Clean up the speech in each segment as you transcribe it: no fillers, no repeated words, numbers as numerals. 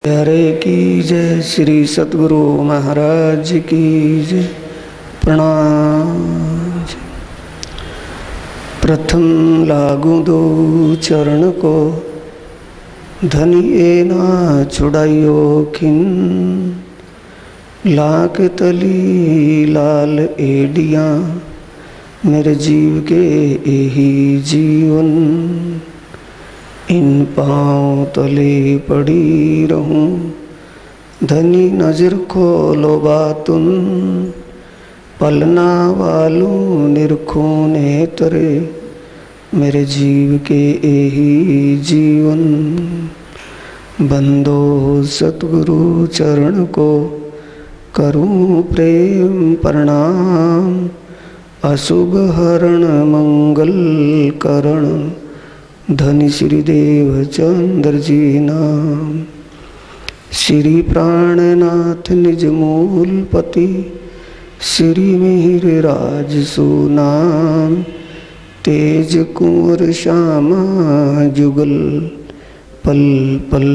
हरे की जय, श्री सतगुरु महाराज की जय। प्रणाम। प्रथम लागू दो चरण को, धनिए ना छुड़ाइयो खिन। लाख तली लाल एडियाँ, मेरे जीव के यही जीवन। इन पाँव तले पड़ी रहूं, धनी नजर खोलो बातुन। पलना वालू निरखो नेतरे, मेरे जीव के यही जीवन। बंदो सतगुरु चरण को, करूं प्रेम प्रणाम। अशुभ हरण मंगल करण, धनी श्री देव चंद्र जी नाम। श्री प्राणनाथ निज मूलपति, श्री मिहिर राज सुनाम। तेज कुंवर श्यामा जुगल, पल पल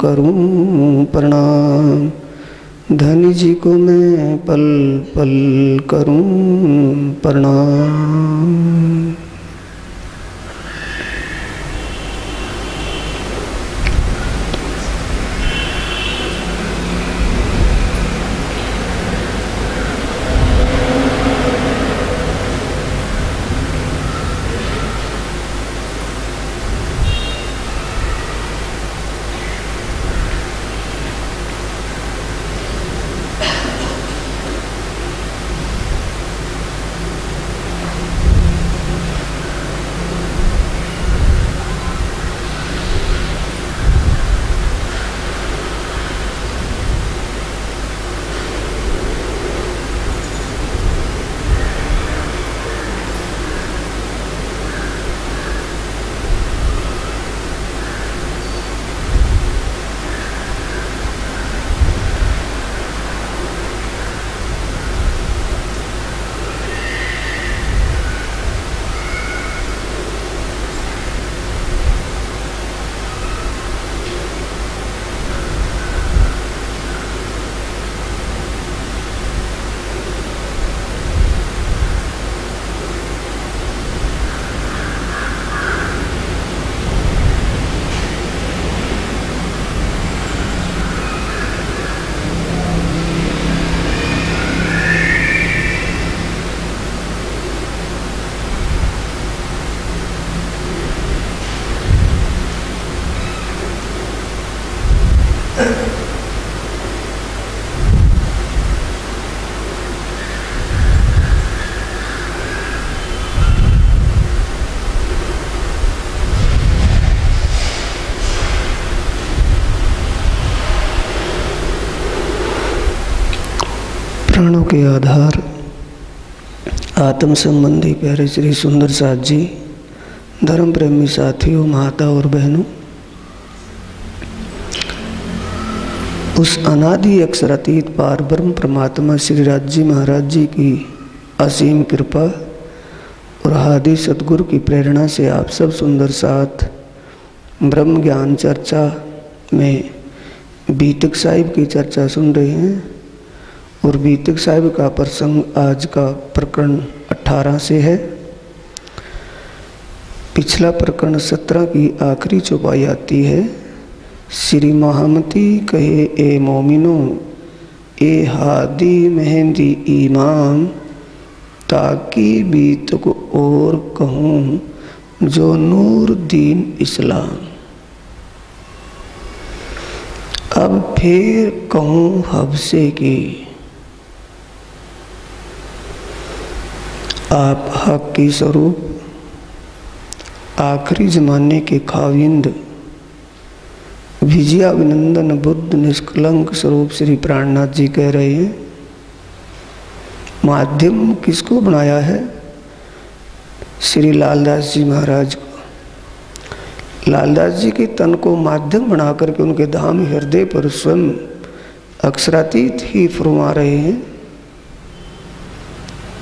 करूं प्रणाम। धनी जी को मैं पल पल करूं प्रणाम। प्राणों के आधार आत्म संबंधी प्यारे श्री सुंदर साथ जी, धर्म प्रेमी साथियों, माता और बहनों, उस अनादि अक्षरातीत पार ब्रह्म परमात्मा श्री राज जी महाराज जी की असीम कृपा और आदि सतगुरु की प्रेरणा से आप सब सुंदर साथ ब्रह्म ज्ञान चर्चा में बीतक साहिब की चर्चा सुन रहे हैं। और बीतक साहिब का प्रसंग आज का प्रकरण 18 से है। पिछला प्रकरण 17 की आखिरी चौपाई आती है। श्री महामती कहे ए मोमिनो, ए हादी मेहंदी ईमान। ताकि बीतक और कहूँ, जो नूर दीन इस्लाम। अब फिर कहूँ हबसे की, आप हक की स्वरूप, आखिरी जमाने के खाविंद, विजयाभिनंदन बुद्ध निष्कलंक स्वरूप श्री प्राणनाथ जी कह रहे हैं। माध्यम किसको बनाया है? श्री लालदास जी महाराज को। लालदास जी के तन को माध्यम बना करके उनके धाम हृदय पर स्वयं अक्षरातीत ही फरमा रहे हैं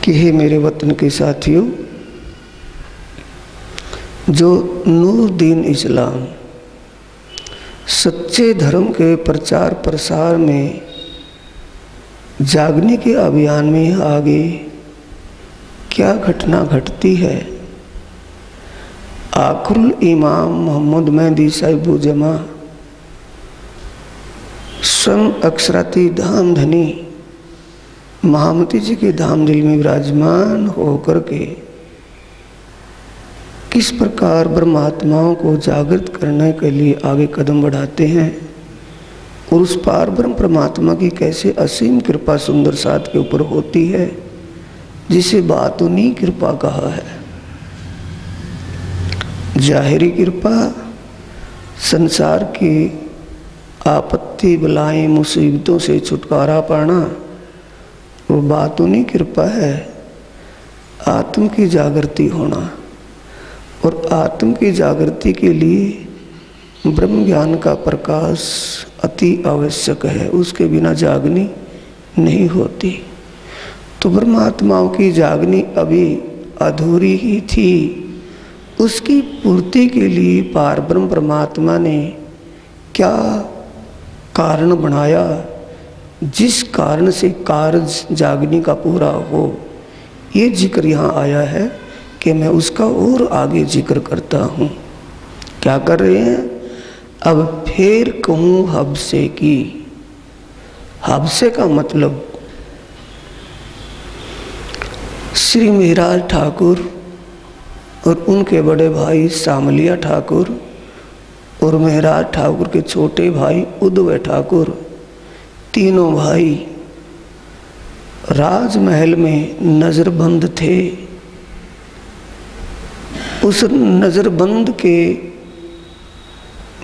कि हे मेरे वतन के साथियों, जो नूर दीन इस्लाम सच्चे धर्म के प्रचार प्रसार में जागने के अभियान में आगे क्या घटना घटती है। आखिरुल इमाम मोहम्मद मेहदी साहिब जमा स्वयं अक्षराती धाम धनी महामती जी के धाम दिल में विराजमान होकर के किस प्रकार ब्रह्मात्माओं को जागृत करने के लिए आगे कदम बढ़ाते हैं और उस पार ब्रह्म परमात्मा की कैसे असीम कृपा सुंदर साथ के ऊपर होती है, जिसे बातूनी कृपा कहा है। जाहिरी कृपा संसार की आपत्ति बलाएं मुसीबतों से छुटकारा पाना, वो बातूनी कृपा है आत्म की जागृति होना। और आत्म की जागृति के लिए ब्रह्म ज्ञान का प्रकाश अति आवश्यक है, उसके बिना जागनी नहीं होती। तो ब्रह्मात्माओं की जागनी अभी अधूरी ही थी, उसकी पूर्ति के लिए पार ब्रह्म परमात्मा ने क्या कारण बनाया, जिस कारण से कार्य जागनी का पूरा हो। ये जिक्र यहाँ आया है कि मैं उसका और आगे जिक्र करता हूँ। क्या कर रहे हैं? अब फिर कहूँ हबसे की। हबसे का मतलब श्री महाराज ठाकुर और उनके बड़े भाई सामलिया ठाकुर और महाराज ठाकुर के छोटे भाई उदय ठाकुर, तीनों भाई राजमहल में नजरबंद थे। उस नजरबंद के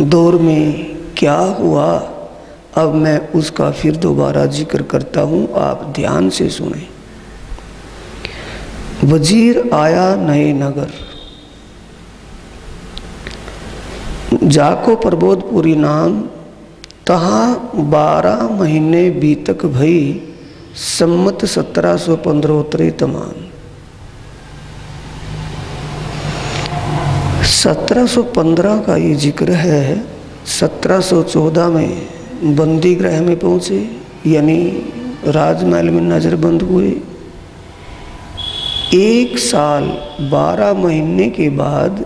दौर में क्या हुआ, अब मैं उसका फिर दोबारा जिक्र करता हूँ, आप ध्यान से सुने। वजीर आया नए नगर, जाको प्रबोधपुरी नाम, तहाँ 12 महीने बीतक भई, सम्मत 1715 उतरे तमान। 1715 का ये जिक्र है। 1714 में बंदी गृह में पहुँचे, यानी राजमहल में नजरबंद हुए। 1 साल 12 महीने के बाद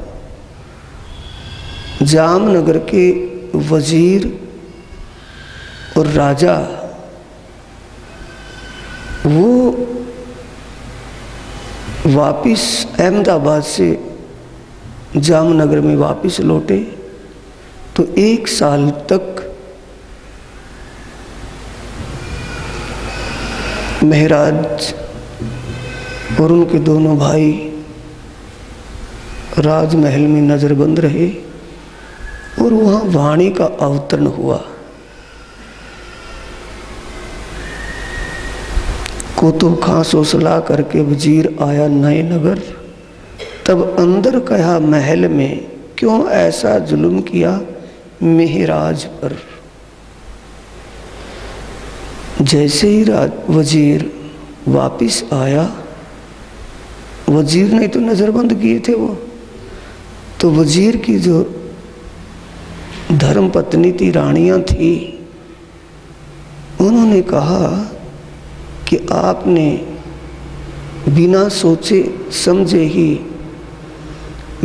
जामनगर के वजीर और राजा वो वापिस अहमदाबाद से जामनगर में वापिस लौटे। तो 1 साल तक महाराज और उनके दोनों भाई राजमहल में नजरबंद रहे और वहाँ वाणी का अवतरण हुआ। कुतुब खां सो सलाह करके वजीर आया नए नगर, तब अंदर कहा महल में, क्यों ऐसा जुल्म किया महाराज पर। जैसे ही वजीर वापिस आया, वजीर ने तो नजरबंद किए थे वो, तो वजीर की जो धर्म पत्नी थी, रानियां थी, उन्होंने कहा कि आपने बिना सोचे समझे ही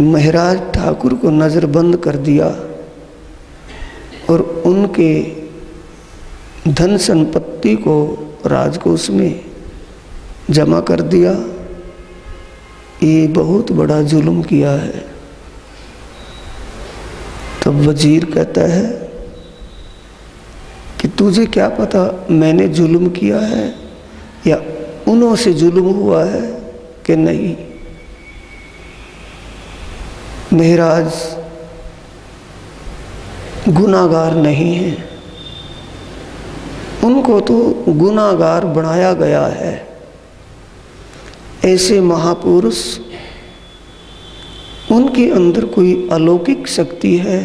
महाराज ठाकुर को नज़रबंद कर दिया और उनके धन संपत्ति को राजकोष में जमा कर दिया। ये बहुत बड़ा जुल्म किया है। तब वजीर कहता है कि तुझे क्या पता मैंने जुल्म किया है या उन्हों से जुल्म हुआ है कि नहीं। महाराज गुनाहगार नहीं है, उनको तो गुनाहगार बनाया गया है। ऐसे महापुरुष, उनके अंदर कोई अलौकिक शक्ति है।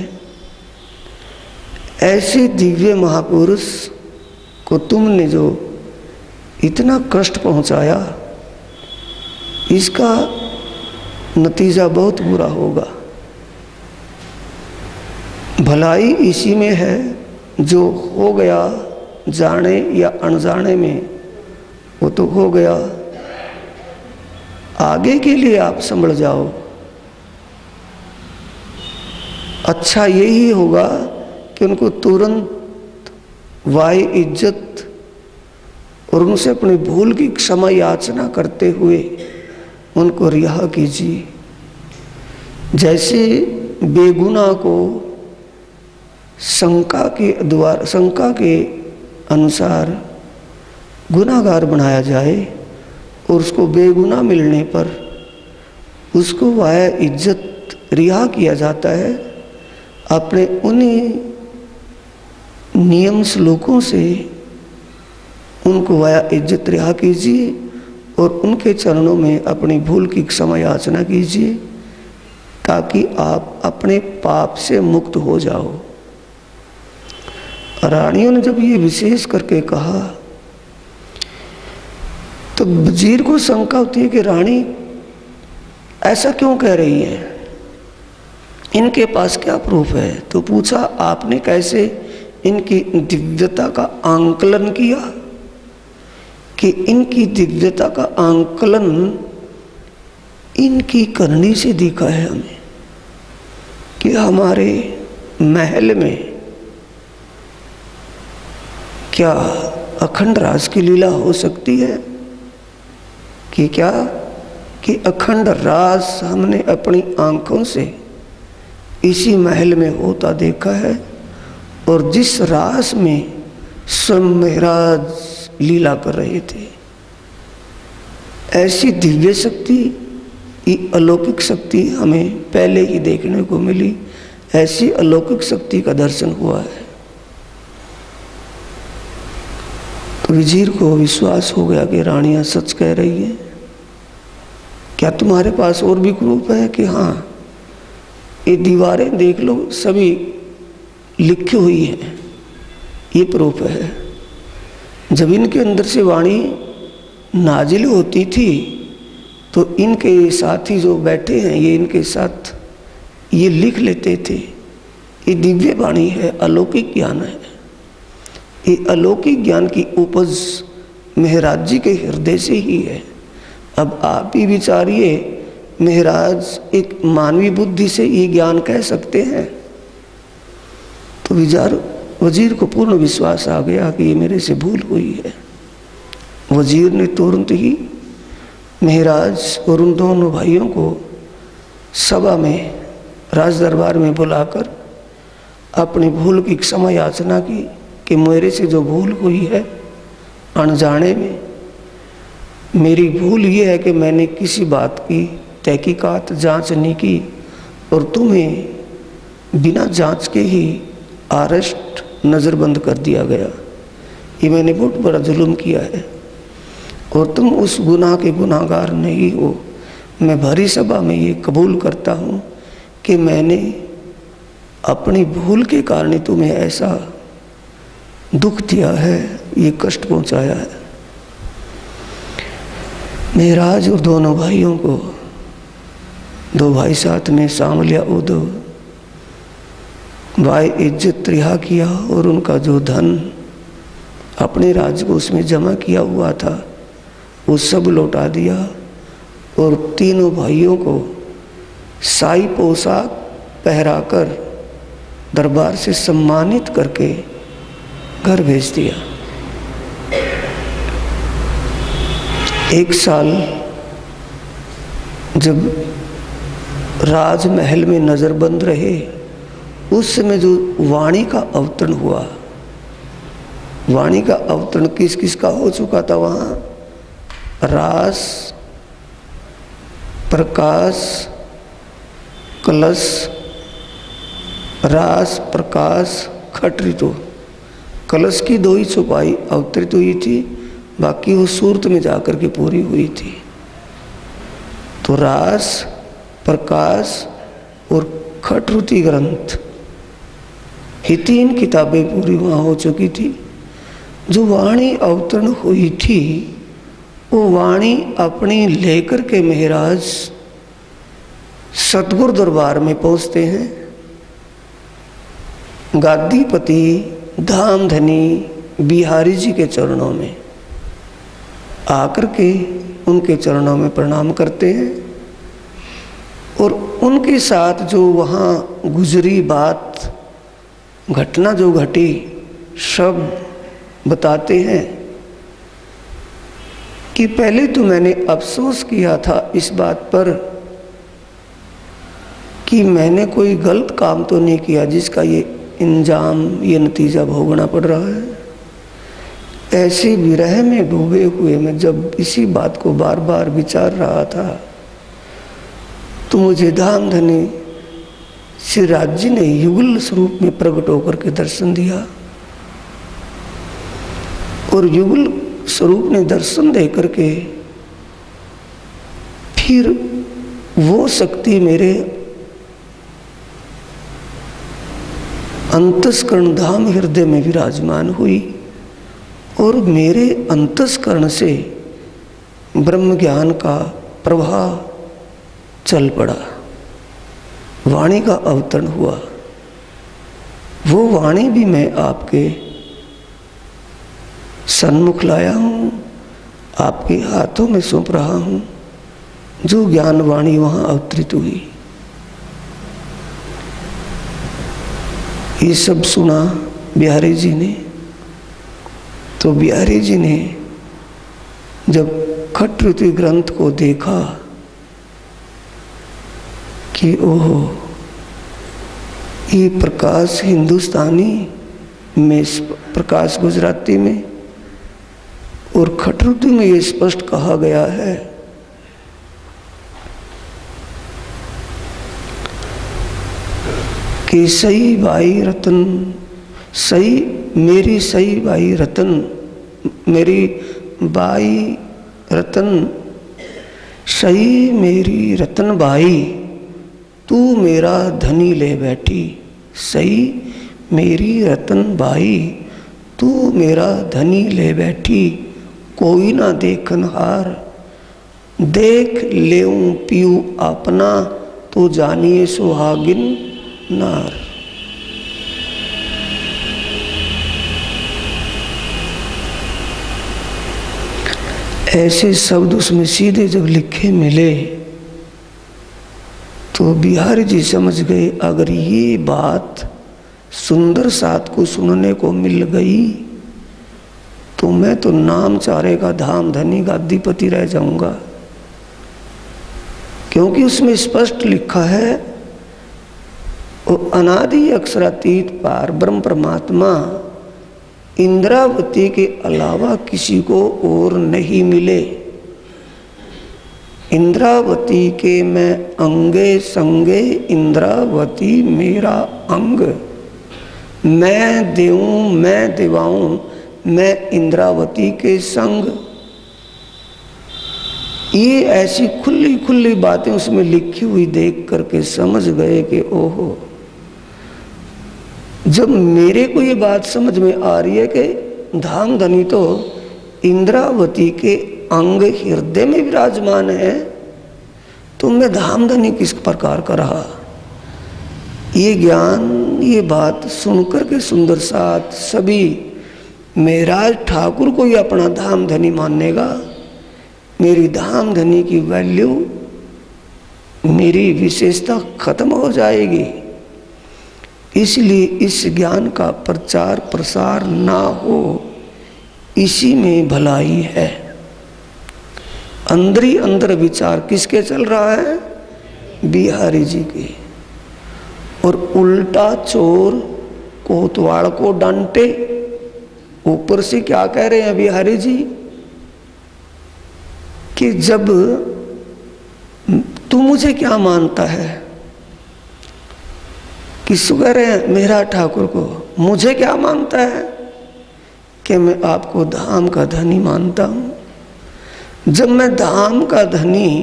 ऐसे दिव्य महापुरुष को तुमने जो इतना कष्ट पहुंचाया, इसका नतीजा बहुत बुरा होगा। भलाई इसी में है, जो हो गया जाने या अनजाने में वो तो हो गया, आगे के लिए आप संभल जाओ। अच्छा यही होगा कि उनको तुरंत वाई इज्जत और उनसे अपनी भूल की क्षमा याचना करते हुए उनको रिहा कीजिए। जैसे बेगुनाह को शंका के अनुसार गुनाहगार बनाया जाए और उसको बेगुनाह मिलने पर उसको वाया इज्जत रिहा किया जाता है, अपने उन्हीं नियम श्लोकों से उनको वाया इज्जत रिहा कीजिए और उनके चरणों में अपनी भूल की क्षमा याचना कीजिए, ताकि आप अपने पाप से मुक्त हो जाओ। रानियों ने जब ये विशेष करके कहा तो वजीर को शंका होती है कि रानी ऐसा क्यों कह रही है, इनके पास क्या प्रूफ है। तो पूछा, आपने कैसे इनकी दिव्यता का आंकलन किया? कि इनकी दिव्यता का आंकलन इनकी करनी से दिखा है हमें, कि हमारे महल में क्या अखंड राज की लीला हो सकती है? कि क्या कि अखंड राज हमने अपनी आंखों से इसी महल में होता देखा है, और जिस रास में स्वयं महाराज लीला कर रहे थे। ऐसी दिव्य शक्ति, ये अलौकिक शक्ति हमें पहले ही देखने को मिली, ऐसी अलौकिक शक्ति का दर्शन हुआ है। तो वजीर को विश्वास हो गया कि रानियां सच कह रही है। क्या तुम्हारे पास और भी प्रूफ है? कि हाँ, ये दीवारें देख लो, सभी लिखी हुई हैं, ये प्रूफ है। जब इनके अंदर से वाणी नाजिल होती थी तो इनके साथी जो बैठे हैं ये इनके साथ ये लिख लेते थे। ये दिव्य वाणी है, अलौकिक ज्ञान है। ये अलौकिक ज्ञान की उपज महाराज जी के हृदय से ही है। अब आप ही विचारिए, महाराज एक मानवीय बुद्धि से ये ज्ञान कह सकते हैं? तो वजीर को पूर्ण विश्वास आ गया कि ये मेरे से भूल हुई है। वजीर ने तुरंत ही महाराज और उन दोनों भाइयों को सभा में, राज दरबार में बुलाकर अपनी भूल की क्षमा याचना की कि मेरे से जो भूल हुई है अनजाने में, मेरी भूल ये है कि मैंने किसी बात की तहकीकात जांच नहीं की और तुम्हें बिना जांच के ही अरेस्ट नज़रबंद कर दिया गया। ये मैंने बहुत बड़ा जुल्म किया है और तुम उस गुनाह के गुनाहगार नहीं हो। मैं भरी सभा में ये कबूल करता हूँ कि मैंने अपनी भूल के कारण तुम्हें ऐसा दुख दिया है, ये कष्ट पहुँचाया है। महाराज और दोनों भाइयों को, दो भाई साथ में सांवलिया उदो भाई इज्जत रिहा किया और उनका जो धन अपने राज्य को उसमें जमा किया हुआ था वो सब लौटा दिया और तीनों भाइयों को शाही पोशाक पहराकर दरबार से सम्मानित करके घर भेज दिया। एक साल जब राजमहल में नज़रबंद रहे, उस समय जो वाणी का अवतरण हुआ, वाणी का अवतरण किस किस का हो चुका था वहाँ? रास, प्रकाश, कलश, रास, प्रकाश, खट ऋतु। कलश की दो ही छुपाई अवतरित हुई थी, बाकी वो सूरत में जाकर के पूरी हुई थी। तो रास, प्रकाश और खटरुति ग्रंथ, ये तीन किताबें पूरी वहाँ हो चुकी थी। जो वाणी अवतरण हुई थी वो वाणी अपनी लेकर के महाराज सतगुरु दरबार में पहुँचते हैं गादीपति धाम धनी बिहारी जी के चरणों में आकर के उनके चरणों में प्रणाम करते हैं और उनके साथ जो वहाँ गुजरी बात घटना जो घटी सब बताते हैं कि पहले तो मैंने अफसोस किया था इस बात पर कि मैंने कोई गलत काम तो नहीं किया जिसका ये इंजाम ये नतीजा भोगना पड़ रहा है। ऐसे विरह में डूबे हुए मैं जब इसी बात को बार बार विचार रहा था तो मुझे धाम धनी श्री राज जी ने युगल स्वरूप में प्रकट होकर के दर्शन दिया और युगल स्वरूप ने दर्शन दे करके फिर वो शक्ति मेरे अंतस्करण धाम हृदय में विराजमान हुई और मेरे अंतस्करण से ब्रह्म ज्ञान का प्रवाह चल पड़ा। वाणी का अवतरण हुआ। वो वाणी भी मैं आपके सन्मुख लाया हूँ, आपके हाथों में सौंप रहा हूँ। जो ज्ञान वाणी वहाँ अवतरित हुई, ये सब सुना बिहारी जी ने। तो बिहारी जी ने जब खट्रुति ग्रंथ को देखा कि ओहो ये प्रकाश हिंदुस्तानी में, प्रकाश गुजराती में और खट्रुति में ये स्पष्ट कहा गया है कि सही भाई रतन, सही मेरी सही भाई रतन, मेरी बाई रतन, सही मेरी रतन भाई, तू मेरा धनी ले बैठी। सही मेरी रतन भाई, तू मेरा धनी ले बैठी। कोई ना देखन हार, देख लेऊं पीऊ अपना, तो जानिए सुहागिन नार। ऐसे शब्द उसमें सीधे जब लिखे मिले तो बिहारी जी समझ गए अगर ये बात सुंदर साथ को सुनने को मिल गई तो मैं तो नाम चारे का धाम धनी गादीपति रह जाऊंगा। क्योंकि उसमें स्पष्ट लिखा है वो अनादि अक्षरातीत पार ब्रह्म परमात्मा इंद्रावती के अलावा किसी को और नहीं मिले। इंद्रावती के मैं अंगे संगे, इंद्रावती मेरा अंग, मैं देऊं मैं दिवाऊं, मैं इंद्रावती के संग। ये ऐसी खुली खुली बातें उसमें लिखी हुई देख करके समझ गए कि ओहो, जब मेरे को ये बात समझ में आ रही है कि धाम धनी तो इंद्रावती के अंग हृदय में विराजमान है, तो मैं धाम धनी किस प्रकार का रहा। ये ज्ञान ये बात सुनकर के सुंदर साथ सभी मेराज ठाकुर को ही अपना धाम धनी मानेगा। मेरी धाम धनी की वैल्यू, मेरी विशेषता खत्म हो जाएगी। इसलिए इस ज्ञान का प्रचार प्रसार ना हो, इसी में भलाई है। अंदर ही अंदर विचार किसके चल रहा है? बिहारी जी के। और उल्टा चोर कोतवाल को डांटे, ऊपर से क्या कह रहे हैं बिहारी जी कि जब तू मुझे क्या मानता है, किसको कह रहे हैं? मेरा ठाकुर को। मुझे क्या मानता है कि मैं आपको धाम का धनी मानता हूं। जब मैं धाम का धनी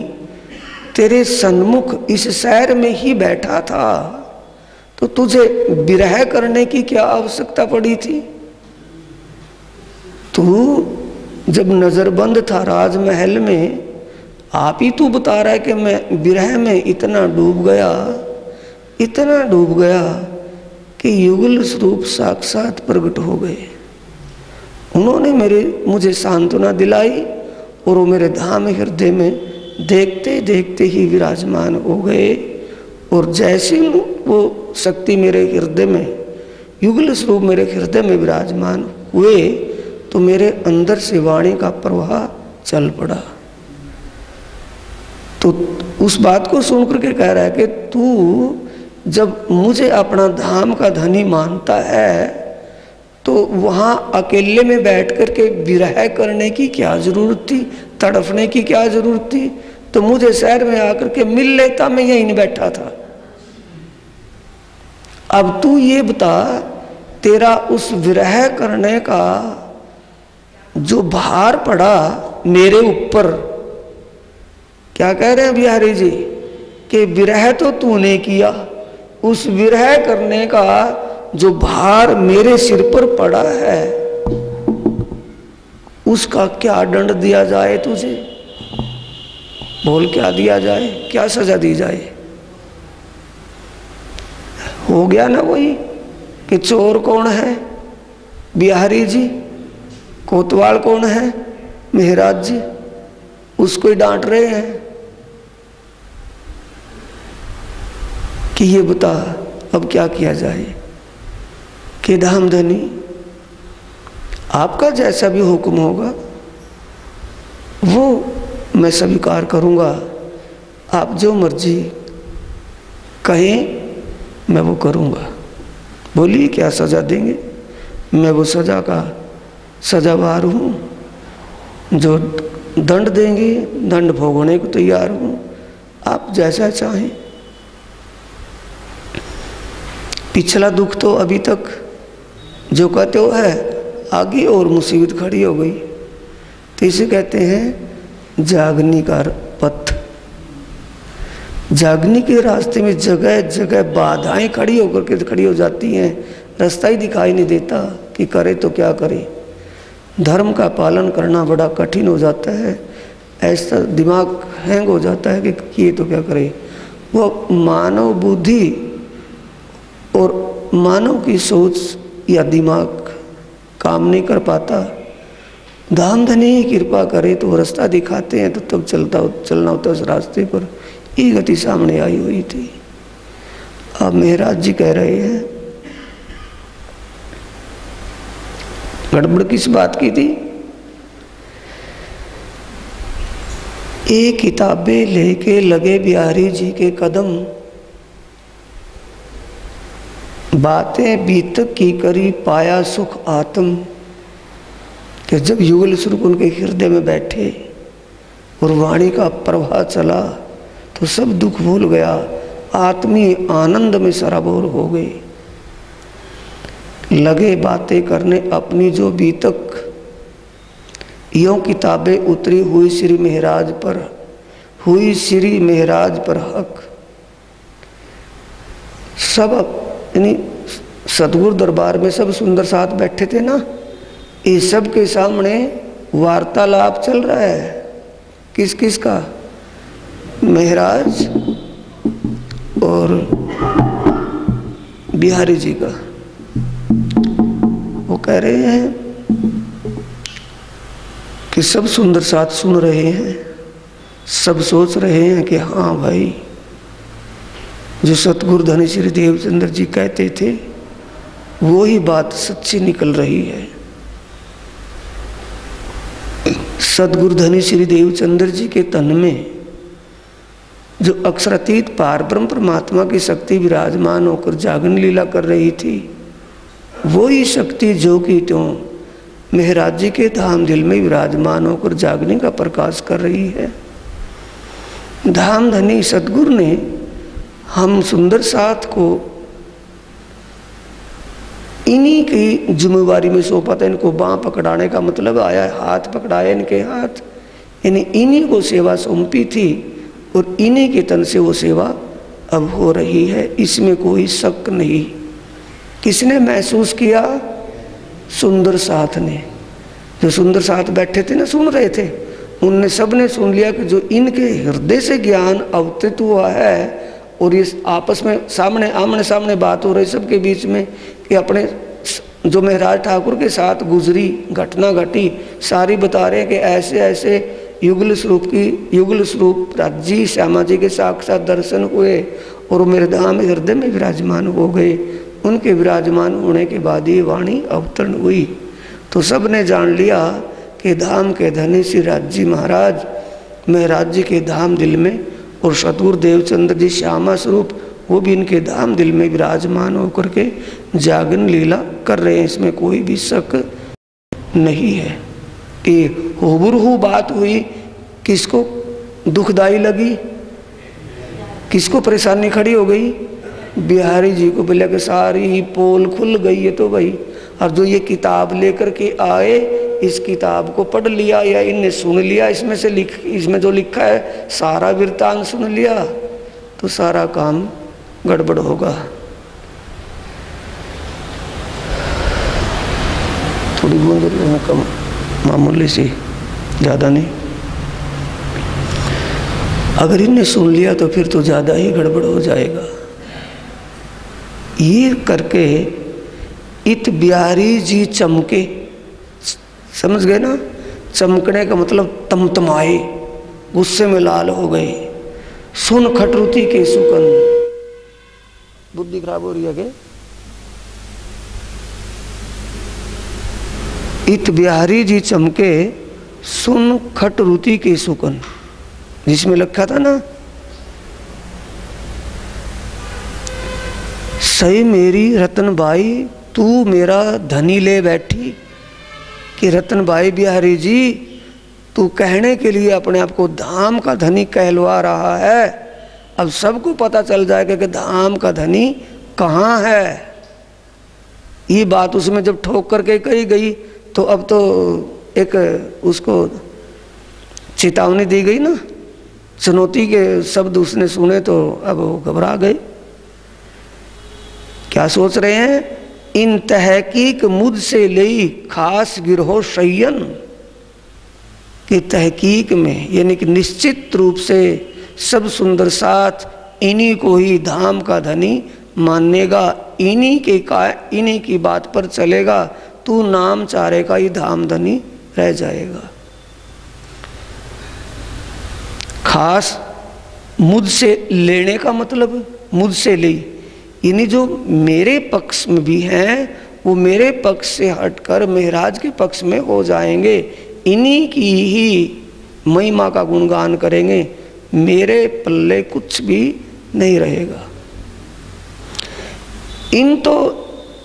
तेरे सन्मुख इस शहर में ही बैठा था तो तुझे विरह करने की क्या आवश्यकता पड़ी थी? तू जब नजरबंद था राजमहल में, आप ही तू बता रहा है कि मैं विरह में इतना डूब गया, इतना डूब गया कि युगल स्वरूप साक्षात प्रकट हो गए। उन्होंने मुझे सांत्वना दिलाई और वो मेरे धाम हृदय में देखते देखते ही विराजमान हो गए। और जैसे वो शक्ति मेरे हृदय में, युगल स्वरूप मेरे हृदय में विराजमान हुए, तो मेरे अंदर से वाणी का प्रवाह चल पड़ा। तो उस बात को सुनकर के कह रहा है कि तू जब मुझे अपना धाम का धनी मानता है तो वहाँ अकेले में बैठ कर के विरह करने की क्या जरूरत थी, तड़फने की क्या जरूरत थी? तो मुझे शहर में आकर के मिल लेता, मैं यहीं बैठा था। अब तू ये बता, तेरा उस विरह करने का जो भार पड़ा मेरे ऊपर, क्या कह रहे हैं बिहारी जी कि विरह तो तूने किया, उस विरह करने का जो भार मेरे सिर पर पड़ा है उसका क्या दंड दिया जाए तुझे? बोल, क्या दिया जाए, क्या सजा दी जाए? हो गया ना वही कि चोर कौन है? बिहारी जी। कोतवाल कौन है? महाराज जी। उसको ही डांट रहे हैं कि ये बता अब क्या किया जाए कि धामधनी आपका जैसा भी हुक्म होगा वो मैं स्वीकार करूँगा। आप जो मर्जी कहें मैं वो करूँगा। बोलिए क्या सज़ा देंगे? मैं वो सज़ा का सजावार हूँ, जो दंड देंगे दंड भोगने को तैयार हूँ। आप जैसा चाहें। पिछला दुख तो अभी तक जो कहते हो है, आगे और मुसीबत खड़ी हो गई, तो इसे कहते हैं जागनी का पथ। जागनी के रास्ते में जगह जगह बाधाएं खड़ी हो जाती हैं, रास्ता ही दिखाई नहीं देता कि करे तो क्या करे। धर्म का पालन करना बड़ा कठिन हो जाता है, ऐसा दिमाग हैंग हो जाता है कि किए तो क्या करे। वो मानव बुद्धि और मानव की सोच या दिमाग काम नहीं कर पाता। धामधनी ही कृपा करे तो वो रास्ता दिखाते हैं, तो तब चलना होता है उस रास्ते पर। ये गति सामने आई हुई थी। अब महाराज जी कह रहे हैं गड़बड़ किस बात की थी? ये किताबें लेके लगे बिहारी जी के कदम, बातें बीतक की करी पाया सुख आत्म। कि जब युगल स्वरूप उनके हृदय में बैठे और वाणी का प्रवाह चला तो सब दुख भूल गया, आत्मीय आनंद में सराबोर हो गए। लगे बातें करने अपनी जो बीतक, यों किताबें उतरी हुई श्री महाराज पर, हुई श्री महाराज पर हक। सब यानी सतगुरु दरबार में सब सुंदर साथ बैठे थे ना, ये सब के सामने वार्तालाप चल रहा है। किस किस का? महाराज और बिहारी जी का। वो कह रहे हैं कि सब सुंदर साथ सुन रहे हैं, सब सोच रहे हैं कि हाँ भाई, जो सतगुरु धनी श्री देवचंद्र जी कहते थे वो ही बात सच्ची निकल रही है। सतगुरु धनी श्री देवचंद्र जी के तन में जो अक्षरातीत पार ब्रह्म परमात्मा की शक्ति विराजमान होकर जागरण लीला कर रही थी, वो ही शक्ति जो कि त्यों महाराज जी के धाम दिल में विराजमान होकर जागने का प्रकाश कर रही है। धाम धनी सतगुरु ने हम सुंदर साथ को इन्हीं की जिम्मेवारी में सौंपा था। इनको बाँह पकड़ाने का मतलब आया है, हाथ पकड़ाए इनके हाथ, इन्हीं को सेवा सौंपी थी और इन्हीं के तन से वो सेवा अब हो रही है, इसमें कोई शक नहीं। किसने महसूस किया? सुंदर साथ ने। जो सुंदर साथ बैठे थे ना, सुन रहे थे, उनने सब ने सुन लिया कि जो इनके हृदय से ज्ञान अवतरित हुआ है और ये आपस में सामने आमने सामने बात हो रही सबके बीच में कि अपने जो महराज ठाकुर के साथ गुजरी घटना घटी सारी बता रहे हैं कि ऐसे ऐसे युगल स्वरूप राज्य श्यामा जी के साक्षात दर्शन हुए और मेरे धाम हृदय में विराजमान हो गए। उनके विराजमान होने के बाद ये वाणी अवतरण हुई तो सब ने जान लिया कि धाम के धनी श्री राज्य महाराज महराज जी के धाम दिल में और सतगुरु देवचंद्र जी श्यामा स्वरूप वो भी इनके धाम दिल में विराजमान होकर के जागरण लीला कर रहे हैं। इसमें कोई भी शक नहीं है कि हुबहू बात हुई। किसको दुखदाई लगी, किसको परेशानी खड़ी हो गई? बिहारी जी को बोले कि सारी ही पोल खुल गई है। तो भाई अब जो ये किताब लेकर के आए इस किताब को पढ़ लिया या इनने सुन लिया, इसमें जो लिखा है सारा वृत्तांत सुन लिया तो सारा काम गड़बड़ होगा। थोड़ी बूंद कम मामूली सी, ज़्यादा नहीं। अगर इनने सुन लिया तो फिर तो ज़्यादा ही गड़बड़ हो जाएगा। ये करके इत बिहारी जी चमके, समझ गए ना? चमकने का मतलब तमतमाए, गुस्से में लाल हो गए। सुन खटरुती के सुकन, बुद्धि खराब हो रही है क्या? इत बिहारी जी चमके सुन खटरुती के सुकन, जिसमें लिखा था ना सही मेरी रतनबाई तू मेरा धनी ले बैठी। कि रतनबाई बिहारी जी तू कहने के लिए अपने आप को धाम का धनी कहलवा रहा है। अब सबको पता चल जाएगा कि धाम का धनी कहाँ है। ये बात उसमें जब ठोक करके कही गई तो अब तो एक उसको चेतावनी दी गई ना, चुनौती के शब्द उसने सुने तो अब वो घबरा गए। क्या सोच रहे हैं? इन तहकीक मुझसे लई खास गिरहो शयन, कि तहकीक में यानी कि निश्चित रूप से सब सुंदर साथ इन्हीं को ही धाम का धनी मानेगा, इन्हीं की बात पर चलेगा, तू नाम चारे का ही धाम धनी रह जाएगा। खास मुझसे लेने का मतलब मुझसे ले, यानी जो मेरे पक्ष में भी हैं वो मेरे पक्ष से हटकर महराज के पक्ष में हो जाएंगे, इन्हीं की ही महिमा का गुणगान करेंगे, मेरे पल्ले कुछ भी नहीं रहेगा।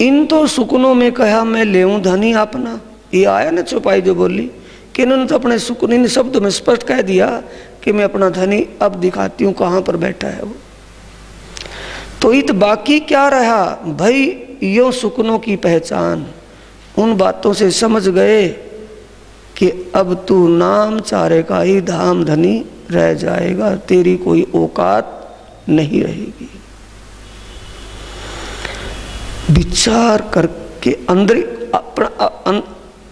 इन तो सुकनों में कहा मैं लेऊं धनी अपना। ये आया ना चौपाई जो बोली कि इन्होंने तो अपने सुकन इन शब्दों में स्पष्ट कह दिया कि मैं अपना धनी अब दिखाती हूँ कहाँ पर बैठा है वो। तो इत बाकी क्या रहा भाई, यो सुकनों की पहचान। उन बातों से समझ गए कि अब तू नाम चारे का ही धाम धनी रह जाएगा, तेरी कोई औकात नहीं रहेगी। विचार करके अंदर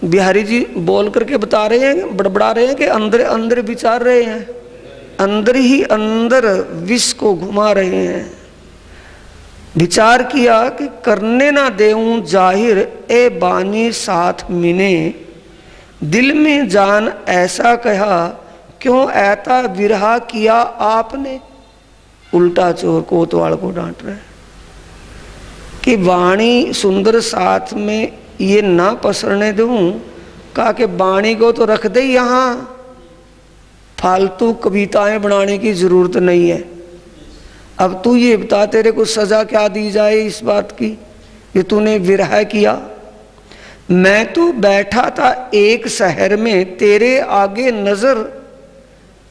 बिहारी जी बोल करके बता रहे हैं, बड़बड़ा रहे हैं कि अंदर अंदर विचार रहे हैं, अंदर ही अंदर विष को घुमा रहे हैं। विचार किया कि करने ना देऊं जाहिर ए बानी साथ मिने, दिल में जान ऐसा कहा क्यों ऐता विरहा किया आपने। उल्टा चोर कोतवाल को डांट रहे कि वाणी सुंदर साथ में ये ना पसरने दूं, कहा कि वाणी को तो रख दे यहाँ, फालतू कविताएं बनाने की जरूरत नहीं है। अब तू ये बता तेरे को सजा क्या दी जाए इस बात की कि तूने विरह किया। मैं तो बैठा था एक शहर में तेरे आगे नजर,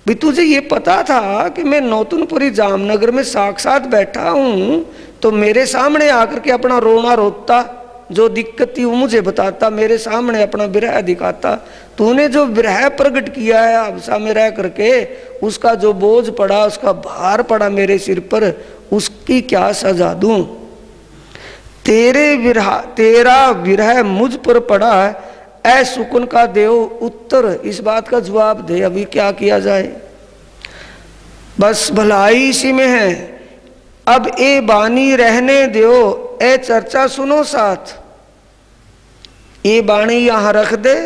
भी तुझे ये पता था कि मैं नौतनपुरी जामनगर में साक्षात बैठा हूं, तो मेरे सामने आकर के अपना रोना रोता, जो दिक्कत थी वो मुझे बताता, मेरे सामने अपना विरह दिखाता। तूने जो विरह प्रकट किया है हबसा में रह करके, उसका जो बोझ पड़ा, उसका भार पड़ा मेरे सिर पर, उसकी क्या सजा दूं। तेरा विरह मुझ पर पड़ा, ऐ सुकून का देव उत्तर, इस बात का जवाब दे, अभी क्या किया जाए। बस भलाई इसी में है अब ए बानी रहने दो, ए चर्चा सुनो साथ। ये बाणी यहां रख दे,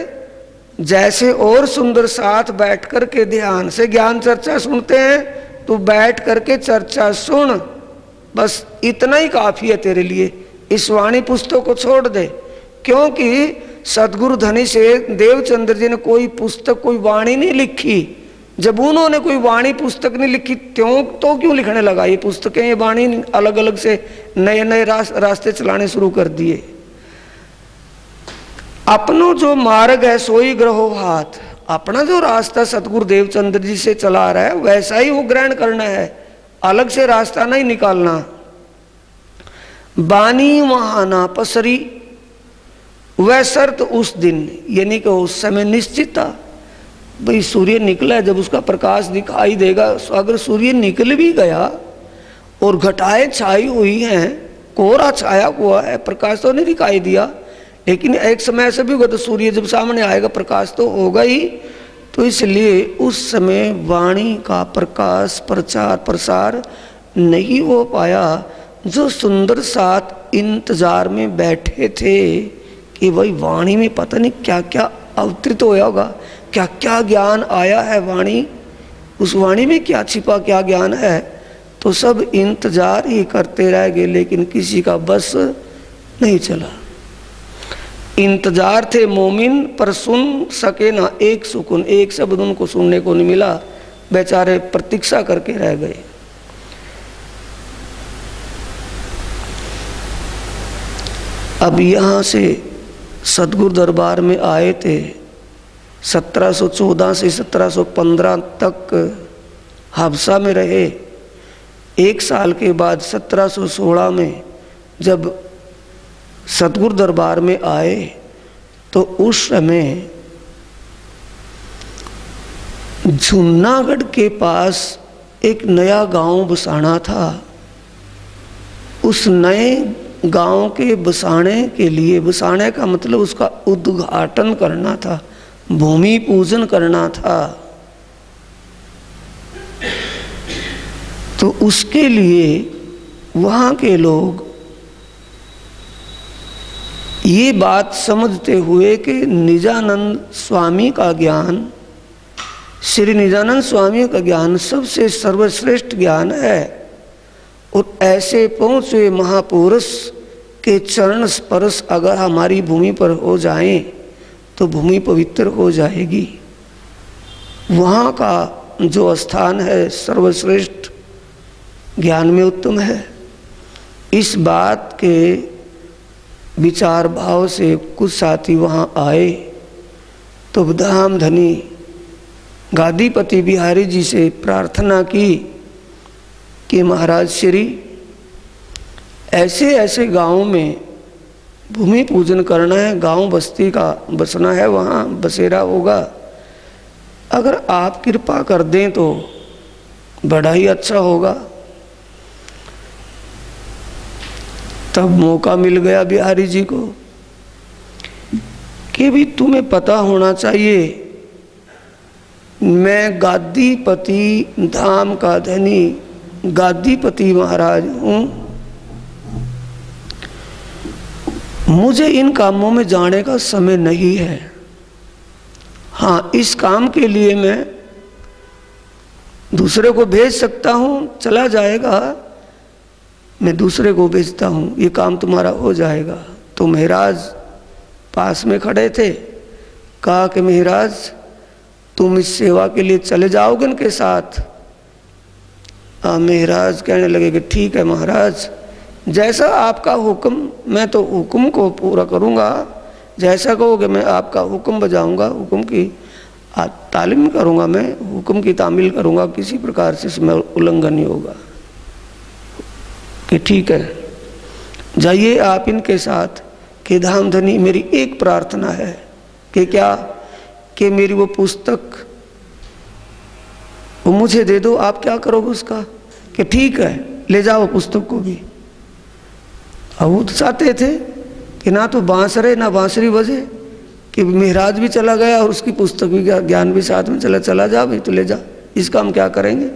जैसे और सुंदर साथ बैठ कर के ध्यान से ज्ञान चर्चा सुनते हैं, तो बैठ करके चर्चा सुन, बस इतना ही काफी है तेरे लिए। इस वाणी पुस्तक को छोड़ दे, क्योंकि सदगुरु धनी से देवचंद्र जी ने कोई पुस्तक, कोई वाणी नहीं लिखी। जब उन्होंने कोई वाणी पुस्तक नहीं लिखी, क्यों लिखने लगा ये पुस्तकें, ये वाणी अलग अलग से नए नए रास्ते चलाने शुरू कर दिए। अपनो जो मार्ग है सोई ग्रहो हाथ, अपना जो रास्ता सतगुरु देवचंद्र जी से चला रहा है वैसा ही वो ग्रहण करना है, अलग से रास्ता नहीं निकालना। बानी वहां ना पसरी, वह शर्त उस दिन, यानी कि उस समय निश्चित था भाई सूर्य निकला है, जब उसका प्रकाश दिखाई देगा। अगर सूर्य निकल भी गया और घटाएं छाई हुई हैं, कोहरा छाया हुआ है, प्रकाश तो नहीं दिखाई दिया, लेकिन एक समय ऐसा भी होगा तो सूर्य जब सामने आएगा प्रकाश तो होगा ही। तो इसलिए उस समय वाणी का प्रकाश प्रचार प्रसार नहीं हो पाया। जो सुंदर साथ इंतजार में बैठे थे कि भाई वाणी में पता नहीं क्या क्या अवतरित होया होगा, क्या क्या ज्ञान आया है, वाणी उस वाणी में क्या छिपा क्या ज्ञान है, तो सब इंतजार ही करते रह गए, लेकिन किसी का बस नहीं चला। इंतजार थे मोमिन, पर सुन सके ना एक सुकून, एक शब्द उनको सुनने को नहीं मिला, बेचारे प्रतीक्षा करके रह गए। अब यहाँ से सतगुरु दरबार में आए थे, 1714 से 1715 तक हबसा में रहे। एक साल के बाद 1716 में जब सतगुरु दरबार में आए तो उस समय जूनागढ़ के पास एक नया गांव बसाना था। उस नए गांव के बसाने के लिए, बसाने का मतलब उसका उद्घाटन करना था, भूमि पूजन करना था। तो उसके लिए वहाँ के लोग ये बात समझते हुए कि निजानंद स्वामी का ज्ञान, श्री निजानंद स्वामी का ज्ञान सबसे सर्वश्रेष्ठ ज्ञान है, और ऐसे पहुँचे महापुरुष के चरण स्पर्श अगर हमारी भूमि पर हो जाएं तो भूमि पवित्र हो जाएगी। वहाँ का जो स्थान है सर्वश्रेष्ठ, ज्ञान में उत्तम है। इस बात के विचार भाव से कुछ साथी वहाँ आए तो धाम धनी गादीपति बिहारी जी से प्रार्थना की कि महाराज श्री ऐसे ऐसे गाँव में भूमि पूजन करना है, गांव बस्ती का बसना है, वहाँ बसेरा होगा, अगर आप कृपा कर दें तो बड़ा ही अच्छा होगा। तब मौका मिल गया बिहारी जी को कि भी तुम्हें पता होना चाहिए, मैं गादीपति धाम का धनी गादीपति महाराज हूँ, मुझे इन कामों में जाने का समय नहीं है। हाँ, इस काम के लिए मैं दूसरे को भेज सकता हूँ, चला जाएगा, मैं दूसरे को भेजता हूँ, ये काम तुम्हारा हो जाएगा। तो महाराज पास में खड़े थे, कहा कि महाराज तुम इस सेवा के लिए चले जाओगे इनके साथ? महाराज कहने लगे कि ठीक है महाराज, जैसा आपका हुक्म, मैं तो हुक्म को पूरा करूँगा, जैसा कहोगे मैं आपका हुक्म बजाऊँगा, हुक्म की तालीम करूँगा, मैं हुक्म की तामील करूँगा, किसी प्रकार से इसमें उल्लंघन नहीं होगा। कि ठीक है, जाइए आप इनके साथ। कि धाम धनी मेरी एक प्रार्थना है कि क्या, कि मेरी वो पुस्तक वो मुझे दे दो, आप क्या करोगे उसका? कि ठीक है, ले जाओ पुस्तक को भी। अब वो तो चाहते थे कि ना तो बांसुरी ना बांसुरी बजे, कि महाराज भी चला गया और उसकी पुस्तक भी, ज्ञान भी साथ में चला जा भाई, तो ले जा, इसका हम क्या करेंगे।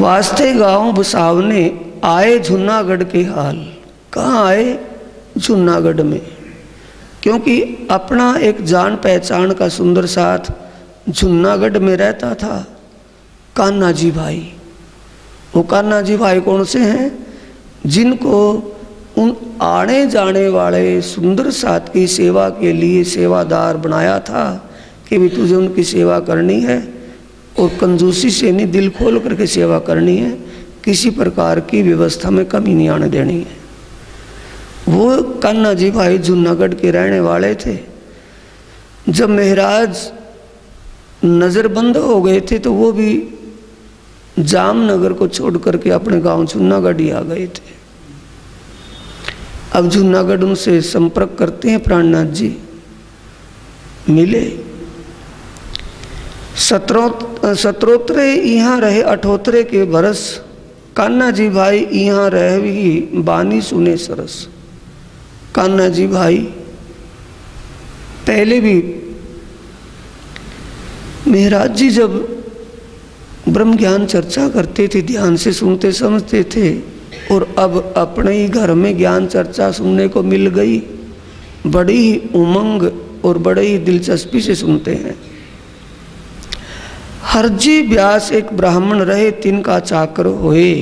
वास्ते गांव बसावने आए जूनागढ़ के हाल। कहाँ आए? जूनागढ़ में, क्योंकि अपना एक जान पहचान का सुंदर साथ जूनागढ़ में रहता था, कान्हा जी भाई। वो कान्हा जी भाई कौन से हैं? जिनको उन आने जाने वाले सुंदर साथ की सेवा के लिए सेवादार बनाया था कि भी तुझे उनकी सेवा करनी है और कंजूसी से नहीं, दिल खोल करके सेवा करनी है, किसी प्रकार की व्यवस्था में कमी नहीं आने देनी है। वो कान्हा जी भाई जूनागढ़ के रहने वाले थे। जब महाराज नज़रबंद हो गए थे तो वो भी जामनगर को छोड़ करके अपने गांव जूनागढ़ ही आ गए थे। अब जूनागढ़ उनसे संपर्क करते हैं, प्राणनाथ जी मिले। सत्रोत्रे यहाँ रहे 78 के बरस, कान्हा जी भाई यहाँ रहे भी बानी सुने सरस। कान्हा जी भाई पहले भी महाराज जी जब ब्रह्म ज्ञान चर्चा करते थे ध्यान से सुनते समझते थे, और अब अपने ही घर में ज्ञान चर्चा सुनने को मिल गई, बड़ी ही उमंग और बड़े ही दिलचस्पी से सुनते हैं। हरजी व्यास एक ब्राह्मण रहे, तिनका चाकर होए,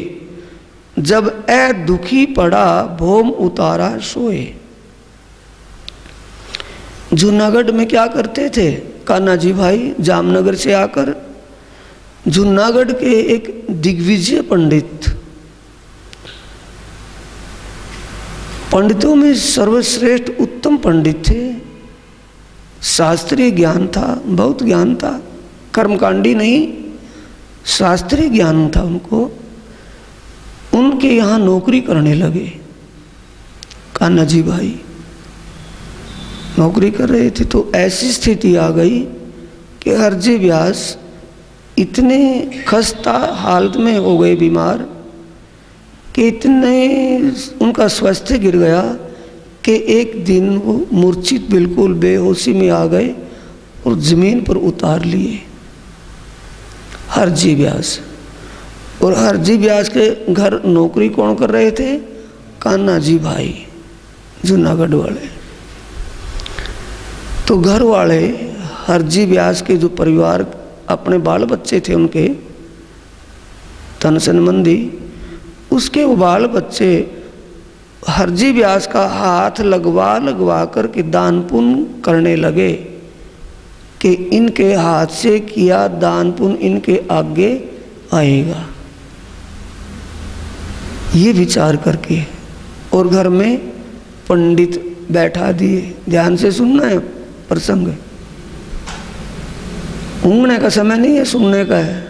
जब ए दुखी पड़ा भोम उतारा सोए। जूनागढ़ में क्या करते थे कान्हा जी भाई? जामनगर से आकर जूनागढ़ के एक दिग्विजय पंडितों में सर्वश्रेष्ठ उत्तम पंडित थे। शास्त्रीय ज्ञान था, बहुत ज्ञान था, कर्मकांडी नहीं, शास्त्रीय ज्ञान था उनको। उनके यहाँ नौकरी करने लगे। कान्हा जी भाई नौकरी कर रहे थे तो ऐसी स्थिति आ गई कि हरजी व्यास इतने खस्ता हालत में हो गए, बीमार, कि इतने उनका स्वास्थ्य गिर गया कि एक दिन वो मूर्छित बिल्कुल बेहोशी में आ गए और जमीन पर उतार लिए हरजी व्यास। और हरजी व्यास के घर नौकरी कौन कर रहे थे? कान्हा जी भाई जूनागढ़ वाले। तो घर वाले हरजी व्यास के जो परिवार, अपने बाल बच्चे थे उनके तन संबंधी, उसके वो बाल बच्चे हरजी व्यास का हाथ लगवा करके दान पुण्य करने लगे कि इनके हाथ से किया दान पुण्य इनके आगे आएगा, ये विचार करके। और घर में पंडित बैठा दिए। ध्यान से सुनना है प्रसंग, ऊँगने का समय नहीं है, सुनने का है।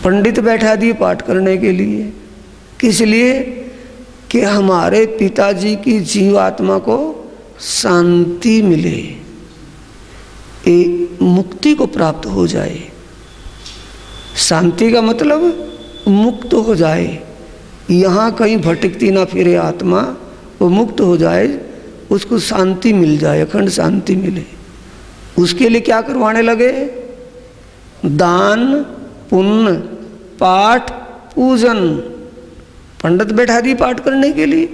पंडित बैठा दिए पाठ करने के लिए, किस लिए? कि हमारे पिताजी की जीवात्मा को शांति मिले, मुक्ति को प्राप्त हो जाए। शांति का मतलब मुक्त हो जाए, यहाँ कहीं भटकती ना फिरे आत्मा, वो मुक्त हो जाए, उसको शांति मिल जाए, अखंड शांति मिले। उसके लिए क्या करवाने लगे? दान पुण्य पाठ पूजन। पंडित बैठा दी पाठ करने के लिए।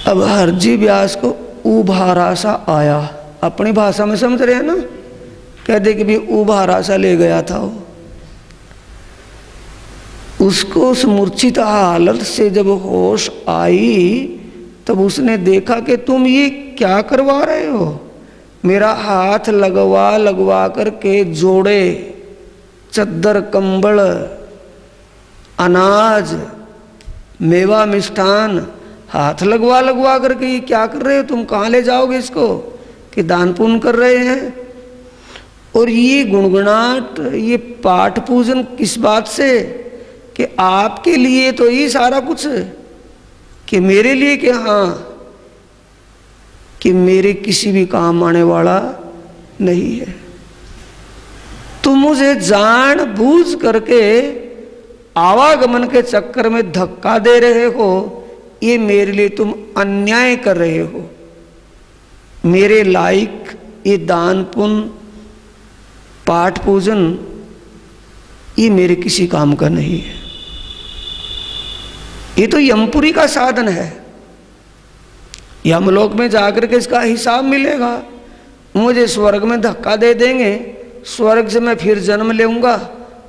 अब हरजी व्यास को उभारा सा आया, अपनी भाषा में समझ रहे हैं ना, कहते कि भी उभारा सा ले गया था वो। उसको उस मूर्छित हालत से जब होश आई तब उसने देखा कि तुम ये क्या करवा रहे हो? मेरा हाथ लगवा करके जोड़े, चद्दर कंबल, अनाज, मेवा मिष्ठान हाथ लगवा करके ये क्या कर रहे हो? तुम कहाँ ले जाओगे इसको? कि दान पुण्य कर रहे हैं। और ये गुणगुनाट, ये पाठ पूजन किस बात से? कि आपके लिए तो ये सारा कुछ, कि मेरे लिए कि हाँ, कि मेरे किसी भी काम आने वाला नहीं है। तुम मुझे जान बूझ करके आवागमन के चक्कर में धक्का दे रहे हो, ये मेरे लिए तुम अन्याय कर रहे हो। मेरे लायक ये दान पुण्य पाठ पूजन ये मेरे किसी काम का नहीं है। ये तो यमपुरी का साधन है। यमलोक में जाकर के इसका हिसाब मिलेगा। मुझे स्वर्ग में धक्का दे देंगे, स्वर्ग से मैं फिर जन्म लेऊंगा,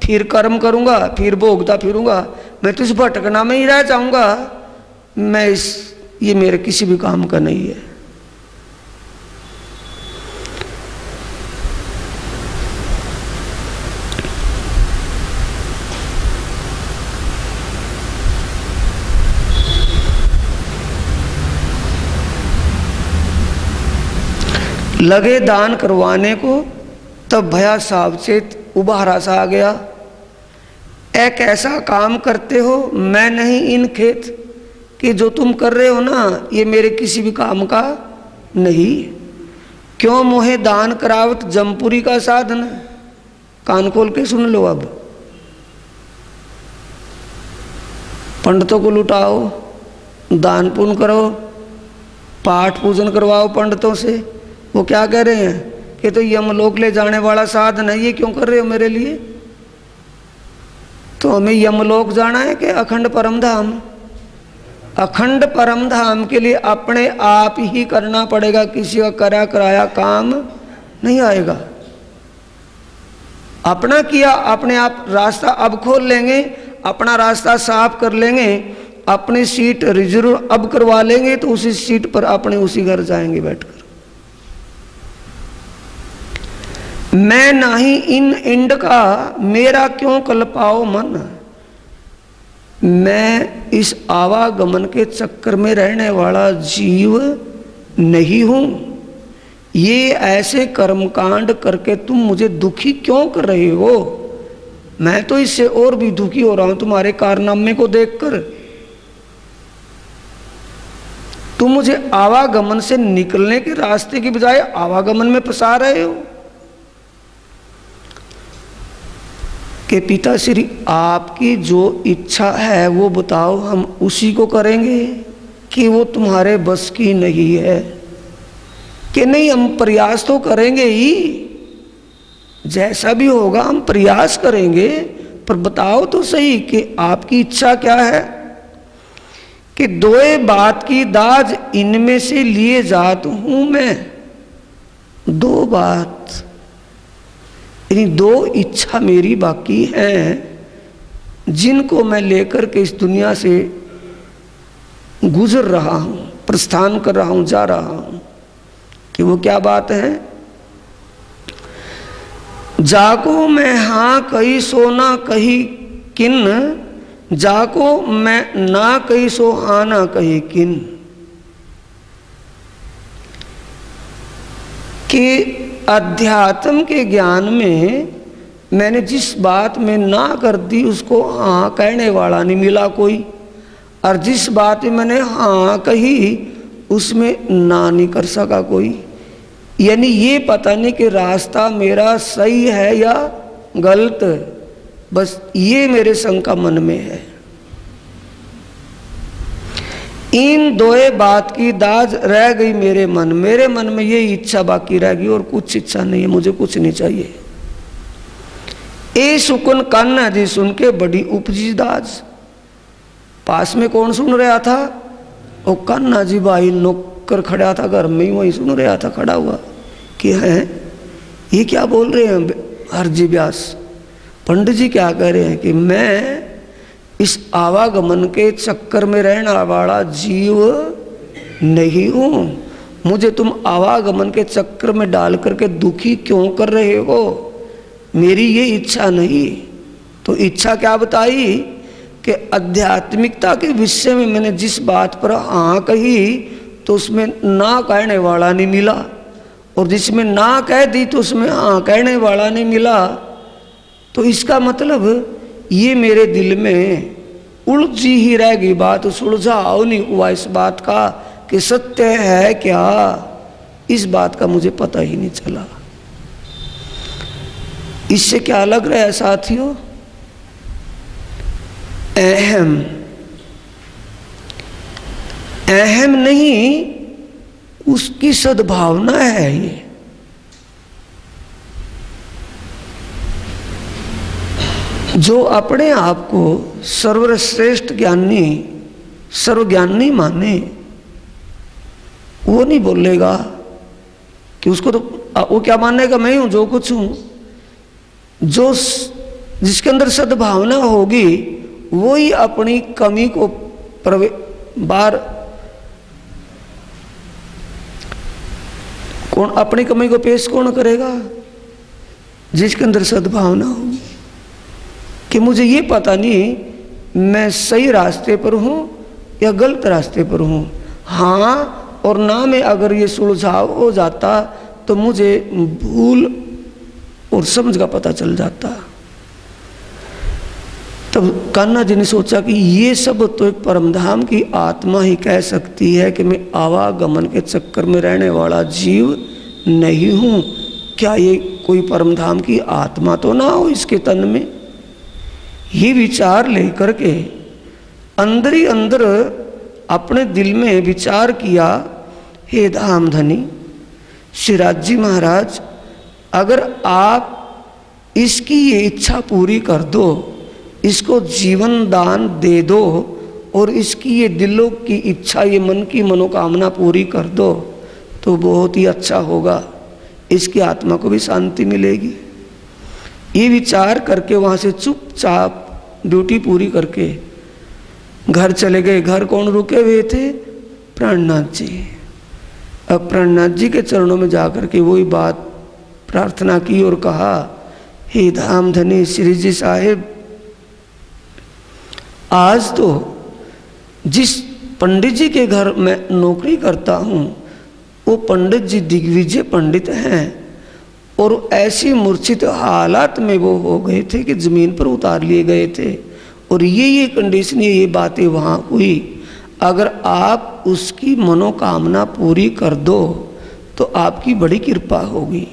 फिर कर्म करूंगा, फिर भोगता फिरूंगा, मैं तो इस भटकना में ही रह जाऊंगा। ये मेरे किसी भी काम का नहीं है। लगे दान करवाने को, तब भया सावचेत उबारा सा आ गया। एक ऐसा काम करते हो मैं नहीं इन खेत, कि जो तुम कर रहे हो ना ये मेरे किसी भी काम का नहीं। क्यों मोहे दान करावत जमपुरी का साधन है। कान खोल के सुन लो। अब पंडितों को लुटाओ, दान पुण्य करो, पाठ पूजन करवाओ पंडितों से। वो क्या कह रहे हैं कि तो यमलोक ले जाने वाला साधन है, ये क्यों कर रहे हो मेरे लिए। तो हमें यमलोक जाना है कि अखंड परम धाम। अखंड परम धाम के लिए अपने आप ही करना पड़ेगा, किसी का करा कराया काम नहीं आएगा। अपना किया अपने आप रास्ता अब खोल लेंगे, अपना रास्ता साफ कर लेंगे, अपनी सीट रिजर्व अब करवा लेंगे, तो उसी सीट पर अपने उसी घर जाएंगे बैठकर। मैं नाही इन इंड का मेरा क्यों कल्पाओ मन। मैं इस आवागमन के चक्कर में रहने वाला जीव नहीं हूं। ये ऐसे कर्मकांड करके तुम मुझे दुखी क्यों कर रहे हो। मैं तो इससे और भी दुखी हो रहा हूं तुम्हारे कारनामे को देखकर। तुम मुझे आवागमन से निकलने के रास्ते की बजाय आवागमन में फंसा रहे हो। कि पिताश्री आपकी जो इच्छा है वो बताओ, हम उसी को करेंगे कि वो तुम्हारे बस की नहीं है। कि नहीं हम प्रयास तो करेंगे ही, जैसा भी होगा हम प्रयास करेंगे, पर बताओ तो सही कि आपकी इच्छा क्या है। कि दोए बात की दाज इनमें से लिए जात हूं मैं। दो बात यानी दो इच्छा मेरी बाकी हैं, जिनको मैं लेकर के इस दुनिया से गुजर रहा हूं, प्रस्थान कर रहा हूं, जा रहा हूं। कि वो क्या बात है। जाको मैं हाँ कही सो ना कही किन, जाको मैं ना कही सो हाँ ना कही किन। कि अध्यात्म के ज्ञान में मैंने जिस बात में ना कर दी उसको हाँ कहने वाला नहीं मिला कोई, और जिस बात में मैंने हाँ कही उसमें ना नहीं कर सका कोई। यानी ये पता नहीं कि रास्ता मेरा सही है या गलत, बस ये मेरे शंका मन में है। इन दोए बात की दाज रह गई मेरे मन में ये इच्छा बाकी रह गई, और कुछ इच्छा नहीं है, मुझे कुछ नहीं चाहिए। ए सुकुन कान्हा जी सुन के बड़ी उपजी दाज। पास में कौन सुन रहा था। वो कान्हा जी भाई नौकर खड़ा था घर में ही, वही सुन रहा था खड़ा हुआ कि है ये क्या बोल रहे हैं हरजी व्यास। पंडित जी क्या कह रहे हैं कि मैं इस आवागमन के चक्कर में रहने वाला जीव नहीं हूं। मुझे तुम आवागमन के चक्कर में डाल करके दुखी क्यों कर रहे हो। मेरी ये इच्छा नहीं। तो इच्छा क्या बताई कि आध्यात्मिकता के विषय में मैंने जिस बात पर हाँ कही तो उसमें ना कहने वाला नहीं मिला, और जिसमें ना कह दी तो उसमें हाँ कहने वाला नहीं मिला। तो इसका मतलब ये मेरे दिल में उलझी ही रह गई बात, सुलझाव नहीं हुआ इस बात का कि सत्य है क्या। इस बात का मुझे पता ही नहीं चला। इससे क्या लग रहा है साथियों। अहम अहम नहीं, उसकी सद्भावना है ये। जो अपने आप को सर्वश्रेष्ठ ज्ञानी सर्वज्ञानी माने वो नहीं बोलेगा कि उसको तो वो क्या मानेगा, मैं हूं जो कुछ हूं। जो जिसके अंदर सद्भावना होगी वो ही अपनी कमी को बार कौन अपनी कमी को पेश कौन करेगा? जिसके अंदर सद्भावना होगी कि मुझे ये पता नहीं मैं सही रास्ते पर हूं या गलत रास्ते पर हूं। हाँ और ना में अगर ये सुलझाव हो जाता तो मुझे भूल और समझ का पता चल जाता। तब कान्हा जी ने सोचा कि ये सब तो एक परमधाम की आत्मा ही कह सकती है कि मैं आवागमन के चक्कर में रहने वाला जीव नहीं हूं। क्या ये कोई परमधाम की आत्मा तो ना हो इसके तन में? ये विचार लेकर के अंदर ही अंदर अपने दिल में विचार किया, हे धामधनी श्रीराज जी महाराज, अगर आप इसकी ये इच्छा पूरी कर दो, इसको जीवन दान दे दो और इसकी ये दिलों की इच्छा, ये मन की मनोकामना पूरी कर दो तो बहुत ही अच्छा होगा, इसकी आत्मा को भी शांति मिलेगी। ये विचार करके वहाँ से चुपचाप ड्यूटी पूरी करके घर चले गए। घर कौन रुके हुए थे? प्राणनाथ जी। अब प्राणनाथ जी के चरणों में जाकर के वही बात प्रार्थना की और कहा, हे धामधनी श्री जी साहेब, आज तो जिस पंडित जी के घर में नौकरी करता हूँ वो पंडित जी दिग्विजय पंडित हैं और ऐसी मूर्छित हालात में वो हो गए थे कि जमीन पर उतार लिए गए थे और ये कंडीशन, ये बातें वहाँ हुई। अगर आप उसकी मनोकामना पूरी कर दो तो आपकी बड़ी कृपा होगी।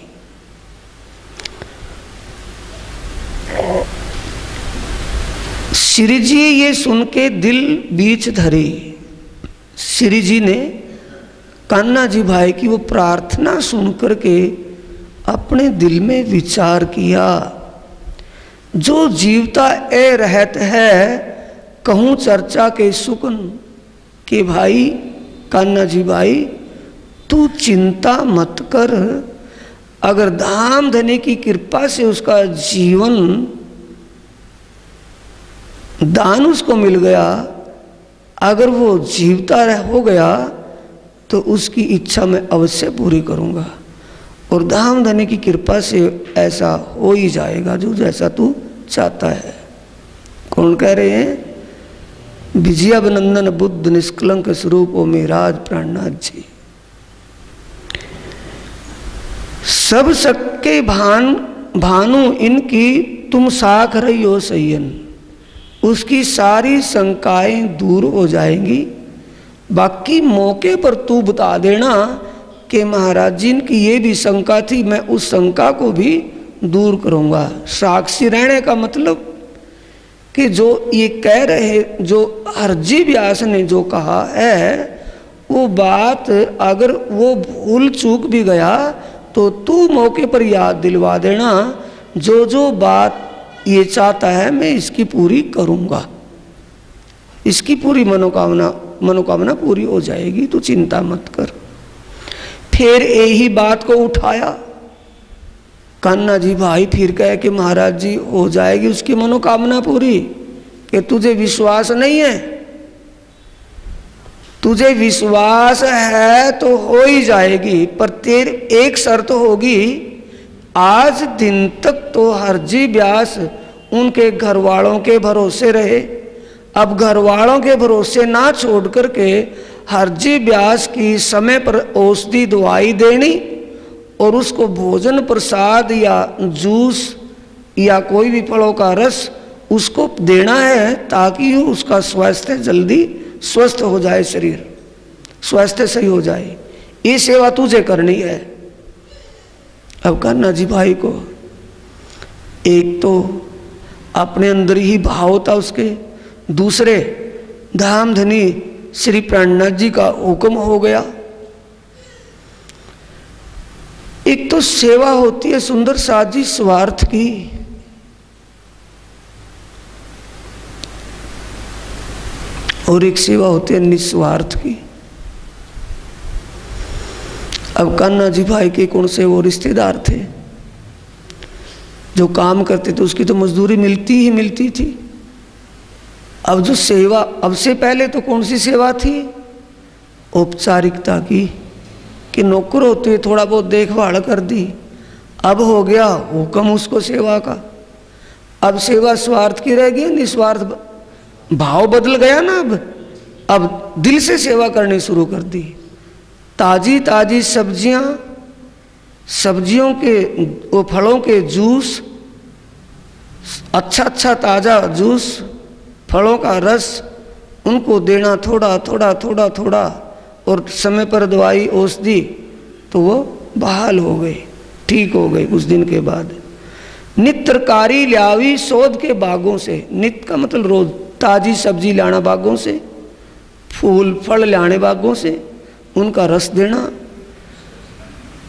श्री जी ये सुन के दिल बीच धरी। श्री जी ने कान्हा जी भाई की वो प्रार्थना सुन करके अपने दिल में विचार किया, जो जीवता ए रहत है कहूँ चर्चा के सुकन, कि भाई कान्हा जी भाई तू चिंता मत कर, अगर धामधनी की कृपा से उसका जीवन दान उसको मिल गया, अगर वो जीवता हो गया तो उसकी इच्छा मैं अवश्य पूरी करूँगा और धामधनी की कृपा से ऐसा हो ही जाएगा जो जैसा तू चाहता है। कौन कह रहे हैं? विजयाभिनंदन बुद्ध निष्कलंक स्वरूप ओ मेराज प्राणनाथ जी। सब सक्के भानु इनकी तुम साख रही हो सैयन, उसकी सारी शंकाएं दूर हो जाएंगी। बाकी मौके पर तू बता देना कि महाराज जी की ये भी शंका थी, मैं उस शंका को भी दूर करूँगा। साक्षी रहने का मतलब कि जो ये कह रहे, जो हरजी व्यास ने जो कहा है वो बात अगर वो भूल चूक भी गया तो तू मौके पर याद दिलवा देना, जो बात ये चाहता है मैं इसकी पूरी करूँगा, इसकी पूरी मनोकामना पूरी हो जाएगी, तू चिंता मत कर। फिर यही बात को उठाया कान्हा जी भाई, फिर कहे कि महाराज जी हो जाएगी उसकी मनोकामना पूरी, कि तुझे विश्वास नहीं है? तुझे विश्वास है तो हो ही जाएगी, पर तेरी एक शर्त होगी, आज दिन तक तो हरजी व्यास उनके घर वालों के भरोसे रहे, अब घर वालों के भरोसे ना छोड़ करके हरजी व्यास की समय पर औषधि दवाई देनी और उसको भोजन प्रसाद या जूस या कोई भी फलों का रस उसको देना है ताकि उसका स्वास्थ्य जल्दी स्वस्थ हो जाए, शरीर स्वास्थ्य सही हो जाए। ये सेवा तुझे करनी है। अब कान्हा जी भाई को एक तो अपने अंदर ही भाव था उसके, दूसरे धामधनी श्री प्राणनाथ जी का हुक्म हो गया। एक तो सेवा होती है सुंदर साथ जी स्वार्थ की, और एक सेवा होती है निस्वार्थ की। अब कान्हा जी भाई के कौन से वो रिश्तेदार थे जो काम करते थे, उसकी तो मजदूरी मिलती ही मिलती थी। अब जो सेवा, अब से पहले तो कौन सी सेवा थी? औपचारिकता की, कि नौकर होते थोड़ा बहुत देखभाल कर दी। अब हो गया हुक्म उसको सेवा का। अब सेवा स्वार्थ की रह गई, निस्वार्थ भाव बदल गया ना। अब दिल से सेवा करनी शुरू कर दी। ताजी ताजी सब्जियां, सब्जियों के वो फलों के जूस, अच्छा अच्छा ताज़ा जूस, फलों का रस उनको देना थोड़ा थोड़ा थोड़ा थोड़ा, और समय पर दवाई औषधि, तो वो बहाल हो गई, ठीक हो गई कुछ दिन के बाद। नित्रकारी ल्यावी शोध के बागों से, नित्य का मतलब रोज, ताजी सब्जी लाना बागों से, फूल फल लाने बागों से, उनका रस देना।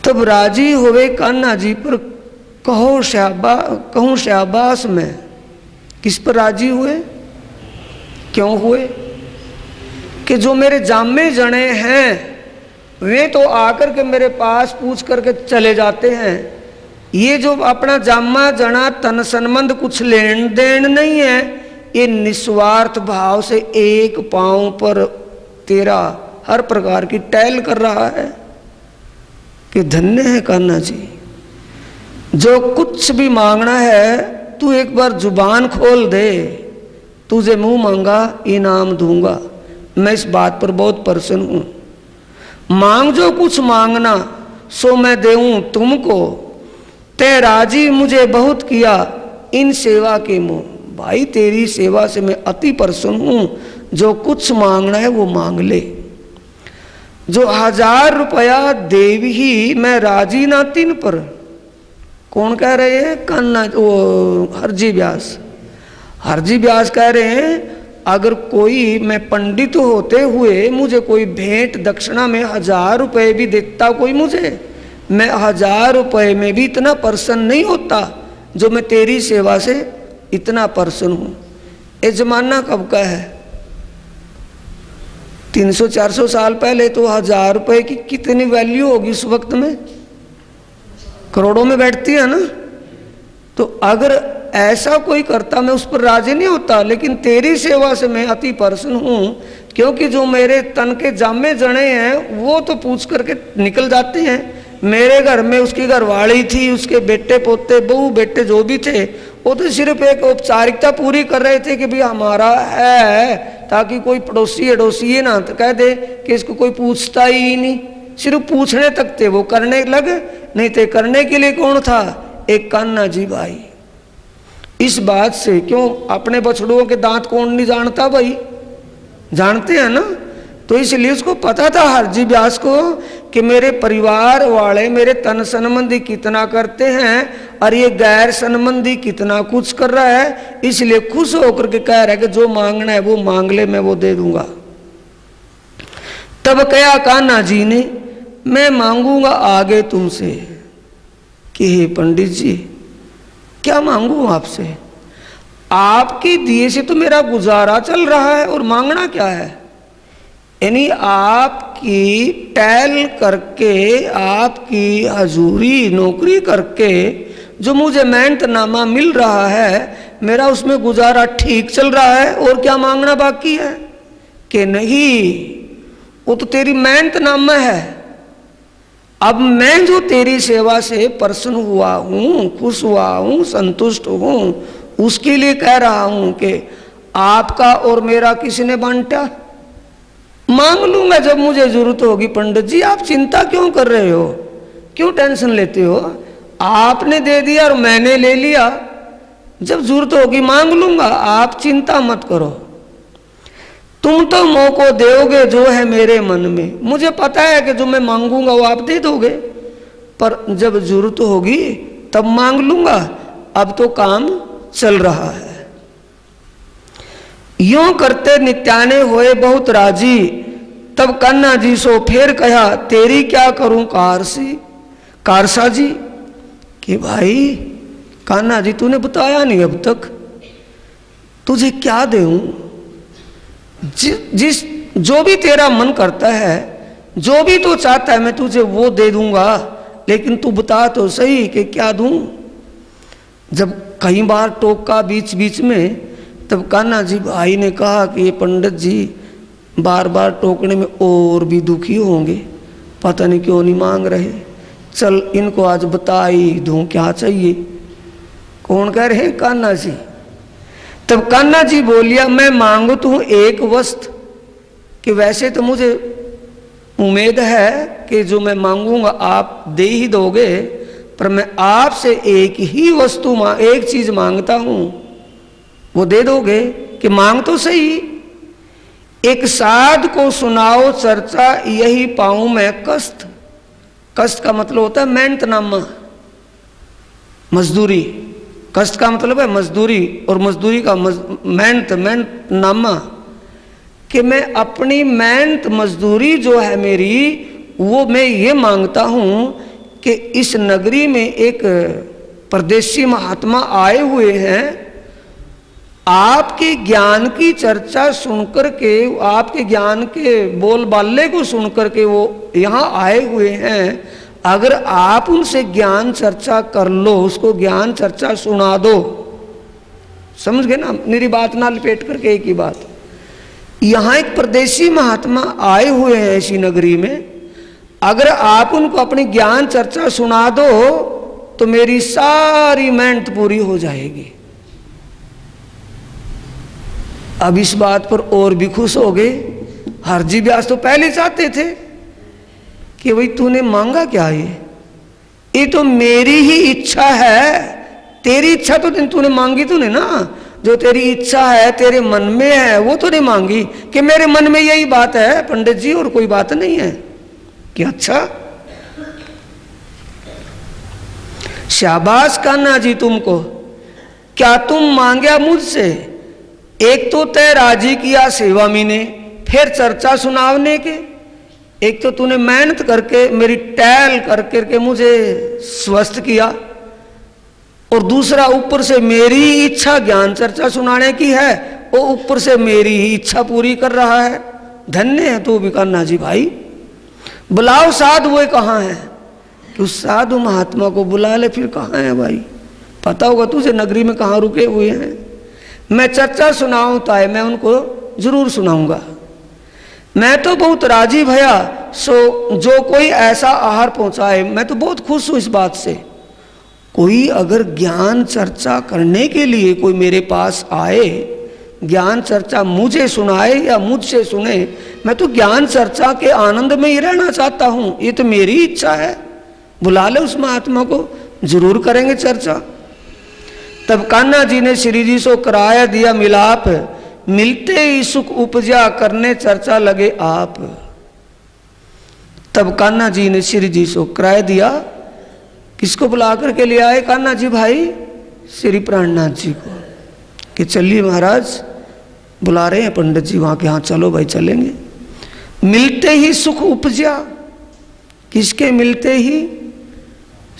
तब राजी हुए कान्हा जी पर कहूँ शाबाश में। किस पर राजी हुए? क्यों हुए? कि जो मेरे जामे जने हैं वे तो आकर के मेरे पास पूछ करके चले जाते हैं। ये जो अपना जामा जना तन संबंध कुछ लेन देन नहीं है, ये निस्वार्थ भाव से एक पांव पर तेरा हर प्रकार की टहल कर रहा है। कि धन्य है कान्हा जी, जो कुछ भी मांगना है तू एक बार जुबान खोल दे, तुझे मुंह मांगा इनाम दूंगा। मैं इस बात पर बहुत प्रसन्न हूं। मांग जो कुछ मांगना सो मैं देऊं तुमको, ते राजी मुझे बहुत किया इन सेवा के मोह। भाई तेरी सेवा से मैं अति प्रसन्न हूं, जो कुछ मांगना है वो मांग ले। जो 1000 रुपया देव ही मैं राजी ना तीन पर। कौन कह रहे हैं? कान्हा, वो हरजी व्यास। हरजी व्यास कह रहे हैं अगर कोई, मैं पंडित होते हुए मुझे कोई भेंट दक्षिणा में 1000 रुपये भी देता कोई मुझे, मैं 1000 रुपये में भी इतना प्रसन्न नहीं होता जो मैं तेरी सेवा से इतना प्रसन्न हूँ। ये जमाना कब का है? 300-400 साल पहले तो 1000 रुपये की कितनी वैल्यू होगी उस वक्त में? करोड़ों में बैठती है ना। तो अगर ऐसा कोई करता मैं उस पर राजी नहीं होता, लेकिन तेरी सेवा से मैं अति प्रसन्न हूँ, क्योंकि जो मेरे तन के जामे जने हैं वो तो पूछ करके निकल जाते हैं। मेरे घर में उसकी घरवाली थी, उसके बेटे पोते बहू बेटे जो भी थे, वो तो सिर्फ एक औपचारिकता पूरी कर रहे थे कि भाई हमारा है, ताकि कोई पड़ोसी अड़ोसी ये ना तो कह दे कि इसको कोई पूछता ही नहीं। सिर्फ पूछने तक थे वो, करने लगे नहीं थे। करने के लिए कौन था? एक कान्हा जी भाई। इस बात से क्यों अपने बछड़ुओं के दांत कौन नहीं जानता भाई? जानते हैं ना। तो इसलिए उसको पता था हरजी व्यास को कि मेरे परिवार वाले मेरे तन संबंधी कितना करते हैं और ये गैर संबंधी कितना कुछ कर रहा है, इसलिए खुश होकर के कह रहा है कि जो मांगना है वो मांग ले, मैं वो दे दूंगा। तब कहा कान्हा जी ने, मैं मांगूंगा आगे तुमसे कि हे पंडित जी क्या मांगू आपसे? आपके दिए से तो मेरा गुजारा चल रहा है, और मांगना क्या है? यानी आपकी टहल करके, आपकी हजूरी नौकरी करके जो मुझे मेहनतनामा मिल रहा है, मेरा उसमें गुजारा ठीक चल रहा है, और क्या मांगना बाकी है? कि नहीं, वो तो तेरी मेहनतनामा है। अब मैं जो तेरी सेवा से प्रसन्न हुआ हूँ, खुश हुआ हूँ, संतुष्ट हूँ, उसके लिए कह रहा हूँ कि आपका और मेरा किसी ने बांटा? मांग लूंगा जब मुझे जरूरत होगी। पंडित जी आप चिंता क्यों कर रहे हो? क्यों टेंशन लेते हो? आपने दे दिया और मैंने ले लिया, जब जरूरत होगी मांग लूंगा, आप चिंता मत करो। तुम तो मौको दोगे जो है मेरे मन में, मुझे पता है कि जो मैं मांगूंगा वो आप दे दोगे, पर जब जरूरत होगी तब मांग लूंगा, अब तो काम चल रहा है। यूं करते नित्याने होए बहुत राजी, तब कान्हा जी सो फिर कहा तेरी क्या करूं कारसा जी? कि भाई कान्हा जी तूने बताया नहीं अब तक, तुझे क्या दूं? जिस जो भी तेरा मन करता है, जो भी तू चाहता है मैं तुझे वो दे दूंगा, लेकिन तू बता तो सही कि क्या दूं। जब कई बार टोका बीच बीच में, तब कान्हा जी भाई ने कहा कि ये पंडित जी बार बार टोकने में और भी दुखी होंगे, पता नहीं क्यों नहीं मांग रहे, चल इनको आज बता ही दूं क्या चाहिए। कौन कह रहे हैं? कान्हा जी। तब कान्हा जी बोलिया, मैं मांगू तो हूँ एक वस्त्र, कि वैसे तो मुझे उम्मीद है कि जो मैं मांगूंगा आप दे ही दोगे, पर मैं आपसे एक ही वस्तु एक चीज मांगता हूं, वो दे दोगे? कि मांग तो सही। एक साध को सुनाओ चर्चा, यही पाऊं मैं कष्ट। कष्ट का मतलब होता है मेहनतनामा, मजदूरी। कष्ट का मतलब है मजदूरी, और मजदूरी का मेहनतनामा, कि मैं अपनी मेहनत मजदूरी जो है मेरी, वो मैं ये मांगता हूँ कि इस नगरी में एक परदेशी महात्मा आए हुए हैं, आपके ज्ञान की चर्चा सुनकर के, आपके ज्ञान के बोलबाले को सुनकर के वो यहाँ आए हुए हैं। अगर आप उनसे ज्ञान चर्चा कर लो, उसको ज्ञान चर्चा सुना दो। समझ गए ना मेरी बात? ना लपेट करके एक ही बात। यहाँ एक परदेशी महात्मा आए हुए हैं इसी नगरी में, अगर आप उनको अपनी ज्ञान चर्चा सुना दो तो मेरी सारी मेहनत पूरी हो जाएगी। अब इस बात पर और भी खुश हो गए। हरजी व्यास तो पहले चाहते थे कि भाई तूने मांगा क्या, ये तो मेरी ही इच्छा है। तेरी इच्छा तो तूने मांगी तूने ना, जो तेरी इच्छा है तेरे मन में है वो तो नहीं मांगी कि मेरे मन में यही बात है पंडित जी और कोई बात नहीं है। कि अच्छा, शाबाश कान्हा जी तुमको, क्या तुम मांगया मुझसे? एक तो तय राजी किया सेवा मीने, फिर चर्चा सुनावने के। एक तो तूने मेहनत करके मेरी टहल कर करके मुझे स्वस्थ किया, और दूसरा ऊपर से मेरी इच्छा ज्ञान चर्चा सुनाने की है, वो ऊपर से मेरी ही इच्छा पूरी कर रहा है। धन्य है तू भी कान्हा जी भाई। बुलाओ साधु, वो कहाँ है? कि उस साधु महात्मा को बुला ले। फिर कहाँ है भाई? पता होगा तुझे नगरी में कहाँ रुके हुए हैं। मैं चर्चा सुनाऊं ताए मैं उनको जरूर सुनाऊंगा। मैं तो बहुत राजी भया, सो जो कोई ऐसा आहार पहुंचाए। मैं तो बहुत खुश हूं इस बात से। कोई अगर ज्ञान चर्चा करने के लिए कोई मेरे पास आए, ज्ञान चर्चा मुझे सुनाए या मुझसे सुने, मैं तो ज्ञान चर्चा के आनंद में ही रहना चाहता हूँ। ये तो मेरी इच्छा है। बुला ले उस महात्मा को, जरूर करेंगे चर्चा। तब कान्हा जी ने श्री जी से कराया दिया मिलाप, मिलते ही सुख उपजा करने चर्चा लगे आप। तब कान्हा जी ने श्री जी से कराया दिया। किसको बुला करके ले आए कान्हा जी भाई? श्री प्राणनाथ जी को, कि चलिए महाराज बुला रहे हैं पंडित जी वहां के। हाँ चलो भाई चलेंगे। मिलते ही सुख उपजा। किसके मिलते ही?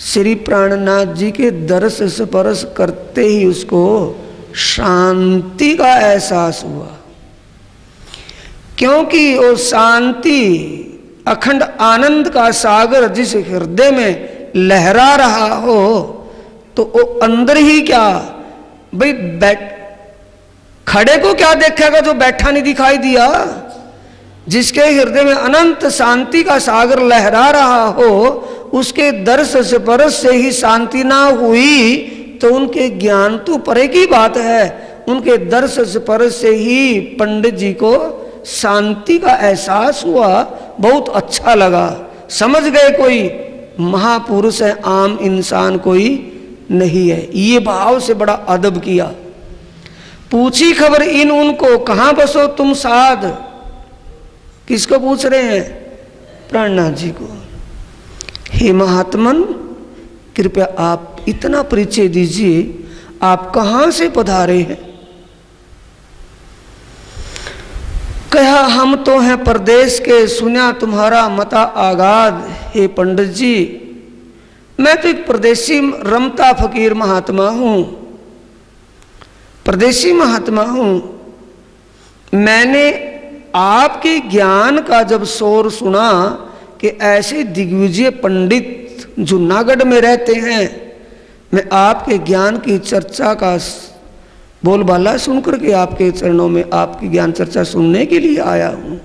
श्री प्राणनाथ जी के दर्श स्पर्श करते ही उसको शांति का एहसास हुआ। क्योंकि वो शांति अखंड आनंद का सागर जिस हृदय में लहरा रहा हो, तो वो अंदर ही क्या भाई खड़े को क्या देखेगा जो बैठा नहीं दिखाई दिया? जिसके हृदय में अनंत शांति का सागर लहरा रहा हो, उसके दर्श स्पर्श से ही शांति ना हुई तो उनके ज्ञान तो परे की बात है। उनके दर्श स्पर्श से ही पंडित जी को शांति का एहसास हुआ। बहुत अच्छा लगा, समझ गए कोई महापुरुष है, आम इंसान कोई नहीं है। ये भाव से बड़ा अदब किया। पूछी खबर इन उनको, कहाँ बसो तुम साध? किसको पूछ रहे हैं? प्राणनाथ जी को। हे महात्मन, कृपया आप इतना परिचय दीजिए, आप कहाँ से पधारे हैं? कहा हम तो हैं प्रदेश के, सुना तुम्हारा मता आगाध। हे पंडित जी, मैं तो एक प्रदेशी रमता फकीर महात्मा हूँ, प्रदेशी महात्मा हूँ। मैंने आपके ज्ञान का जब शोर सुना कि ऐसे दिग्विजय पंडित जूनागढ़ में रहते हैं, मैं आपके ज्ञान की चर्चा का बोलबाला सुनकर के आपके चरणों में आपकी ज्ञान चर्चा सुनने के लिए आया हूं।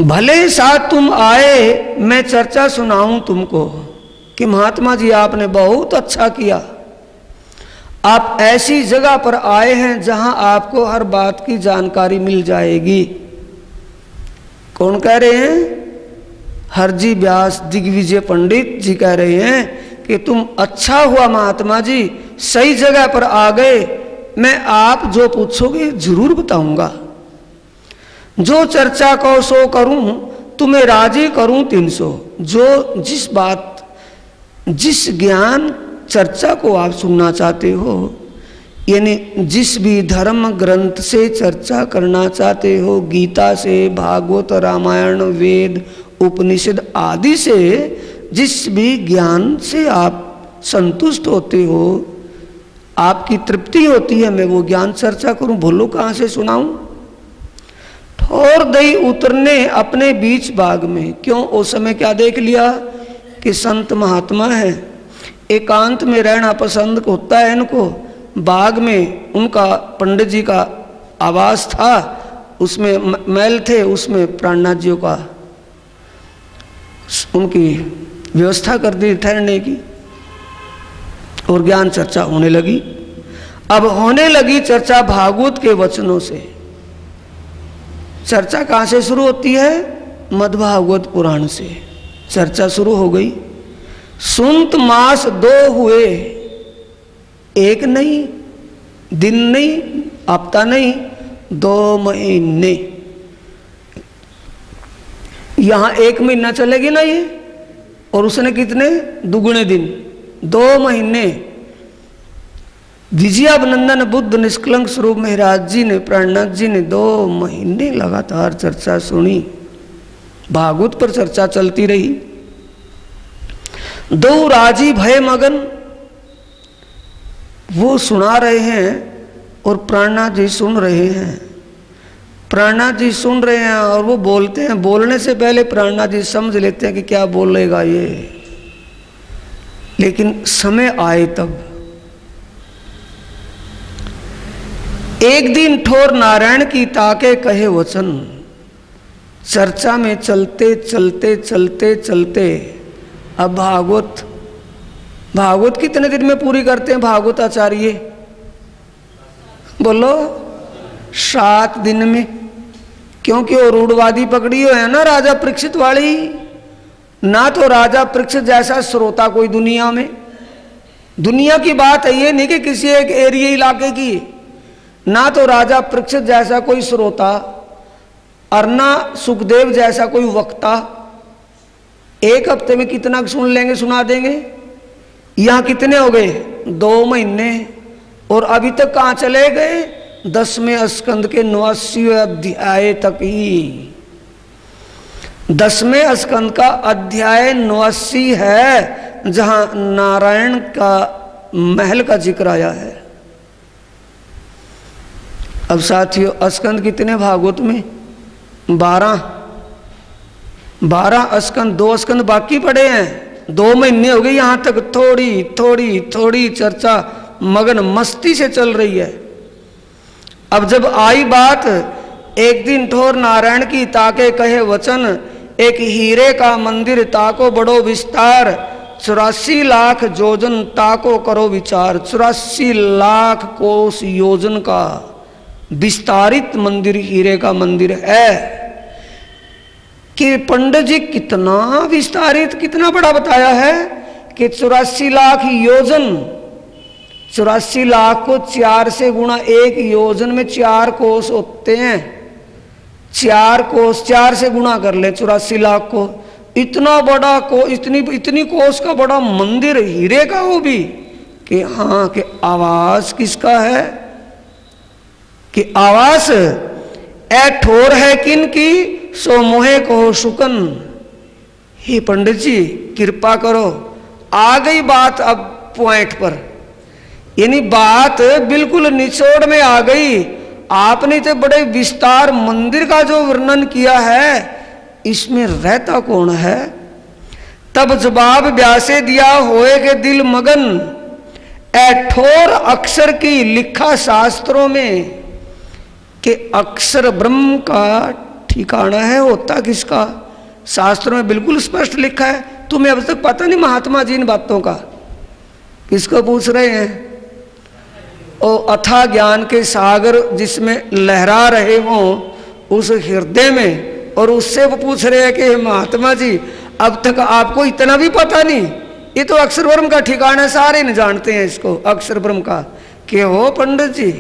भले साथ तुम आए, मैं चर्चा सुनाऊं तुमको कि महात्मा जी आपने बहुत अच्छा किया, आप ऐसी जगह पर आए हैं जहां आपको हर बात की जानकारी मिल जाएगी। कौन कह रहे हैं? हरजी व्यास दिग्विजय पंडित जी कह रहे हैं कि तुम अच्छा हुआ महात्मा जी, सही जगह पर आ गए। मैं आप जो पूछोगे जरूर बताऊंगा, जो चर्चा को सो करूं, तुम्हें राजी करूं 300। जो जिस बात, जिस ज्ञान चर्चा को आप सुनना चाहते हो, यानी जिस भी धर्म ग्रंथ से चर्चा करना चाहते हो, गीता से, भागवत, रामायण, वेद, उपनिषद आदि से जिस भी ज्ञान से आप संतुष्ट होते हो, आपकी तृप्ति होती है, मैं वो ज्ञान चर्चा करूं। बोलो कहाँ से सुनाऊं? ठोर दई उतरने अपने बीच बाग में। क्यों? उस समय क्या देख लिया कि संत महात्मा है, एकांत में रहना पसंद होता है इनको। बाग में उनका पंडित जी का आवास था, उसमें महल थे, उसमें प्राणनाथ जी का उनकी व्यवस्था कर दी ठहरने की, और ज्ञान चर्चा होने लगी। अब होने लगी चर्चा भागवत के वचनों से। चर्चा कहाँ से शुरू होती है? मद्भागवत पुराण से चर्चा शुरू हो गई। सुनत मास 2 हुए, एक नहीं, दिन नहीं, हफ्ता नहीं, 2 महीने। यहां 1 महीना चलेगी ना ये, और उसने कितने दुगुने दिन, 2 महीने। विजयानंदन बुद्ध निष्कलंक स्वरूप महाराज जी ने, प्राणनाथ जी ने 2 महीने लगातार चर्चा सुनी। भागवत पर चर्चा चलती रही। 2 राजी भय मगन, वो सुना रहे हैं और प्राणनाथ जी सुन रहे हैं। प्राणनाथ जी सुन रहे हैं और वो बोलते हैं। बोलने से पहले प्राणनाथ जी समझ लेते हैं कि क्या बोलेगा ये, लेकिन समय आए तब। एक दिन ठोर नारायण की ताके कहे वचन। चर्चा में चलते चलते चलते चलते अब भागवत कितने दिन में पूरी करते हैं भागवत आचार्य? बोलो 7 दिन में। क्योंकि वो रूढ़वादी पकड़ी हुई है ना राजा परीक्षित वाली। ना तो राजा परीक्षित जैसा श्रोता कोई दुनिया में, दुनिया की बात है ये नहीं कि किसी एक एरिया इलाके की, ना तो राजा परीक्षित जैसा कोई श्रोता और ना सुखदेव जैसा कोई वक्ता। 1 हफ्ते में कितना सुन लेंगे, सुना देंगे। यहां कितने हो गए? 2 महीने। और अभी तक कहां चले गए? 10वें स्कंद के 89वें अध्याय तक ही। 10वें स्कंद का अध्याय 89 है, जहां नारायण का महल का जिक्र आया है। अब साथियों, स्कंद कितने भागवत में? 12 स्कंद, 2 स्कंद बाकी पड़े हैं। 2 महीने हो गए, यहां तक थोड़ी थोड़ी थोड़ी चर्चा मगन मस्ती से चल रही है। अब जब आई बात, एक दिन ठोर नारायण की ताके कहे वचन। एक हीरे का मंदिर ताको बड़ो विस्तार, 84 लाख योजन ताको करो विचार। 84 लाख कोस योजन का विस्तारित मंदिर हीरे का मंदिर है। कि पंडित जी कितना विस्तारित, कितना बड़ा बताया है कि 84 लाख योजन। 84 लाख को 4 से गुणा 1 योजन में 4 कोस होते हैं। 4 कोस 4 से गुणा कर ले 84 लाख को। इतना बड़ा को इतनी कोस का बड़ा मंदिर हीरे का, वो भी कि हाँ कि आवाज किसका है? कि आवाज ए ठोर है किन की, सो मोहे कहो शुकन। हे पंडित जी कृपा करो, आ गई बात अब पॉइंट पर, यानी बात बिल्कुल निचोड़ में आ गई। आपने तो बड़े विस्तार मंदिर का जो वर्णन किया है, इसमें रहता कौन है? तब जवाब व्यासे दिया होए के दिल मगन, एठोर अक्षर की लिखा शास्त्रों में कि अक्षर ब्रह्म का ठिकाना है, होता किसका? शास्त्रों में बिल्कुल स्पष्ट लिखा है। तुम्हें अब तक पता नहीं महात्मा जी इन बातों का? किसको पूछ रहे हैं? ओ अथा ज्ञान के सागर जिसमें लहरा रहे हों उस हृदय में, और उससे वो पूछ रहे हैं कि महात्मा जी अब तक आपको इतना भी पता नहीं? ये तो अक्षर ब्रह्म का ठिकाना, सारे न जानते हैं इसको अक्षर ब्रह्म का। कि हो पंडित जी,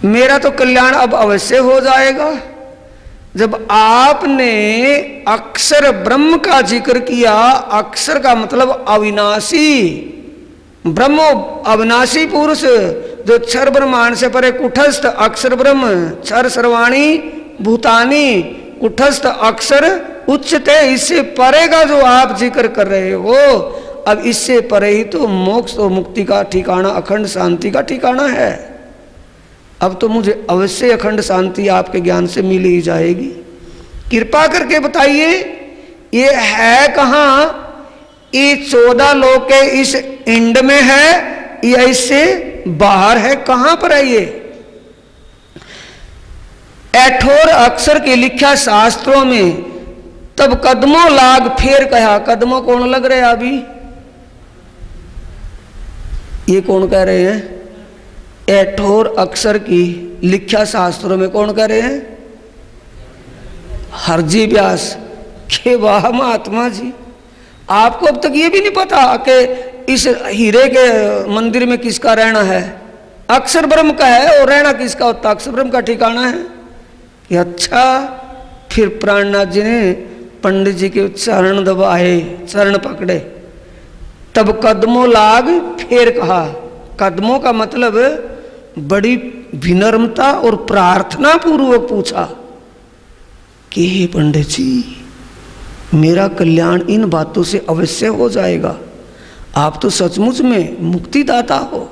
मेरा तो कल्याण अब अवश्य हो जाएगा। जब आपने अक्षर ब्रह्म का जिक्र किया, अक्षर का मतलब अविनाशी ब्रह्म, अविनाशी पुरुष जो क्षर ब्रह्मांड से परे कुटस्थ अक्षर ब्रह्म, क्षर सर्वाणी भूतानी कुटस्थ अक्षर उच्चते, इससे परे का जो आप जिक्र कर रहे हो, अब इससे परे ही तो मोक्ष और मुक्ति का ठिकाना, अखंड शांति का ठिकाना है। अब तो मुझे अवश्य अखंड शांति आपके ज्ञान से मिल ही जाएगी। कृपा करके बताइए ये है कहाँ? ये 14 लोक के इस इंड में है या इससे बाहर है? कहां पर है ये? एठोर अक्षर के लिखा शास्त्रों में, तब कदमों लाग फेर कहा। कदमों कौन लग रहे हैं अभी? ये कौन कह रहे हैं? एठोर अक्षर की लिखा शास्त्रों में कौन कह रहे हैं? हरजी व्यास। के वाह महात्मा जी, आपको अब तक ये भी नहीं पता कि इस हीरे के मंदिर में किसका रहना है? अक्षर ब्रह्म का है, और रहना किसका होता? अक्षर ब्रह्म का ठिकाना है। कि अच्छा, फिर प्राणनाथ जी ने पंडित जी के चरण दबाए, चरण पकड़े, तब कदमों लाग फिर कहा। कदमों का मतलब बड़ी विनम्रता और प्रार्थना पूर्वक पूछा कि हे पंडित जी, मेरा कल्याण इन बातों से अवश्य हो जाएगा। आप तो सचमुच में मुक्तिदाता हो,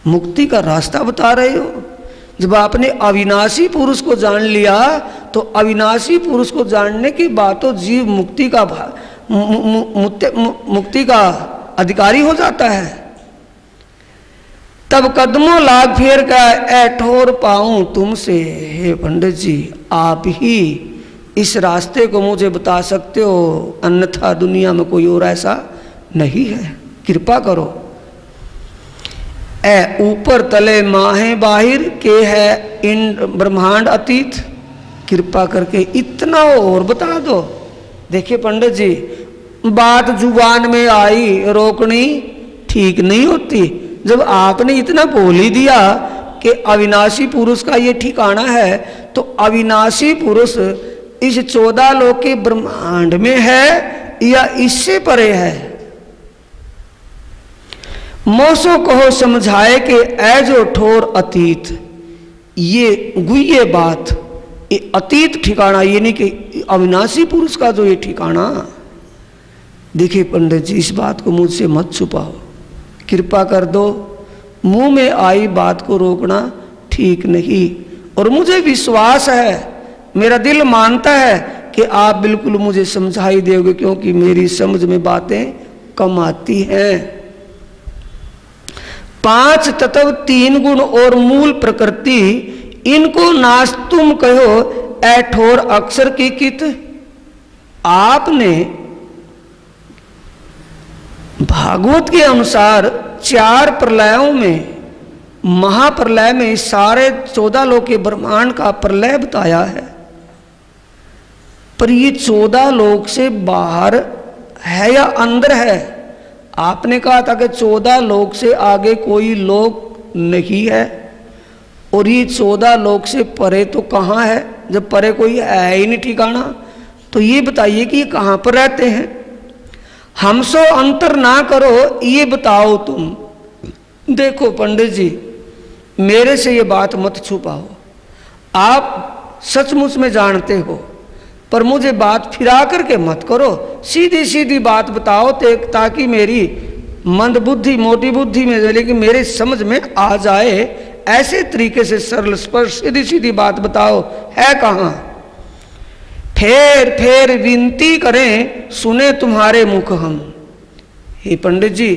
मुक्ति का रास्ता बता रहे हो। जब आपने अविनाशी पुरुष को जान लिया, तो अविनाशी पुरुष को जानने के बाद तो जीव मुक्ति का अधिकारी हो जाता है। तब कदमों लाग फेर का एठोर पाऊं तुमसे, हे पंडित जी आप ही इस रास्ते को मुझे बता सकते हो, अन्यथा दुनिया में कोई और ऐसा नहीं है। कृपा करो। ए ऊपर तले माहे बाहिर के है इन ब्रह्मांड अतीत, कृपा करके इतना और बता दो। देखिए पंडित जी, बात जुबान में आई रोकनी ठीक नहीं होती। जब आपने इतना बोल ही दिया कि अविनाशी पुरुष का ये ठिकाना है, तो अविनाशी पुरुष इस 14 लोक के ब्रह्मांड में है या इससे परे है? मोसो कहो समझाए कि ऐ जो ठोर अतीत, ये गुह्य बात, ये अतीत ठिकाना, ये नहीं कि अविनाशी पुरुष का जो ये ठिकाना। देखिए पंडित जी, इस बात को मुझसे मत छुपाओ, कृपा कर दो। मुंह में आई बात को रोकना ठीक नहीं, और मुझे विश्वास है, मेरा दिल मानता है कि आप बिल्कुल मुझे समझाई दोगे, क्योंकि मेरी समझ में बातें कम आती हैं। 5 तत्व 3 गुण और मूल प्रकृति, इनको नाश तुम कहो एठोर अक्षर की कित। आपने भागवत के अनुसार 4 प्रलयों में, महाप्रलय में सारे 14 लोक के ब्रह्मांड का प्रलय बताया है, पर ये 14 लोक से बाहर है या अंदर है? आपने कहा था कि 14 लोक से आगे कोई लोक नहीं है, और ये 14 लोक से परे तो कहाँ है? जब परे कोई है ही नहीं ठिकाना, तो ये बताइए कि ये कहाँ पर रहते हैं? हमसो अंतर ना करो, ये बताओ तुम। देखो पंडित जी, मेरे से ये बात मत छुपाओ, आप सचमुच में जानते हो, पर मुझे बात फिरा करके मत करो, सीधी सीधी बात बताओ ताकि मेरी मंद बुद्धि मोटी बुद्धि में, लेकिन मेरे समझ में आ जाए ऐसे तरीके से सरल स्पष्ट सीधी सीधी बात बताओ, है कहाँ? फेर फेर विनती करें सुने तुम्हारे मुख हम। हे पंडित जी,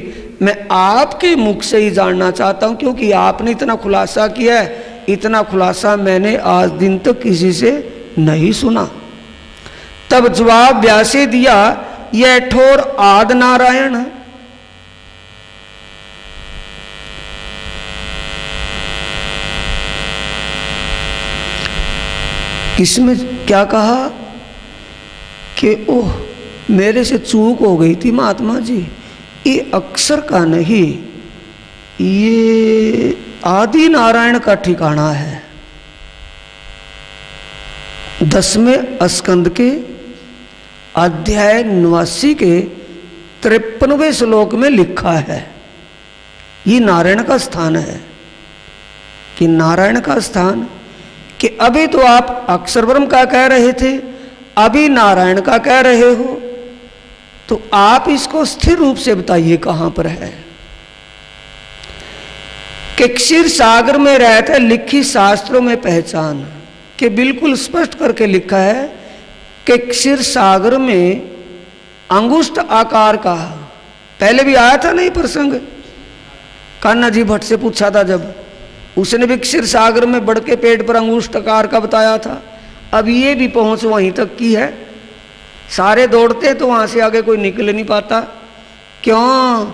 मैं आपके मुख से ही जानना चाहता हूं, क्योंकि आपने इतना खुलासा किया है, इतना खुलासा मैंने आज दिन तक किसी से नहीं सुना। तब जवाब व्यासे दिया, यह ठोर आद नारायण। किसमें क्या कहा कि ओह मेरे से चूक हो गई थी महात्मा जी, ये अक्षर का नहीं, ये आदि नारायण का ठिकाना है। 10वें स्कंद के अध्याय 89 के 53वें श्लोक में लिखा है, ये नारायण का स्थान है। कि नारायण का स्थान, कि अभी तो आप अक्षर ब्रह्म का कह रहे थे, अभी नारायण का कह रहे हो, तो आप इसको स्थिर रूप से बताइए कहां पर है। कि क्षीर सागर में रहते लिखी शास्त्रों में पहचान, कि बिल्कुल स्पष्ट करके लिखा है कि क्षीर सागर में अंगुष्ठ आकार का, पहले भी आया था नहीं प्रसंग, कान्हा जी भट्ट से पूछा था जब, उसने भी क्षीर सागर में बढ़ के पेट पर अंगुष्ठ आकार का बताया था। अब ये भी पहुंच वहीं तक की है, सारे दौड़ते तो वहां से आगे कोई निकल नहीं पाता। क्यों?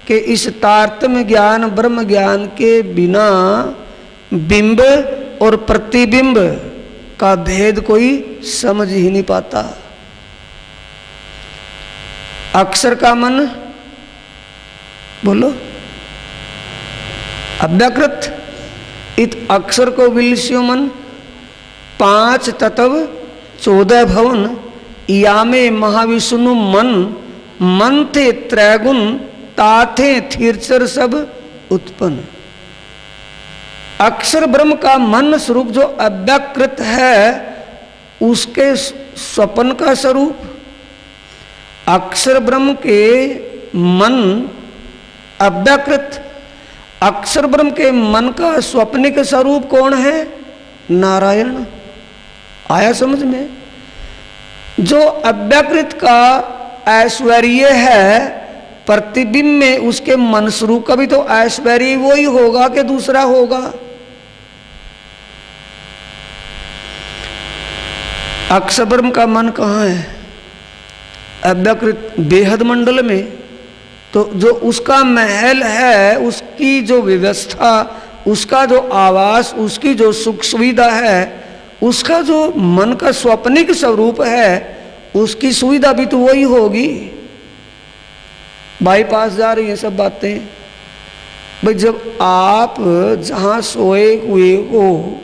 कि इस तारतम्य ज्ञान ब्रह्म ज्ञान के बिना बिंब और प्रतिबिंब का भेद कोई समझ ही नहीं पाता। अक्षर का मन, बोलो, अव्याकृत इत अक्षर को विलस्यो मन, 5 तत्व 14 भवन, यामे महाविष्णु मन, मन थे त्रैगुण, ताथे थीरचर सब उत्पन्न। अक्षर ब्रह्म का मन स्वरूप जो अव्याकृत है, उसके स्वपन का स्वरूप, अक्षर ब्रह्म के मन अव्याकृत, अक्षर ब्रह्म के मन का स्वप्निक स्वरूप कौन है? नारायण। आया समझ में? जो अव्याकृत का ऐश्वर्य है, प्रतिबिंब में उसके मन स्वरूप का भी तो ऐश्वर्य वही होगा कि दूसरा होगा? अक्षर ब्रह्म का मन कहाँ है? अव्याकृत बेहद मंडल में। तो जो उसका महल है, उसकी जो व्यवस्था, उसका जो आवास, उसकी जो सुख सुविधा है, उसका जो मन का स्वप्निक स्वरूप है, उसकी सुविधा भी तो वही होगी। बाईपास जा रही है सब बातें। भाई जब आप जहाँ सोए हुए हो,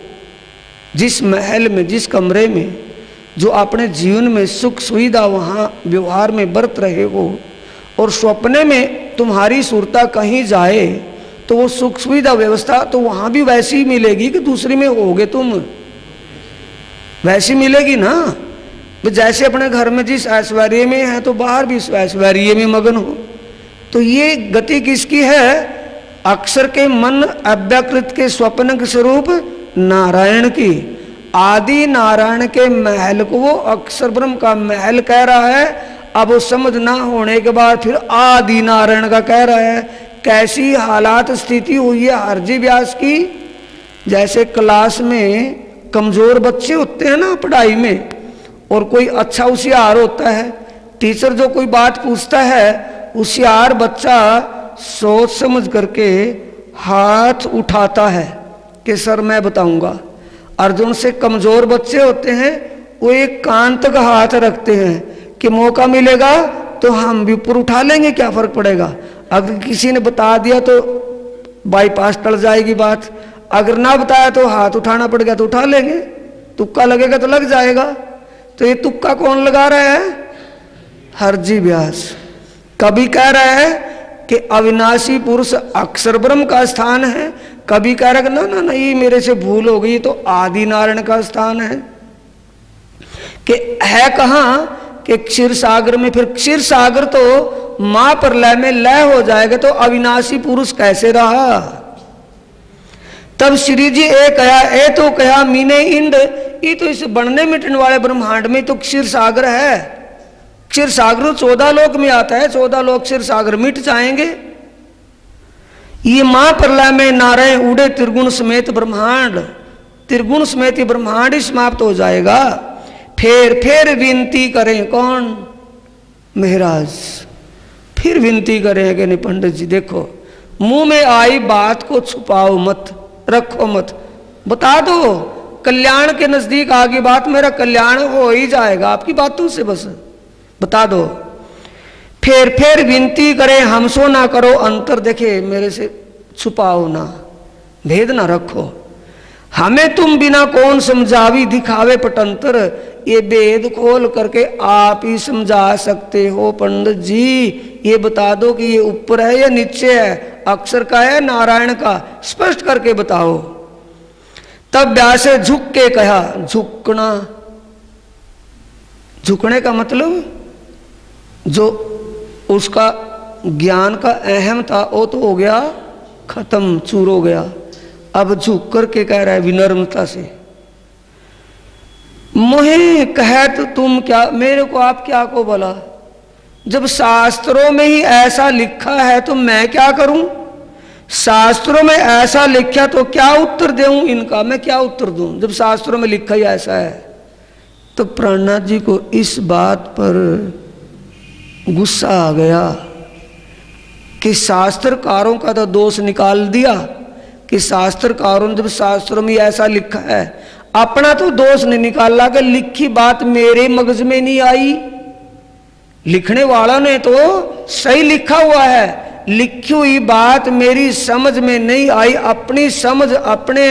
जिस महल में, जिस कमरे में, जो अपने जीवन में सुख सुविधा वहाँ व्यवहार में बरत रहे हो, और स्वप्ने में तुम्हारी सुरता कहीं जाए तो वो सुख सुविधा व्यवस्था तो वहाँ भी वैसी ही मिलेगी कि दूसरी में होगे तुम, वैसी मिलेगी ना। जैसे अपने घर में जिस ऐश्वर्य में है तो बाहर भी ऐश्वर्य में मगन हो। तो ये गति किसकी है? अक्षर के मन अव्याकृत के स्वप्न के स्वरूप नारायण की। आदि नारायण के महल को वो अक्षर ब्रह्म का महल कह रहा है। अब वो समझ ना होने के बाद फिर आदि नारायण का कह रहा है। कैसी हालात स्थिति हुई है हरजी व्यास की। जैसे क्लास में कमजोर बच्चे होते हैं ना पढ़ाई में, और कोई अच्छा होशियार होता है, टीचर जो कोई बात पूछता है, होशियार बच्चा सोच समझ करके हाथ उठाता है कि सर मैं बताऊंगा। और जो उनसे कमजोर बच्चे होते हैं वो एक कान तक हाथ रखते हैं कि मौका मिलेगा तो हम भी ऊपर उठा लेंगे, क्या फर्क पड़ेगा। अगर किसी ने बता दिया तो बाईपास टल जाएगी बात, अगर ना बताया तो हाथ उठाना पड़ गया तो उठा लेंगे, तुक्का लगेगा तो लग जाएगा। तो ये तुक्का कौन लगा रहा है? हरजी व्यास। कभी कह रहा है कि अविनाशी पुरुष अक्षर ब्रह्म का स्थान है, कभी कह रहा है ना ना नहीं मेरे से भूल हो गई तो आदि नारायण का स्थान है। कि है कहाँ? कि क्षीर सागर में। फिर क्षीर सागर तो महाप्रलय में लय हो जाएगा तो अविनाशी पुरुष कैसे रहा। तब श्री जी ए तो कहा मीने इंद, ये तो इस बनने मिटने वाले ब्रह्मांड में तो क्षीर सागर है। क्षीर सागर 14 लोक में आता है, 14 लोक क्षीर सागर मिट जाएंगे। ये महाप्रलय में नारायण उड़े त्रिगुण समेत ब्रह्मांड, त्रिगुण समेत ब्रह्मांड ही समाप्त हो जाएगा। फिर विनती करें कौन? महाराज फिर विनती करें कि नहीं पंडित जी देखो, मुंह में आई बात को छुपाओ मत, रखो मत, बता दो। कल्याण के नजदीक आगे बात, मेरा कल्याण हो ही जाएगा आपकी बातों से, बस बता दो। फिर विनती करें हमसो ना करो अंतर, देखे मेरे से छुपाओ ना, भेद ना रखो। हमें तुम बिना कौन समझावी दिखावे पटंतर, ये भेद खोल करके आप ही समझा सकते हो पंडित जी। ये बता दो कि ये ऊपर है या नीचे है, अक्षर का है नारायण का, स्पष्ट करके बताओ। तब व्यास झुक के कहा, झुकना, झुकने का मतलब जो उसका ज्ञान का अहम था वो तो हो गया खत्म, चूर हो गया। अब झुक करके कह रहा है विनम्रता से, मोहे कहे तो तुम क्या, मेरे को आप क्या को बोला, जब शास्त्रों में ही ऐसा लिखा है तो मैं क्या करूं। शास्त्रों में ऐसा लिखा तो क्या उत्तर दूं इनका, मैं क्या उत्तर दूं जब शास्त्रों में लिखा ही ऐसा है। तो प्राणनाथ जी को इस बात पर गुस्सा आ गया कि शास्त्रकारों का तो दोष निकाल दिया कि शास्त्रकारों ने जब शास्त्रों में ऐसा लिखा है, अपना तो दोष नहीं निकाला कि लिखी बात मेरे मगज में नहीं आई। लिखने वाला ने तो सही लिखा हुआ है, लिखी हुई बात मेरी समझ में नहीं आई। अपनी समझ अपने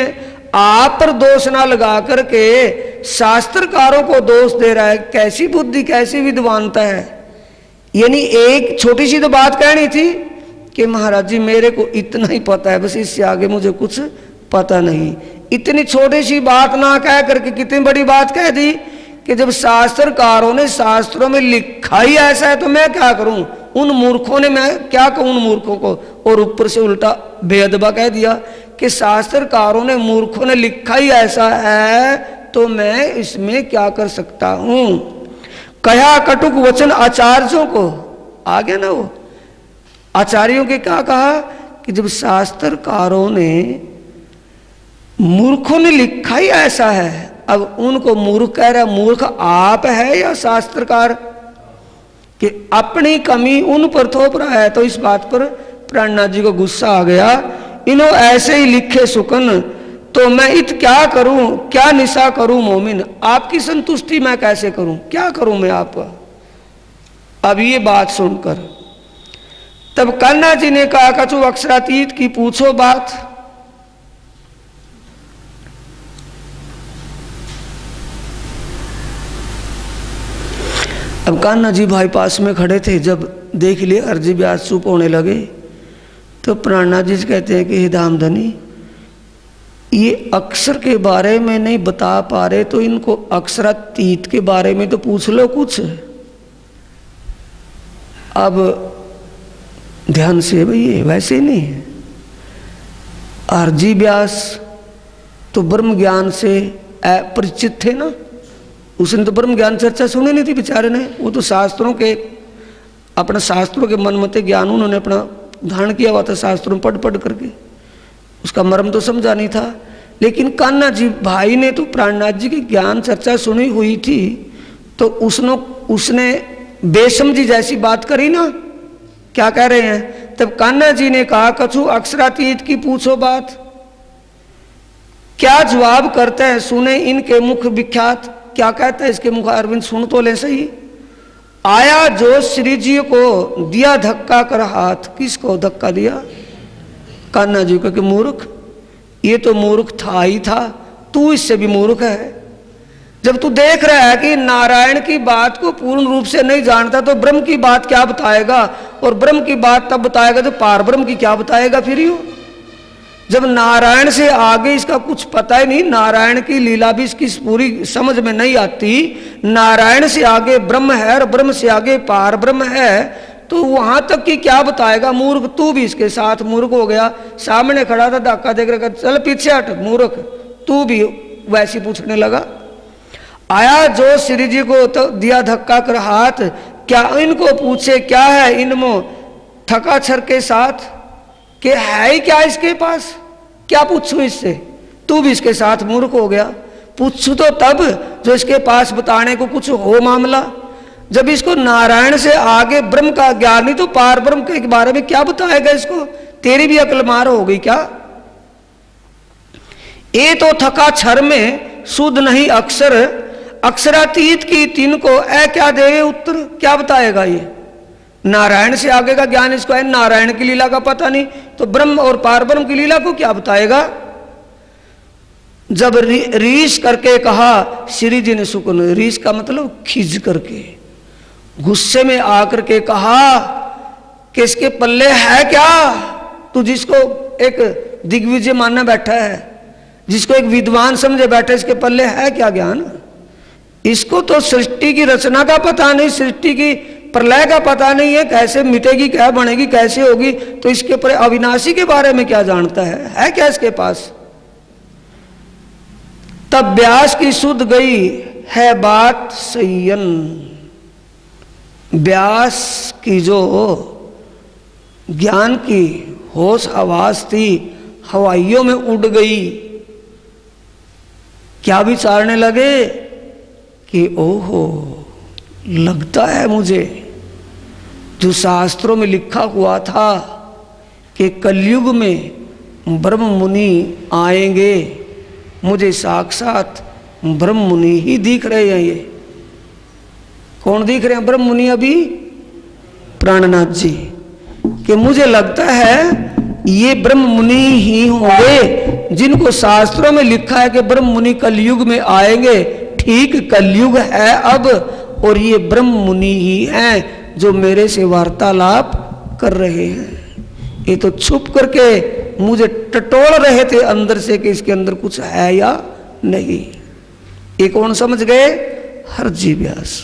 आप पर दोष ना लगा करके शास्त्रकारों को दोष दे रहा है। कैसी बुद्धि, कैसी विद्वानता है। यानी एक छोटी सी तो बात कहनी थी कि महाराज जी मेरे को इतना ही पता है, बस इससे आगे मुझे कुछ पता नहीं। इतनी छोटी सी बात ना कह करके कितनी बड़ी बात कह दी कि जब शास्त्रकारों ने शास्त्रों में लिखा ही ऐसा है तो मैं क्या करूं। उन मूर्खों ने, मैं क्या कहूं उन मूर्खों को, और ऊपर से उल्टा बेअदबा कह दिया कि शास्त्रकारों ने, मूर्खों ने लिखा ही ऐसा है तो मैं इसमें क्या कर सकता हूं। कहा कटुक वचन आचार्यों को, आ गया ना वो आचार्यों के, क्या कहा कि जब शास्त्रकारों ने, मूर्खों ने लिखा ही ऐसा है, अब उनको मूर्ख कह रहा, मूर्ख आप है या शास्त्रकार, कि अपनी कमी उन पर थोप रहा है। तो इस बात पर प्राणनाथ जी को गुस्सा आ गया। इन्हों ऐसे ही लिखे सुकन तो मैं इत क्या करूं, क्या निशा करूं मोमिन, आपकी संतुष्टि मैं कैसे करूं, क्या करूं मैं आपका। अब ये बात सुनकर तब कान्हा जी ने कहा कछु अक्षरातीत की पूछो बात। अब कान्हा जी भाई पास में खड़े थे, जब देख लिए अर्जी व्यास चुप होने लगे तो प्राणनाथ जी कहते हैं कि हे धामधनी, ये अक्षर के बारे में नहीं बता पा रहे तो इनको अक्षरातीत के बारे में तो पूछ लो कुछ। अब ध्यान से भैया, वैसे नहीं है। अर्जी व्यास तो ब्रह्म ज्ञान से परिचित थे ना, उसने तो ब्रह्म ज्ञान चर्चा सुनी नहीं थी बेचारे ने। वो तो शास्त्रों के, अपने शास्त्रों के मनमते ज्ञान उन्होंने अपना धारण किया हुआ था, शास्त्रों में पढ़ पढ़ करके, उसका मर्म तो समझा नहीं था। लेकिन कान्हा जी भाई ने तो प्राणनाथ जी की ज्ञान चर्चा सुनी हुई थी, तो उसने बेसमझी जैसी बात करी ना। क्या कह रहे हैं, तब कान्हा जी ने कहा कछु अक्षरातीत की पूछो बात। क्या जवाब करते हैं सुने इनके मुख विख्यात, क्या कहते हैं इसके मुख अरविंद, सुन तो ले सही। आया जो श्री जी को दिया धक्का कर हाथ, किसको धक्का दिया, कान्हा जी को, कि मूर्ख, ये तो मूर्ख था ही था, तू इससे भी मूर्ख है। जब तू देख रहा है कि नारायण की बात को पूर्ण रूप से नहीं जानता तो ब्रह्म की बात क्या बताएगा, और ब्रह्म की बात तब बताएगा तो पार ब्रह्म की क्या बताएगा फिर यू। जब नारायण से आगे इसका कुछ पता ही नहीं, नारायण की लीला भी इसकी पूरी समझ में नहीं आती, नारायण से आगे ब्रह्म है और ब्रह्म से आगे पार ब्रह्म है, तो वहां तक कि क्या बताएगा मूर्ख, तू भी इसके साथ मूर्ख हो गया। सामने खड़ा था, धक्का देकर कर चल पीछे हट मूर्ख, तू भी वैसी पूछने लगा। आया जो श्री जी को तो दिया धक्का कर हाथ, क्या इनको पूछे क्या है इनमो थका छर के साथ, कि है ही क्या इसके पास, क्या पूछूं इससे, तू भी इसके साथ मूर्ख हो गया। पूछूं तो तब जो इसके पास बताने को कुछ हो मामला, जब इसको नारायण से आगे ब्रह्म का ज्ञान नहीं तो पार ब्रह्म के बारे में क्या बताएगा इसको, तेरी भी अक्ल मार हो गई क्या। ये तो थका छर में शुद्ध नहीं अक्षर, अक्षरातीत की तीन को ऐ क्या देवे उत्तर, क्या बताएगा ये। नारायण से आगे का ज्ञान इसको है, नारायण की लीला का पता नहीं तो ब्रह्म और पार ब्रह्म की लीला को क्या बताएगा। जब रीस करके कहा श्री जी ने सुकून, रीस का मतलब खिज करके, गुस्से में आकर के कहा कि इसके पल्ले है क्या, तू जिसको एक दिग्विजय मानना बैठा है, जिसको एक विद्वान समझे बैठे, इसके पल्ले है क्या ज्ञान। इसको तो सृष्टि की रचना का पता नहीं, सृष्टि की प्रलय का पता नहीं है, कैसे मिटेगी, क्या बनेगी, कैसे होगी, तो इसके ऊपर अविनाशी के बारे में क्या जानता है क्या इसके पास। तब व्यास की शुद्ध गई है बात संयन, व्यास की जो ज्ञान की होश आवाज थी हवाइयों में उड़ गई। क्या विचारने लगे कि ओहो, लगता है मुझे जो शास्त्रों में लिखा हुआ था कि कलयुग में ब्रह्म मुनि आएंगे, मुझे साक्षात ब्रह्म मुनि ही दिख रहे हैं। ये कौन दिख रहे हैं ब्रह्म मुनि अभी, प्राणनाथ जी, कि मुझे लगता है ये ब्रह्म मुनि ही होंगे जिनको शास्त्रों में लिखा है कि ब्रह्म मुनि कलयुग में आएंगे। ठीक कलयुग है अब, और ये ब्रह्म मुनि ही हैं जो मेरे से वार्तालाप कर रहे हैं। ये तो छुप करके मुझे टटोल रहे थे अंदर से कि इसके अंदर कुछ है या नहीं। ये कौन समझ गए, हरजी व्यास।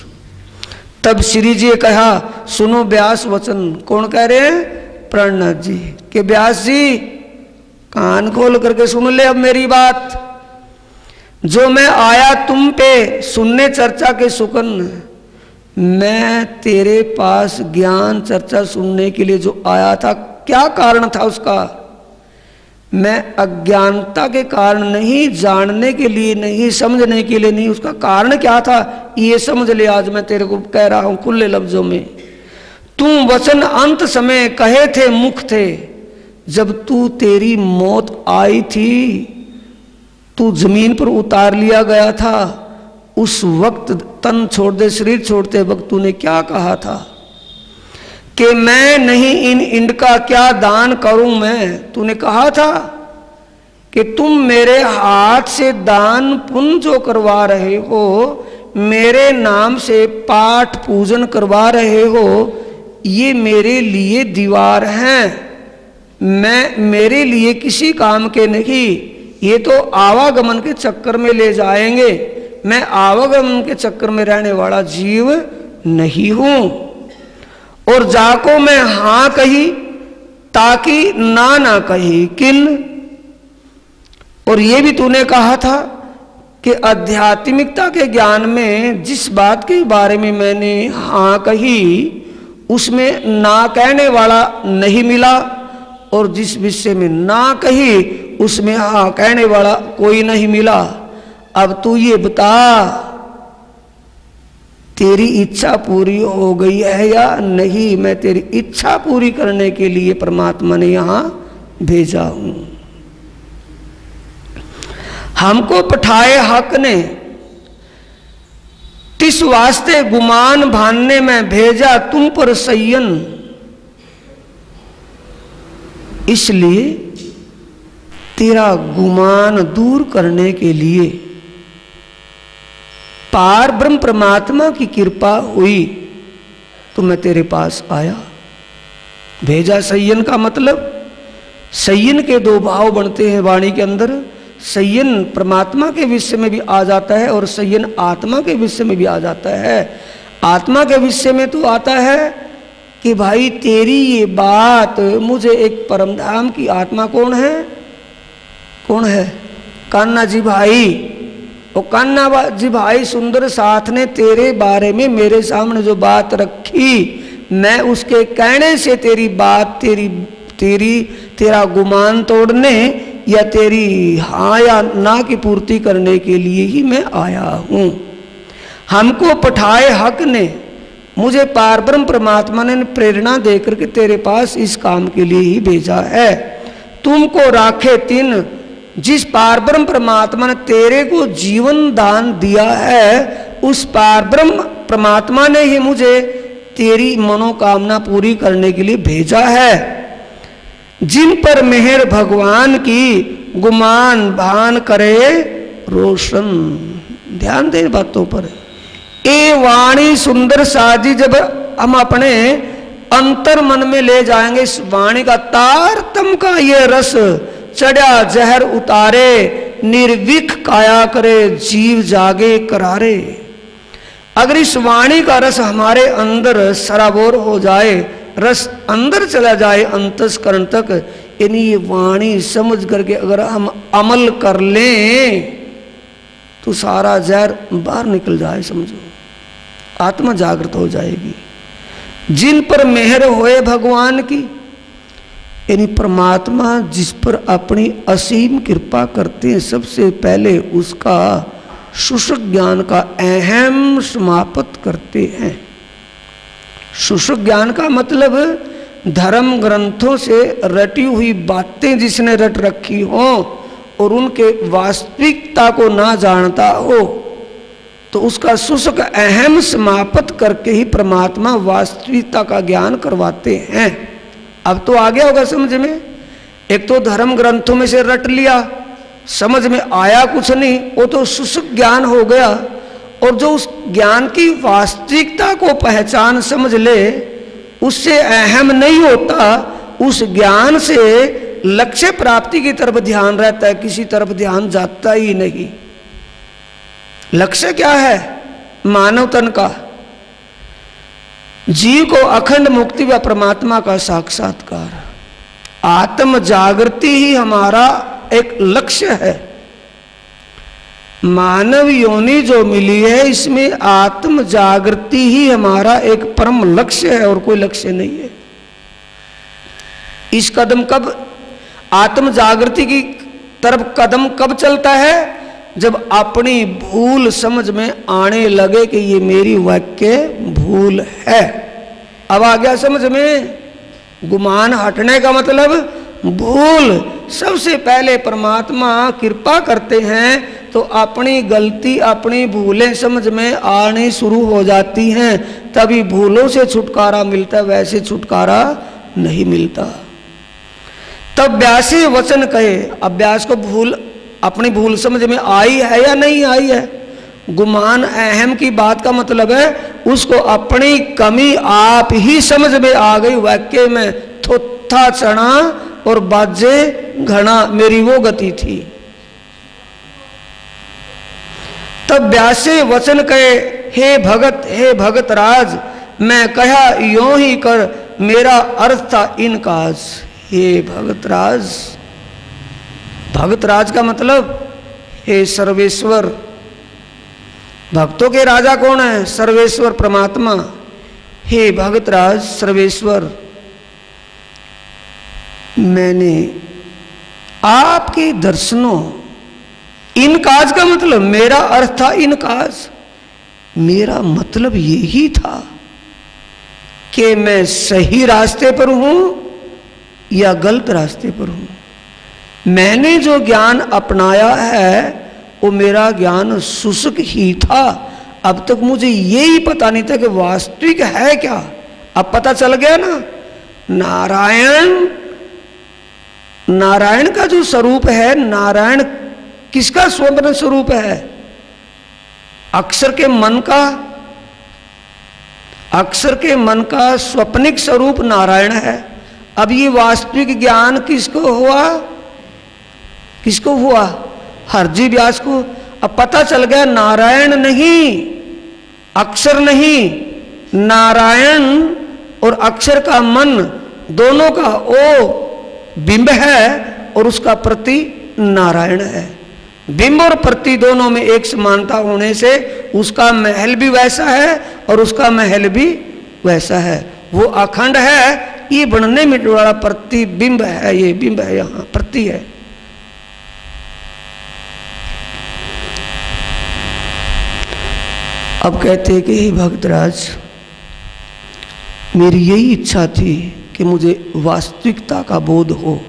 तब श्री जी कहा सुनो व्यास वचन, कौन कह रहे हैं, प्राणनाथ जी, कि व्यास जी कान खोल करके सुन ले अब मेरी बात। जो मैं आया तुम पे सुनने चर्चा के सुकन, मैं तेरे पास ज्ञान चर्चा सुनने के लिए जो आया था, क्या कारण था उसका। मैं अज्ञानता के कारण नहीं, जानने के लिए नहीं, समझने के लिए नहीं, उसका कारण क्या था ये समझ ले। आज मैं तेरे को कह रहा हूं खुले लफ्जों में। तुम वचन अंत समय कहे थे मुख थे, जब तू तेरी मौत आई थी, तू जमीन पर उतार लिया गया था, उस वक्त तन छोड़ दे, शरीर छोड़ते वक्त तूने क्या कहा था कि मैं नहीं इन इंड का क्या दान करूं मैं। तूने कहा था कि तुम मेरे हाथ से दान पुण्य जो करवा रहे हो, मेरे नाम से पाठ पूजन करवा रहे हो, ये मेरे लिए दीवार हैं, मैं मेरे लिए किसी काम के नहीं, ये तो आवागमन के चक्कर में ले जाएंगे। मैं आवागमन के चक्कर में रहने वाला जीव नहीं हूं। और जाको मैं हां कही ताकि ना कही किन। और ये भी तूने कहा था कि आध्यात्मिकता के ज्ञान में जिस बात के बारे में मैंने हां कही उसमें ना कहने वाला नहीं मिला, और जिस विषय में ना कही उसमें हाँ कहने वाला कोई नहीं मिला। अब तू ये बता, तेरी इच्छा पूरी हो गई है या नहीं। मैं तेरी इच्छा पूरी करने के लिए परमात्मा ने यहां भेजा हूं। हमको पठाए हक ने, तिस वास्ते गुमान भानने में भेजा तुम पर सय्यन। इसलिए तेरा गुमान दूर करने के लिए पार ब्रह्म परमात्मा की कृपा हुई तो मैं तेरे पास आया। भेजा सय्यन का मतलब, सय्यन के दो भाव बनते हैं वाणी के अंदर। सय्यन परमात्मा के विषय में भी आ जाता है और सय्यन आत्मा के विषय में भी आ जाता है। आत्मा के विषय में तो आता है कि भाई तेरी ये बात मुझे एक परमधाम की आत्मा कौन है, कौन है? कान्हा जी भाई। और कान्हा जी भाई सुंदर साथ ने तेरे बारे में मेरे सामने जो बात रखी, मैं उसके कहने से तेरी बात तेरा गुमान तोड़ने या तेरी हाँ या ना की पूर्ति करने के लिए ही मैं आया हूँ। हमको पठाए हक ने, मुझे पारब्रह्म परमात्मा ने प्रेरणा देकर के तेरे पास इस काम के लिए ही भेजा है। तुमको राखे तिन, जिस पारब्रह्म परमात्मा ने तेरे को जीवन दान दिया है, उस पारब्रह्म परमात्मा ने ही मुझे तेरी मनोकामना पूरी करने के लिए भेजा है। जिन पर मेहर भगवान की, गुमान भान करे रोशन। ध्यान दे बातों पर। ए वाणी सुंदर साजी, जब हम अपने अंतर मन में ले जाएंगे इस वाणी का, तारतम का ये रस चढ़ा जहर उतारे, निर्विक काया करे जीव जागे करारे। अगर इस वाणी का रस हमारे अंदर सराबोर हो जाए, रस अंदर चला जाए अंतस्करण तक, यानी ये वाणी समझ करके अगर हम अमल कर लें तो सारा जहर बाहर निकल जाए, समझो आत्मा जागृत हो जाएगी। जिन पर मेहर होए भगवान की, यानी परमात्मा जिस पर अपनी असीम कृपा करते हैं, सबसे पहले उसका शुष्क ज्ञान का अहम समाप्त करते हैं। शुष्क ज्ञान का मतलब धर्म ग्रंथों से रटी हुई बातें जिसने रट रखी हो और उनके वास्तविकता को ना जानता हो, तो उसका शुष्क अहम समाप्त करके ही परमात्मा वास्तविकता का ज्ञान करवाते हैं। अब तो आ गया होगा समझ में। एक तो धर्म ग्रंथों में से रट लिया, समझ में आया कुछ नहीं, वो तो शुष्क ज्ञान हो गया। और जो उस ज्ञान की वास्तविकता को पहचान समझ ले, उससे अहम नहीं होता, उस ज्ञान से लक्ष्य प्राप्ति की तरफ ध्यान रहता है, किसी तरफ ध्यान जाता ही नहीं। लक्ष्य क्या है? मानव तन का, जीव को अखंड मुक्ति व परमात्मा का साक्षात्कार, आत्म जागृति ही हमारा एक लक्ष्य है। मानव योनि जो मिली है, इसमें आत्म जागृति ही हमारा एक परम लक्ष्य है और कोई लक्ष्य नहीं है। इस कदम कब, आत्म जागृति की तरफ कदम कब चलता है? जब अपनी भूल समझ में आने लगे कि ये मेरी वाक्य भूल है। अब आ गया समझ में। गुमान हटने का मतलब भूल। सबसे पहले परमात्मा कृपा करते हैं तो अपनी गलती, अपनी भूलें समझ में आनी शुरू हो जाती हैं, तभी भूलों से छुटकारा मिलता, वैसे छुटकारा नहीं मिलता। तब व्यासी वचन कहे। अब व्यास को भूल, अपनी भूल समझ में आई है या नहीं आई है? गुमान अहम की बात का मतलब है उसको अपनी कमी आप ही समझ में आ गई। वाक्य में थोथा चना और बाजे घना, मेरी वो गति थी। तब व्यासे वचन कहे, हे भगत राज, मैं कहा यों ही कर, मेरा अर्थ था इन काज। हे भगत राज, भगत राज का मतलब हे सर्वेश्वर। भक्तों के राजा कौन है? सर्वेश्वर परमात्मा। हे भगत राज सर्वेश्वर, मैंने आपके दर्शनों, इन काज का मतलब, मेरा अर्थ था इन काज, मेरा मतलब यही था कि मैं सही रास्ते पर हूं या गलत रास्ते पर हूं। मैंने जो ज्ञान अपनाया है वो मेरा ज्ञान शुष्क ही था। अब तक मुझे यही पता नहीं था कि वास्तविक है क्या। अब पता चल गया ना। नारायण का जो स्वरूप है, नारायण किसका स्वप्न स्वरूप है? अक्षर के मन का, अक्षर के मन का स्वप्निक स्वरूप नारायण है। अब ये वास्तविक ज्ञान किसको हुआ? किसको हुआ? हरजी व्यास को। अब पता चल गया नारायण नहीं, अक्षर नहीं, नारायण और अक्षर का मन दोनों का ओ बिंब है और उसका प्रति नारायण है। बिंब और प्रति दोनों में एक समानता होने से उसका महल भी वैसा है और उसका महल भी वैसा है। वो अखंड है, ये बनने में वाला प्रतिबिंब है, ये बिंब है, यहाँ प्रति है। अब कहते हैं कि हे भक्तराज, मेरी यही इच्छा थी कि मुझे वास्तविकता का बोध हो।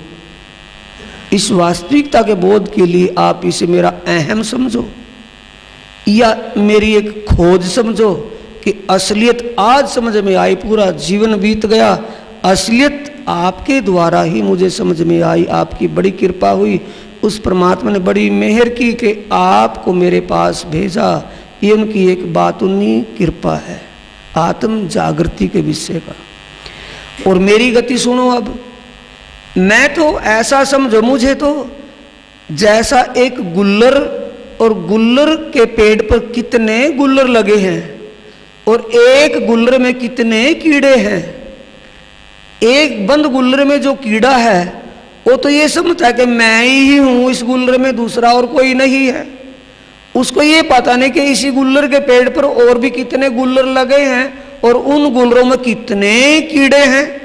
इस वास्तविकता के बोध के लिए आप इसे मेरा अहम समझो या मेरी एक खोज समझो कि असलियत आज समझ में आई। पूरा जीवन बीत गया, असलियत आपके द्वारा ही मुझे समझ में आई। आपकी बड़ी कृपा हुई, उस परमात्मा ने बड़ी मेहर की कि आपको मेरे पास भेजा। ये उनकी एक बात, उन्हीं कृपा है आत्म जागृति के विषय का। और मेरी गति सुनो। अब मैं तो ऐसा समझो, मुझे तो जैसा एक गुल्लर, और गुल्लर के पेड़ पर कितने गुल्लर लगे हैं और एक गुल्लर में कितने कीड़े हैं। एक बंद गुल्लर में जो कीड़ा है वो तो ये समझता है कि मैं ही हूं इस गुल्लर में, दूसरा और कोई नहीं है। उसको ये पता नहीं कि इसी गुल्लर के पेड़ पर और भी कितने गुल्लर लगे हैं और उन गुल्लरों में कितने कीड़े हैं।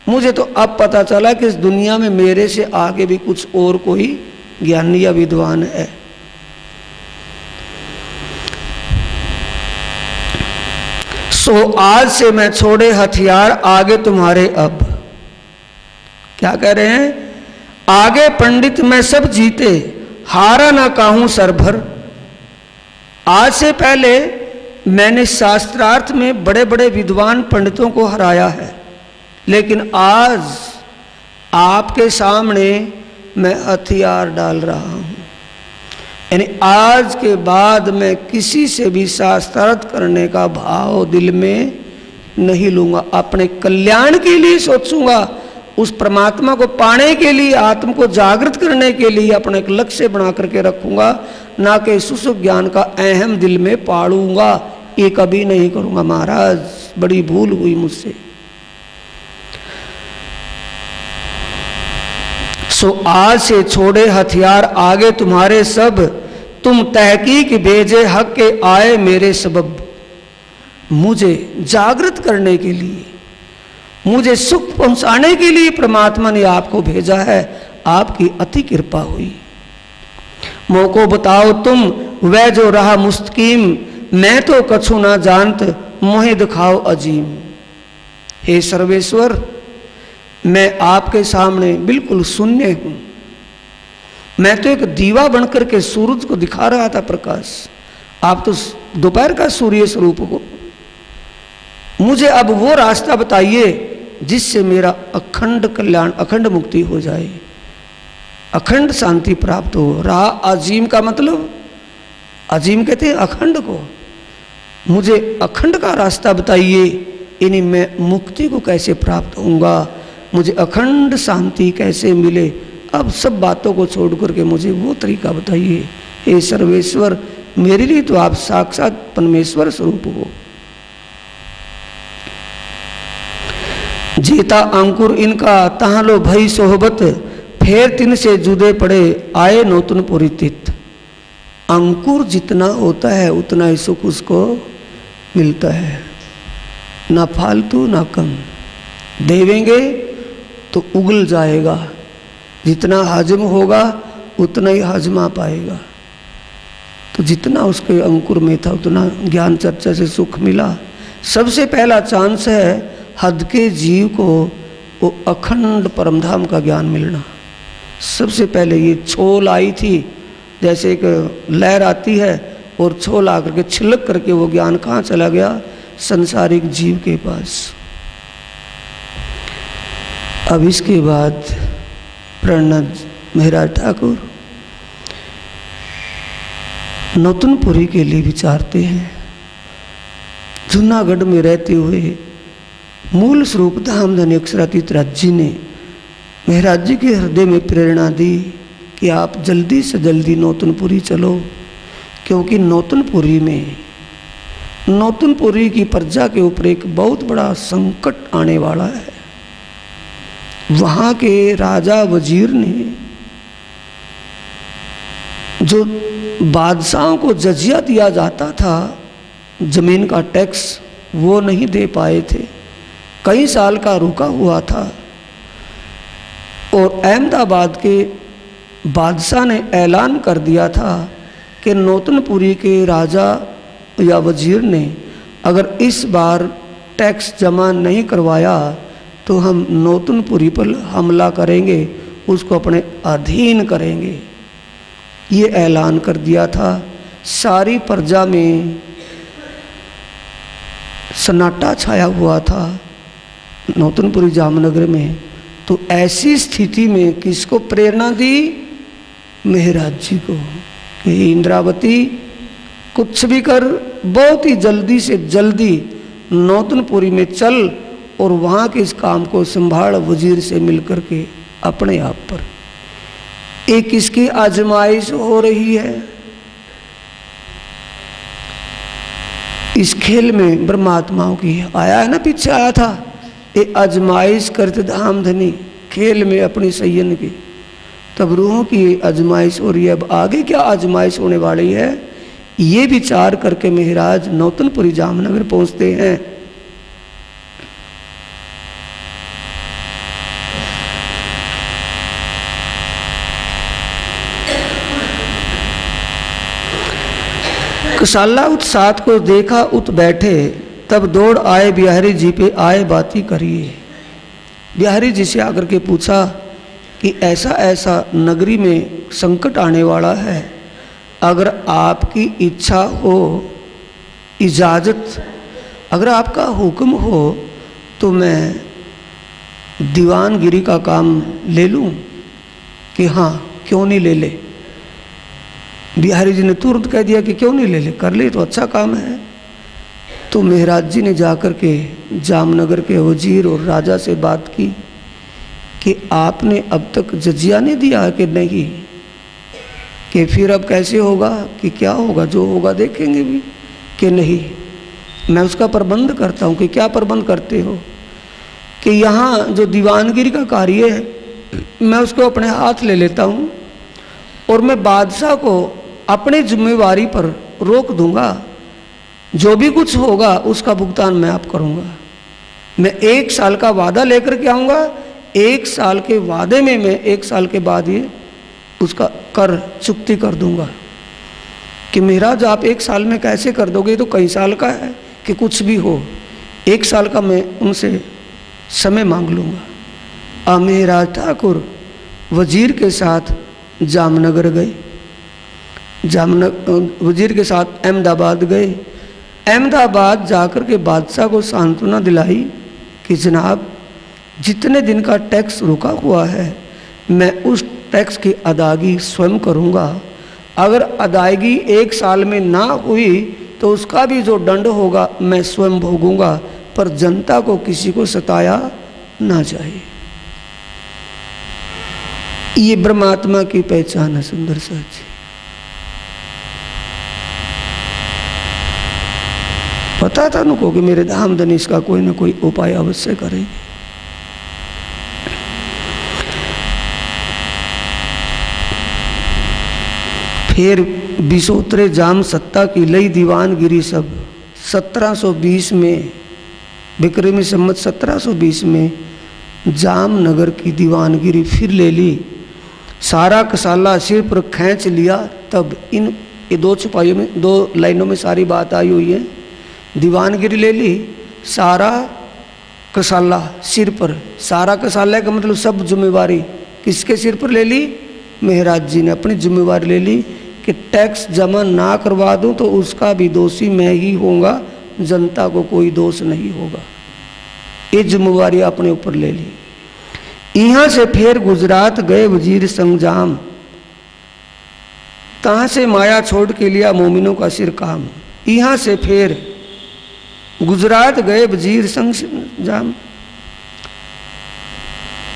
मुझे तो अब पता चला कि इस दुनिया में मेरे से आगे भी कुछ और कोई ज्ञानी या विद्वान है। सो आज से मैं छोड़े हथियार, आगे तुम्हारे। अब क्या कह रहे हैं? आगे पंडित मैं सब जीते, हारा ना काहूं सरभर। आज से पहले मैंने शास्त्रार्थ में बड़े बड़े विद्वान पंडितों को हराया है, लेकिन आज आपके सामने मैं हथियार डाल रहा हूं। यानी आज के बाद मैं किसी से भी शास्त्रार्थ करने का भाव दिल में नहीं लूंगा। अपने कल्याण के लिए सोचूंगा, उस परमात्मा को पाने के लिए, आत्म को जागृत करने के लिए अपना एक लक्ष्य बना करके रखूंगा, ना कि सुसुख ज्ञान का अहम दिल में पालूंगा। ये कभी नहीं करूंगा महाराज, बड़ी भूल हुई मुझसे। सो आज से छोड़े हथियार, आगे तुम्हारे सब। तुम तहकीक भेजे हक के आए मेरे सबब। मुझे जागृत करने के लिए, मुझे सुख पहुंचाने के लिए परमात्मा ने आपको भेजा है। आपकी अति कृपा हुई। मोको बताओ तुम वह जो रहा मुस्तकीम, मैं तो कछु ना जानत, मोहे दिखाओ अजीम। हे सर्वेश्वर, मैं आपके सामने बिल्कुल शून्य हूं। मैं तो एक दीवा बनकर के सूरज को दिखा रहा था प्रकाश। आप तो दोपहर का सूर्य स्वरूप हो। मुझे अब वो रास्ता बताइए जिससे मेरा अखंड कल्याण, अखंड मुक्ति हो जाए, अखंड शांति प्राप्त हो। रहा अजीम का मतलब, अजीम कहते हैं अखंड को। मुझे अखंड का रास्ता बताइए, यानी मैं मुक्ति को कैसे प्राप्त होऊंगा, मुझे अखंड शांति कैसे मिले। अब सब बातों को छोड़ करके मुझे वो तरीका बताइए। हे सर्वेश्वर, मेरे लिए तो आप साक्षात परमेश्वर स्वरूप हो। जेता अंकुर इनका तहाँ लो भई सोहबत, फेर तिन से जुदे पड़े आए नौतन पुरितित। अंकुर जितना होता है उतना ही सुख उसको मिलता है, ना फालतू ना कम। देवेंगे तो उगल जाएगा, जितना हजम होगा उतना ही हजमा पाएगा। तो जितना उसके अंकुर में था उतना ज्ञान चर्चा से सुख मिला। सबसे पहला चांस है हद के जीव को वो अखंड परमधाम का ज्ञान मिलना। सबसे पहले ये छोल आई थी, जैसे एक लहर आती है और छोल आकर के छिलक करके वो ज्ञान कहाँ चला गया? संसारिक जीव के पास। अब इसके बाद प्रणद महाराज ठाकुर नौतनपुरी के लिए विचारते हैं। जूनागढ़ में रहते हुए मूल स्वरूप धामधनी अक्षरातीत जी ने महाराज जी के हृदय में प्रेरणा दी कि आप जल्दी से जल्दी नौतनपुरी चलो, क्योंकि नौतनपुरी में नौतनपुरी की प्रजा के ऊपर एक बहुत बड़ा संकट आने वाला है। वहाँ के राजा वजीर ने जो बादशाहों को जजिया दिया जाता था, जमीन का टैक्स, वो नहीं दे पाए थे। कई साल का रुका हुआ था और अहमदाबाद के बादशाह ने ऐलान कर दिया था कि नौतनपुरी के राजा या वजीर ने अगर इस बार टैक्स जमा नहीं करवाया तो हम नौतनपुरी पर हमला करेंगे, उसको अपने अधीन करेंगे। ये ऐलान कर दिया था। सारी प्रजा में सन्नाटा छाया हुआ था नौतनपुरी जामनगर में। तो ऐसी स्थिति में किसको प्रेरणा दी? महाराज जी को कि इंद्रावती कुछ भी कर, बहुत ही जल्दी से जल्दी नौतनपुरी में चल और वहाँ के इस काम को संभाल वजीर से मिलकर के अपने आप पर। एक किसकी आजमाइश हो रही है? इस खेल में ब्रह्मात्माओं की आया है ना, पीछे आया था, ये आजमाइश करते धाम धनी, खेल में अपनी संयन की। तब रूहों की आजमाइश हो रही है। अब आगे क्या आजमाइश होने वाली है, ये विचार करके महाराज नौतनपुरी जामनगर पहुंचते हैं। कसाला उत साथ को देखा उत बैठे, तब दौड़ आए बिहारी जी पे आए बाती करिए। बिहारी जी से आकर के पूछा कि ऐसा ऐसा नगरी में संकट आने वाला है, अगर आपकी इच्छा हो, इजाज़त, अगर आपका हुक्म हो तो मैं दीवानगिरी का काम ले लूं। कि हाँ, क्यों नहीं ले ले। बिहारी जी ने तुरंत कह दिया कि क्यों नहीं ले ले, कर ले तो अच्छा काम है। तो महाराज जी ने जाकर के जामनगर के वजीर और राजा से बात की कि आपने अब तक जजिया नहीं दिया कि नहीं, कि फिर अब कैसे होगा, कि क्या होगा, जो होगा देखेंगे भी, कि नहीं मैं उसका प्रबंध करता हूँ। कि क्या प्रबंध करते हो? कि यहाँ जो दीवानगिरी का कार्य है मैं उसको अपने हाथ ले लेता हूँ और मैं बादशाह को अपनी जिम्मेवारी पर रोक दूंगा, जो भी कुछ होगा उसका भुगतान मैं आप करूँगा। मैं 1 साल का वादा लेकर के आऊँगा, 1 साल के वादे में मैं 1 साल के बाद ये उसका कर चुकती कर दूंगा। कि महाराज आप 1 साल में कैसे कर दोगे, तो कई साल का है, कि कुछ भी हो 1 साल का मैं उनसे समय मांग लूँगा। महाराज ठाकुर वजीर के साथ जामनगर गए, वजीर के साथ अहमदाबाद गए। अहमदाबाद जाकर के बादशाह को सांत्वना दिलाई कि जनाब जितने दिन का टैक्स रुका हुआ है मैं उस टैक्स की अदायगी स्वयं करूँगा। अगर अदायगी 1 साल में ना हुई तो उसका भी जो दंड होगा मैं स्वयं भोगूंगा, पर जनता को किसी को सताया ना जाए। ये ब्रह्मात्मा की पहचान है सुंदर साथ जी। पता था उनको कि मेरे धाम धनीश का कोई ना कोई उपाय अवश्य करेंगे। फिर बिसोतरे जाम सत्ता की लई दीवानगिरी सब 1720 में, विक्रमी संवत 1720 में जामनगर की दीवानगिरी फिर ले ली। सारा कसाला सिर पर खींच लिया। तब इन 2 छुपाइयों में 2 लाइनों में सारी बात आई हुई है। दीवानगिरी ले ली, सारा कसाला सिर पर। सारा कसाला का मतलब सब जिम्मेवारी किसके सिर पर ले ली? महाराज जी ने अपनी जिम्मेवारी ले ली कि टैक्स जमा ना करवा दूं तो उसका भी दोषी मैं ही होऊंगा, जनता को कोई दोष नहीं होगा। ये जिम्मेवारी अपने ऊपर ले ली। यहाँ से फिर गुजरात गए वजीर संगजाम, तहाँ से माया छोड़ के लिया मोमिनों का सिर काम। यहाँ से फिर गुजरात गए वजीर संगजाम।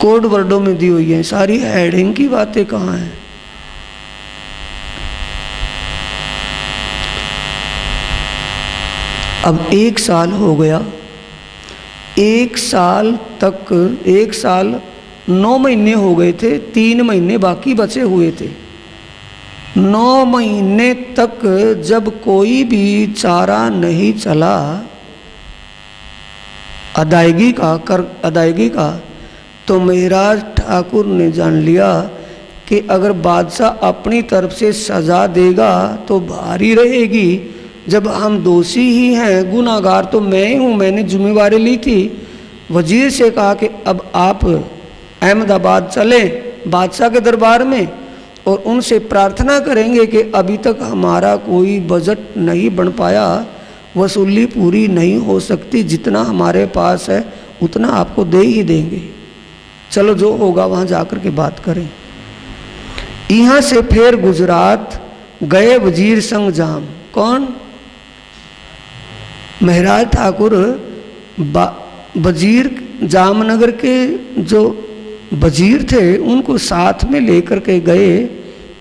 कोड वर्डों में दी हुई है, सारी हेडिंग की बातें कहाँ हैं? अब 1 साल हो गया। 1 साल तक 1 साल 9 महीने हो गए थे, 3 महीने बाकी बचे हुए थे। 9 महीने तक जब कोई भी चारा नहीं चला अदायगी का, कर अदायगी का, तो महाराज ठाकुर ने जान लिया कि अगर बादशाह अपनी तरफ से सज़ा देगा तो भारी रहेगी। जब हम दोषी ही हैं, गुनाहगार तो मैं ही हूँ, मैंने जिम्मेवारी ली थी। वजीर से कहा कि अब आप अहमदाबाद चलें बादशाह के दरबार में और उनसे प्रार्थना करेंगे कि अभी तक हमारा कोई बजट नहीं बन पाया, वसूली पूरी नहीं हो सकती, जितना हमारे पास है उतना आपको दे ही देंगे। चलो जो होगा वहाँ जाकर के बात करें। यहाँ से फिर गुजरात गए वजीर संग जाम। कौन? महाराज ठाकुर वजीर जामनगर के जो वजीर थे उनको साथ में लेकर के गए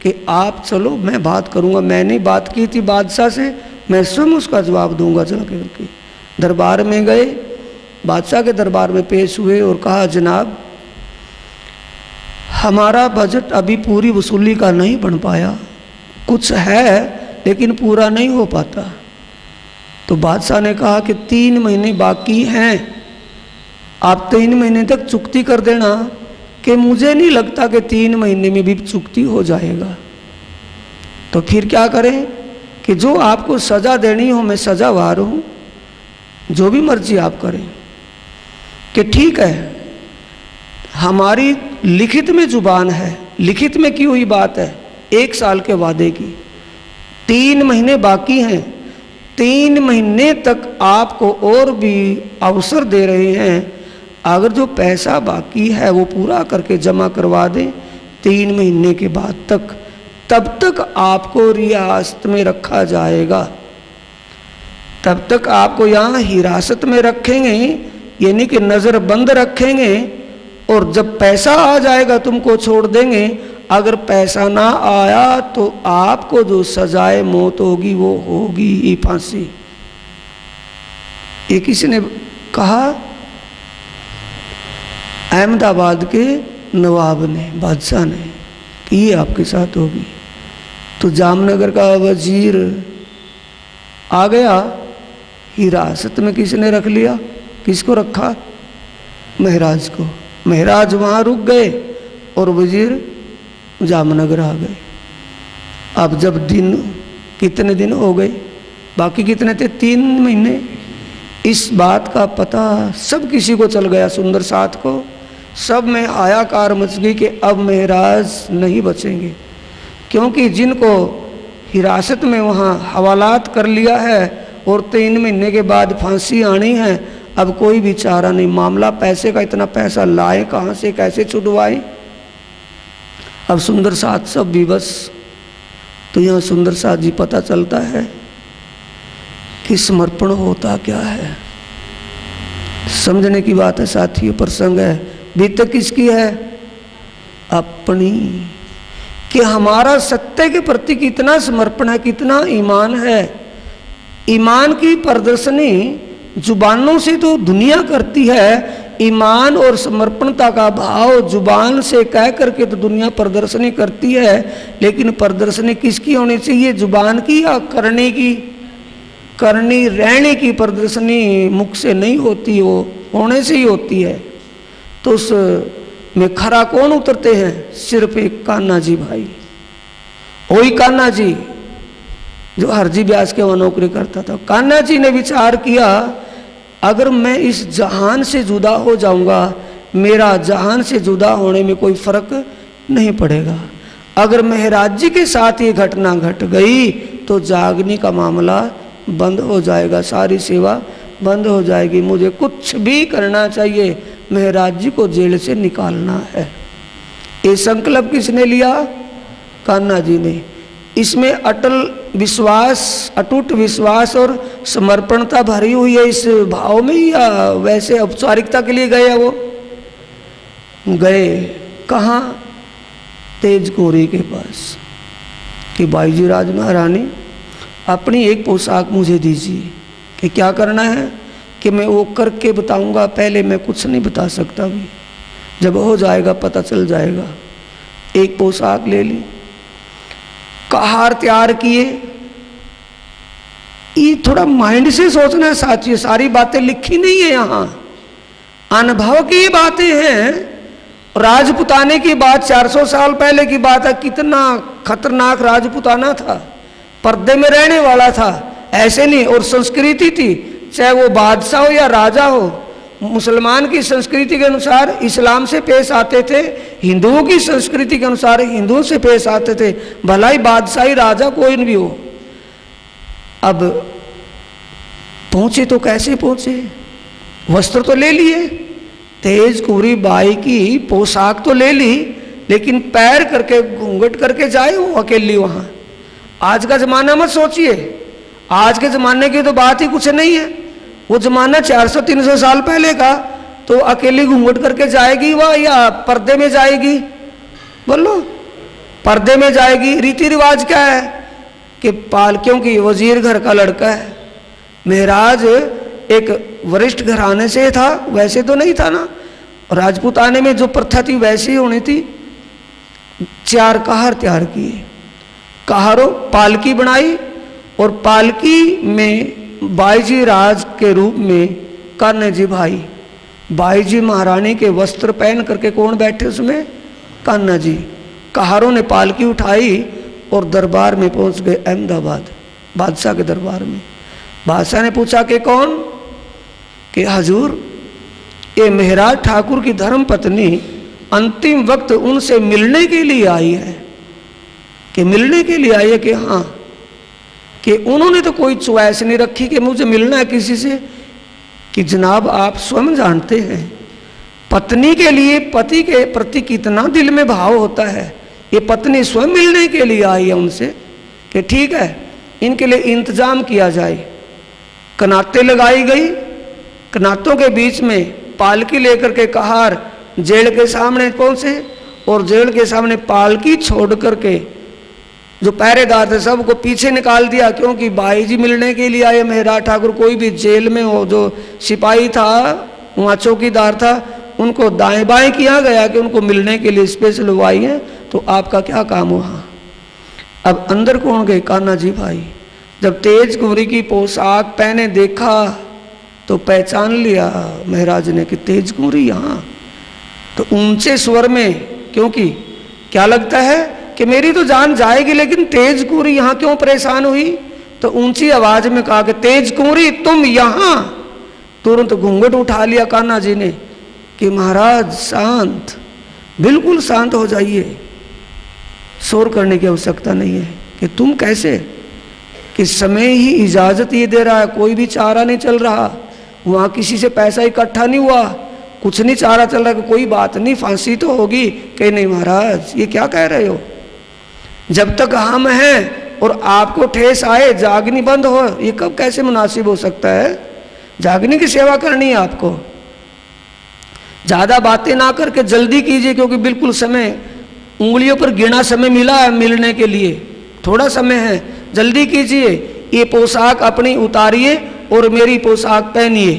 कि आप चलो मैं बात करूँगा। मैंने बात की थी बादशाह से, मैं स्वयं उसका जवाब दूंगा। चल के दरबार में गए, बादशाह के दरबार में पेश हुए और कहा जनाब हमारा बजट अभी पूरी वसूली का नहीं बन पाया, कुछ है लेकिन पूरा नहीं हो पाता। तो बादशाह ने कहा कि 3 महीने बाकी हैं, आप 3 महीने तक चुकती कर देना। कि मुझे नहीं लगता कि 3 महीने में भी चुकती हो जाएगा। तो फिर क्या करें कि जो आपको सज़ा देनी हो मैं सज़ावार हूँ, जो भी मर्जी आप करें। कि ठीक है, हमारी लिखित में जुबान है, लिखित में की हुई बात है 1 साल के वादे की, 3 महीने बाकी हैं, 3 महीने तक आपको और भी अवसर दे रहे हैं। अगर जो पैसा बाकी है वो पूरा करके जमा करवा दें 3 महीने के बाद तक, तब तक आपको रियासत में रखा जाएगा, तब तक आपको यहाँ हिरासत में रखेंगे, यानी कि नज़र बंद रखेंगे। और जब पैसा आ जाएगा तुमको छोड़ देंगे। अगर पैसा ना आया तो आपको जो सजाए मौत होगी वो होगी ही फांसी। ये किसी ने कहा? अहमदाबाद के नवाब ने, बादशाह ने, कि ये आपके साथ होगी। तो जामनगर का वजीर आ गया, हिरासत में किसने रख लिया? किसको रखा? महाराज को। महाराज वहाँ रुक गए और वजीर जामनगर आ गए। अब जब दिन, कितने दिन हो गए, बाकी कितने थे? 3 महीने। इस बात का पता सब किसी को चल गया, सुंदर साथ को। सब में हाहाकार मच गई कि अब महाराज नहीं बचेंगे, क्योंकि जिनको हिरासत में वहाँ हवालात कर लिया है और 3 महीने के बाद फांसी आनी है, अब कोई भी चारा नहीं। मामला पैसे का, इतना पैसा लाए कहाँ से, कैसे छुड़वाए? अब सुंदर साथ सब विवश। तो यहाँ सुंदर साथ जी पता चलता है कि समर्पण होता क्या है। समझने की बात है साथियों, प्रसंग है। बीतक किसकी है? अपनी। कि हमारा सत्य के प्रति कितना समर्पण है, कितना ईमान है। ईमान की प्रदर्शनी जुबानों से तो दुनिया करती है, ईमान और समर्पणता का भाव जुबान से कह करके तो दुनिया प्रदर्शनी करती है। लेकिन प्रदर्शनी किसकी होनी चाहिए? जुबान की या करने की? करनी रहने की प्रदर्शनी मुख से नहीं होती, वो होने से ही होती है। तो उस में खरा कौन उतरते हैं? सिर्फ एक कान्हा जी भाई। वही कान्हा जी जो हरजी व्यास के वहाँ नौकरी करता था। कान्हा जी ने विचार किया, अगर मैं इस जहान से जुदा हो जाऊंगा, मेरा जहान से जुदा होने में कोई फर्क नहीं पड़ेगा। अगर महाराज जी के साथ ये घटना घट गई तो जागने का मामला बंद हो जाएगा, सारी सेवा बंद हो जाएगी। मुझे कुछ भी करना चाहिए, महाराज जी को जेल से निकालना है। ये संकल्प किसने लिया? कान्हा जी ने। इसमें अटल विश्वास, अटूट विश्वास और समर्पणता भरी हुई है इस भाव में, या वैसे औपचारिकता के लिए गए? वो गए कहाँ? तेज कोरी के पास कि बाईजी राज महारानी अपनी एक पोशाक मुझे दीजिए। कि क्या करना है कि मैं वो करके बताऊंगा, पहले मैं कुछ नहीं बता सकता भी, जब हो जाएगा पता चल जाएगा। एक पोशाक ले ली, कहार तैयार किए। ये थोड़ा माइंड से सोचना है साथियों, सारी बातें लिखी नहीं है यहाँ, अनुभव की बातें हैं। राजपुताने की बात 400 साल पहले की बात है, कितना खतरनाक राजपुताना था, पर्दे में रहने वाला था, ऐसे नहीं। और संस्कृति थी, चाहे वो बादशाह हो या राजा हो, मुसलमान की संस्कृति के अनुसार इस्लाम से पेश आते थे, हिंदुओं की संस्कृति के अनुसार हिंदुओं से पेश आते थे, भला ही बादशाही राजा कोई भी हो। अब पहुंचे तो कैसे पहुंचे? वस्त्र तो ले लिए, तेज कुंवरी बाई की पोशाक तो ले ली, लेकिन पैर करके घूंघट करके जाए वो अकेली वहां। आज का जमाना मत सोचिए, आज के जमाने की तो बात ही कुछ नहीं है। वो जमाना 400-300 साल पहले का, तो अकेली घूंघट करके जाएगी वह या पर्दे में जाएगी? बोलो, पर्दे में जाएगी। रीति रिवाज क्या है कि पालकियों की, वजीर घर का लड़का है, महराज एक वरिष्ठ घराने से था, वैसे तो नहीं था ना, राजपूताने में जो प्रथा थी वैसी ही होनी थी। 4 कहार तैयार किए, कहारों पालकी बनाई, और पालकी में बाईजी राज के रूप में कान्हा जी भाई, बाईजी महारानी के वस्त्र पहन करके कौन बैठे उसमें? कान्हा जी। कहारों ने पालकी उठाई और दरबार में पहुंच गए, अहमदाबाद बादशाह के दरबार में। बादशाह ने पूछा कि कौन? कि हजूर, ये महराज ठाकुर की धर्म पत्नी अंतिम वक्त उनसे मिलने के लिए आई है। कि मिलने के लिए आई है? कि हाँ, कि उन्होंने तो कोई चॉइस नहीं रखी कि मुझे मिलना है किसी से। कि जनाब आप स्वयं जानते हैं पत्नी के लिए पति के प्रति कितना दिल में भाव होता है, ये पत्नी स्वयं मिलने के लिए आई है उनसे। कि ठीक है, इनके लिए इंतजाम किया जाए। कनाते लगाई गई, कनातों के बीच में पालकी लेकर के कहार जेल के सामने पहुंचे, और जेल के सामने पालकी छोड़ करके जो पहरेदार थे सबको पीछे निकाल दिया, क्योंकि बाई जी मिलने के लिए आए महराज ठाकुर। कोई भी जेल में हो, जो सिपाही था वहाँ चौकीदार था, उनको दाएं बाएं किया गया कि उनको मिलने के लिए स्पेशल वो आई है, तो आपका क्या काम हुआ? अब अंदर कौन गए? कान्हा जी भाई। जब तेज कुंवरी की पोशाक पहने देखा तो पहचान लिया महाराज ने कि तेज कुंवरी यहाँ। तो ऊंचे स्वर में, क्योंकि क्या लगता है कि मेरी तो जान जाएगी, लेकिन तेज कुंवरी यहाँ क्यों परेशान हुई? तो ऊंची आवाज में कहा कि तेज कुंवरी तुम यहाँ। तुरंत घूंघट उठा लिया कान्हा जी ने कि महाराज शांत, बिल्कुल शांत हो जाइए, शोर करने की आवश्यकता नहीं है। कि तुम कैसे? कि समय ही इजाजत ये दे रहा है, कोई भी चारा नहीं चल रहा, वहाँ किसी से पैसा इकट्ठा नहीं हुआ, कुछ नहीं चारा चल रहा, कि कोई बात नहीं फांसी तो होगी। कि नहीं महाराज, ये क्या कह रहे हो? जब तक हम हैं और आपको ठेस आए जागनी बंद हो, ये कब कैसे मुनासिब हो सकता है? जागनी की सेवा करनी है आपको। ज़्यादा बातें ना करके जल्दी कीजिए, क्योंकि बिल्कुल समय, उंगलियों पर गिना समय मिला है मिलने के लिए, थोड़ा समय है, जल्दी कीजिए। ये पोशाक अपनी उतारिए और मेरी पोशाक पहनिए।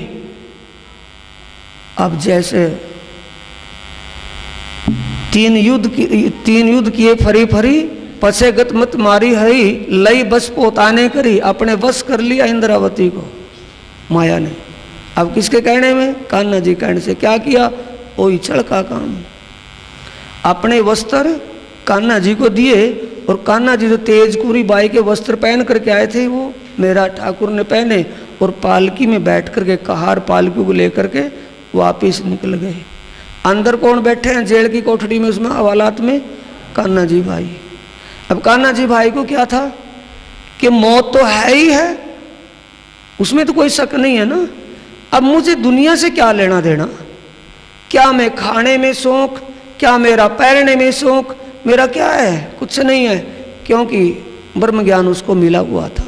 अब जैसे 3 युद्ध किए फरी फरी, पछे गत मत मारी हरी, लई बस पोताने करी। अपने वश कर लिया इंद्रावती को माया ने। अब किसके कहने में? कान्हा जी कहने से। क्या किया? वही छल का काम। अपने वस्त्र कान्हा जी को दिए, और कान्हा जी जो तेज कुंवरी बाई के वस्त्र पहन करके आए थे वो मेरा ठाकुर ने पहने, और पालकी में बैठ करके कहार पालकी को लेकर के वापिस निकल गए। अंदर कौन बैठे हैं जेल की कोठरी में? उसमें हवालात में कान्हा जी भाई। अब कान्हा जी भाई को क्या था कि मौत तो है ही है, उसमें तो कोई शक नहीं है ना। अब मुझे दुनिया से क्या लेना देना? क्या मैं खाने में शौक, क्या मेरा पहनने में शौक, मेरा क्या है? कुछ नहीं है, क्योंकि ब्रह्म ज्ञान उसको मिला हुआ था।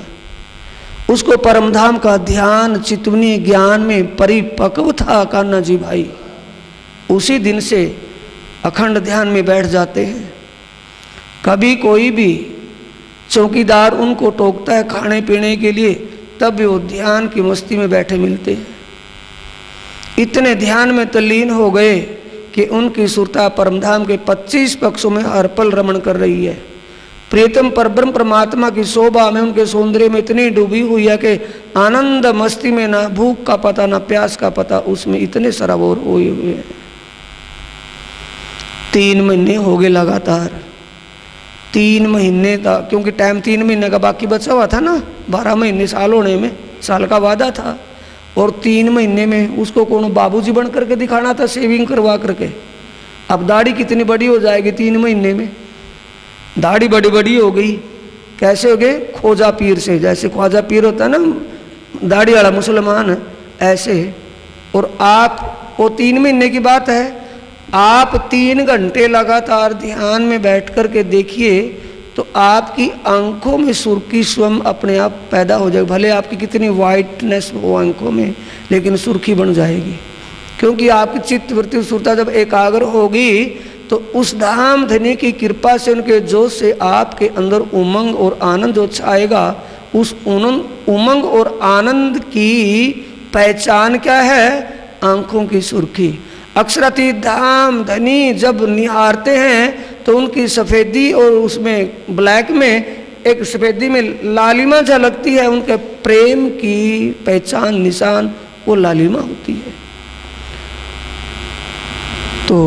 उसको परमधाम का ध्यान चितवनी ज्ञान में परिपक्व था कान्हा जी भाई। उसी दिन से अखंड ध्यान में बैठ जाते हैं। कभी कोई भी चौकीदार उनको टोकता है खाने पीने के लिए, तब भी वो ध्यान की मस्ती में बैठे मिलते हैं। इतने ध्यान में तल्लीन हो गए कि उनकी सुरता परमधाम के 25 पक्षों में हर पल रमण कर रही है। प्रियतम परब्रह्म परमात्मा की शोभा में, उनके सौंदर्य में इतनी डूबी हुई है कि आनंद मस्ती में ना भूख का पता ना प्यास का पता, उसमें इतने सराबोर हुए हुए हैं। 3 महीने हो गए लगातार, 3 महीने था, क्योंकि टाइम 3 महीने का बाकी बचा हुआ था ना, 12 महीने साल होने में, साल का वादा था। और 3 महीने में उसको कौन बाबूजी बन करके दिखाना था, शेविंग करवा करके। अब दाढ़ी कितनी बड़ी हो जाएगी 3 महीने में, दाढ़ी बड़ी बड़ी हो गई। कैसे हो गए? खोजा पीर से, जैसे ख्वाजा पीर होता है ना दाढ़ी वाला मुसलमान, ऐसे। और आप, वो 3 महीने की बात है, आप 3 घंटे लगातार ध्यान में बैठ कर के देखिए तो आपकी आंखों में सुर्खी स्वयं अपने आप पैदा हो जाएगी। भले आपकी कितनी वाइटनेस हो आंखों में, लेकिन सुर्खी बन जाएगी, क्योंकि आपकी चित्त वृत्ति सुरता जब एकाग्र होगी तो उस धाम धनी की कृपा से, उनके जोश से आपके अंदर उमंग और आनंद जो छाएगा, उस उमंग और आनंद की पहचान क्या है? आंखों की सुर्खी। अक्षरातीत धाम धनी जब निहारते हैं तो उनकी सफ़ेदी और उसमें ब्लैक में एक सफ़ेदी में लालिमा झलकती है, उनके प्रेम की पहचान निशान वो लालिमा होती है। तो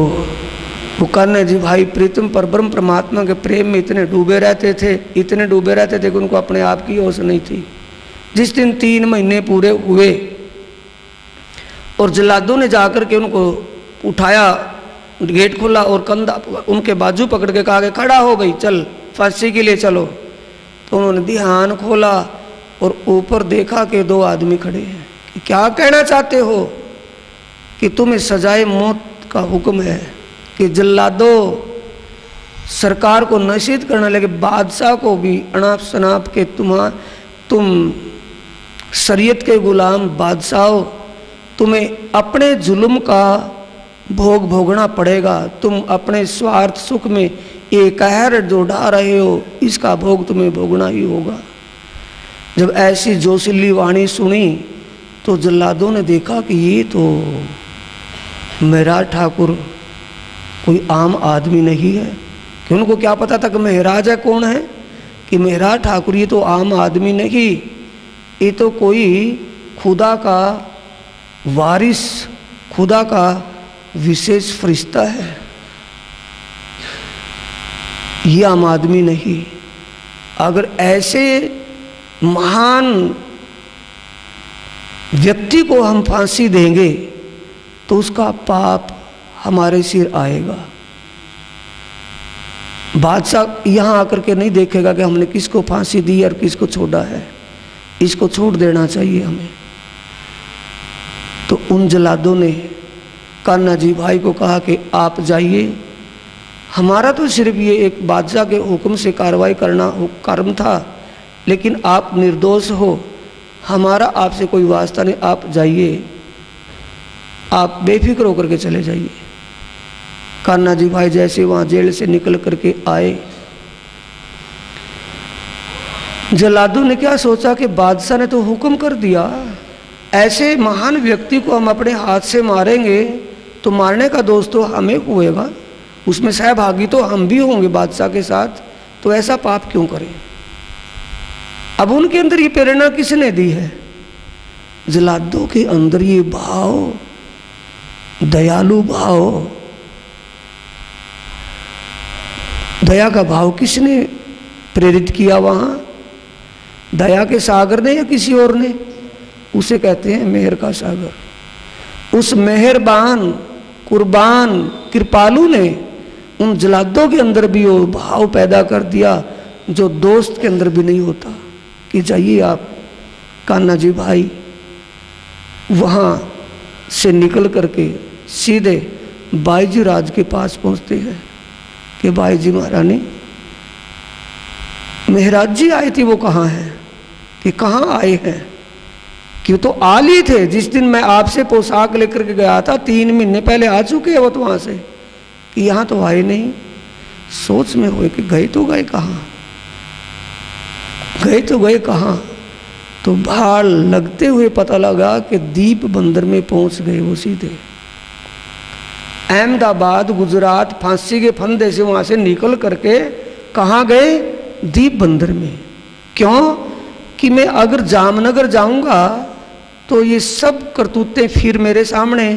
वो कान्हा जी भाई प्रीतम परब्रह्म परमात्मा के प्रेम में इतने डूबे रहते थे, इतने डूबे रहते थे कि उनको अपने आप की होश नहीं थी। जिस दिन 3 महीने पूरे हुए और जल्लादों ने जाकर के उनको उठाया, गेट खोला और कंधा उनके बाजू पकड़ के कहा कि खड़ा हो भाई, चल फांसी के लिए चलो। तो उन्होंने ध्यान खोला और ऊपर देखा कि 2 आदमी खड़े हैं। कि क्या कहना चाहते हो? कि तुम्हें सजाए मौत का हुक्म है, कि जल्लादो सरकार को नसीहत करने लगे, बादशाह को भी अनाप शनाप के तुम शरीयत के गुलाम बादशाह, तुम्हें अपने जुल्म का भोग भोगना पड़ेगा। तुम अपने स्वार्थ सुख में ये कहर जो ढा रहे हो, इसका भोग तुम्हें भोगना ही होगा। जब ऐसी जोशीली वाणी सुनी तो जल्लादों ने देखा कि ये तो महराज ठाकुर कोई आम आदमी नहीं है। कि उनको क्या पता था कि महराज है कौन है? कि महराज ठाकुर ये तो आम आदमी नहीं, ये तो कोई खुदा का वारिस, खुदा का विशेष फरिश्ता है, ये आम आदमी नहीं। अगर ऐसे महान व्यक्ति को हम फांसी देंगे तो उसका पाप हमारे सिर आएगा। बादशाह यहाँ आकर के नहीं देखेगा कि हमने किसको फांसी दी और किसको छोड़ा है, इसको छोड़ देना चाहिए हमें। तो उन जल्लादों ने कान्हा जी भाई को कहा कि आप जाइए, हमारा तो सिर्फ ये एक बादशाह के हुक्म से कार्रवाई करना कर्म था, लेकिन आप निर्दोष हो, हमारा आपसे कोई वास्ता नहीं, आप जाइए, आप बेफिक्र होकर के चले जाइए। कान्हा जी भाई जैसे वहाँ जेल से निकल करके आए, जल्लादों ने क्या सोचा कि बादशाह ने तो हुक्म कर दिया, ऐसे महान व्यक्ति को हम अपने हाथ से मारेंगे तो मारने का दोष तो हमें हुएगा, उसमें सहभागी तो हम भी होंगे बादशाह के साथ, तो ऐसा पाप क्यों करें। अब उनके अंदर ये प्रेरणा किसने दी है? जल्लादों के अंदर ये भाव, दयालु भाव, दया का भाव किसने प्रेरित किया वहाँ? दया के सागर ने या किसी और ने? उसे कहते हैं मेहर का सागर। उस मेहरबान, कुर्बान, कृपालु ने उन जल्लादों के अंदर भी वो भाव पैदा कर दिया जो दोस्त के अंदर भी नहीं होता। कि जाइए आप। कान्हा जी भाई वहाँ से निकल करके सीधे बाईजी राज के पास पहुँचते हैं कि बाईजी महारानी, महराज जी आए थे, वो कहाँ हैं? कि कहाँ आए हैं? कि तो आल ही थे जिस दिन मैं आपसे पोशाक लेकर के गया था, 3 महीने पहले आ चुके हैं वो तो वहाँ से। कि यहाँ तो आए नहीं। सोच में हुए कि गए तो गए कहाँ, गए तो गए कहाँ। तो भाड़ लगते हुए पता लगा कि दीप बंदर में पहुंच गए वो सीधे। अहमदाबाद गुजरात फांसी के फंदे से वहां से निकल करके कहाँ गए? दीप बंदर में। क्यों कि मैं अगर जामनगर जाऊंगा तो ये सब करतूतें फिर मेरे सामने।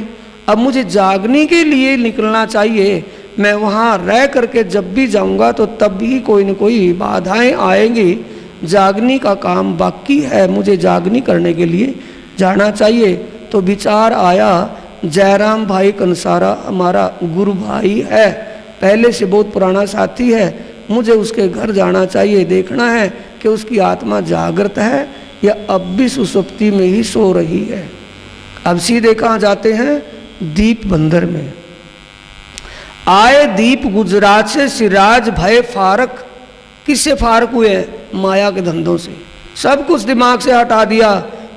अब मुझे जागने के लिए निकलना चाहिए। मैं वहाँ रह करके जब भी जाऊंगा तो तब भी कोई न कोई बाधाएं आएंगी। जागने का काम बाकी है, मुझे जागनी करने के लिए जाना चाहिए। तो विचार आया, जयराम भाई कंसारा हमारा गुरु भाई है, पहले से बहुत पुराना साथी है, मुझे उसके घर जाना चाहिए, देखना है कि उसकी आत्मा जागृत है या अब भी सुसुप्ति में ही सो रही है। अब सीधे कहाँ जाते हैं? दीप बंदर में। आए दीप गुजरात से सिराज भय फारक। किससे फारक हुए? माया के धंधों से। सब कुछ दिमाग से हटा दिया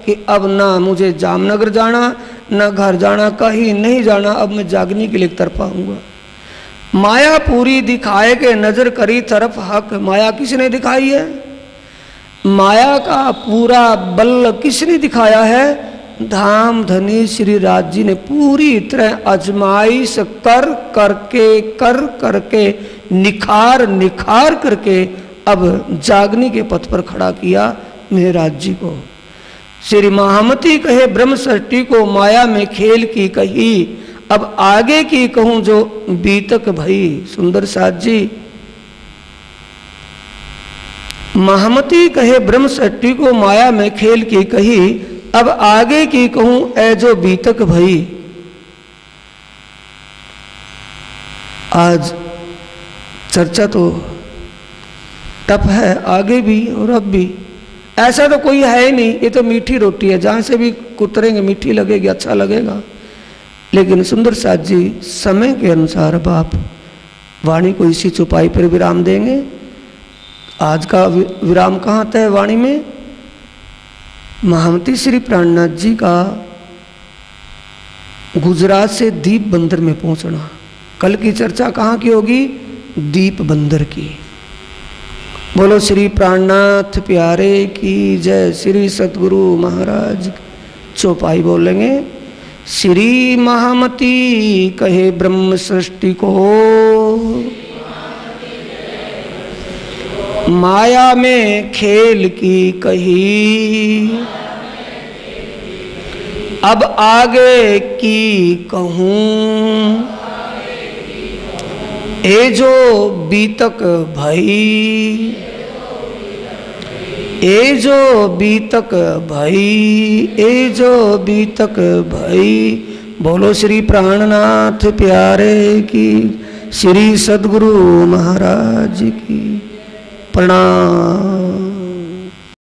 कि अब ना मुझे जामनगर जाना, ना घर जाना, कहीं नहीं जाना, अब मैं जागने के लिए तरफ आऊंगा। माया पूरी दिखाए के नजर करी तरफ हक। माया किसने दिखाई है? माया का पूरा बल किसने दिखाया है? धाम धनी श्री राज जी ने पूरी तरह अजमाइश कर करके निखार करके अब जागने के पथ पर खड़ा किया महाराज जी को। श्री महामती कहे ब्रह्म सृष्टि को माया में खेल की कही, अब आगे की कहूं जो बीतक भई। सुंदर साथ जी, महामती कहे ब्रह्म सृष्टि को माया में खेल की कही, अब आगे की कहूं ए जो बीतक भई। आज चर्चा तो टप है, आगे भी और अब भी। ऐसा तो कोई है ही नहीं, ये तो मीठी रोटी है, जहां से भी कुतरेंगे मीठी लगेगी, अच्छा लगेगा। लेकिन सुंदर साथ जी, समय के अनुसार अब आप वाणी को इसी चौपाई पर विराम देंगे। आज का विराम कहाँ तय वाणी में? महामती श्री प्राणनाथ जी का गुजरात से दीप बंदर में पहुंचना। कल की चर्चा कहाँ की होगी? दीप बंदर की। बोलो श्री प्राणनाथ प्यारे की जय। श्री सतगुरु महाराज चौपाई बोलेंगे। श्री महामती कहे ब्रह्म सृष्टि को माया में खेल की कही, अब आगे की कहूं ए जो बीतक भई, ए जो बीतक भई, ए जो बीतक भई। बोलो श्री प्राणनाथ प्यारे की, श्री सद्गुरु महाराज की प्रणाम।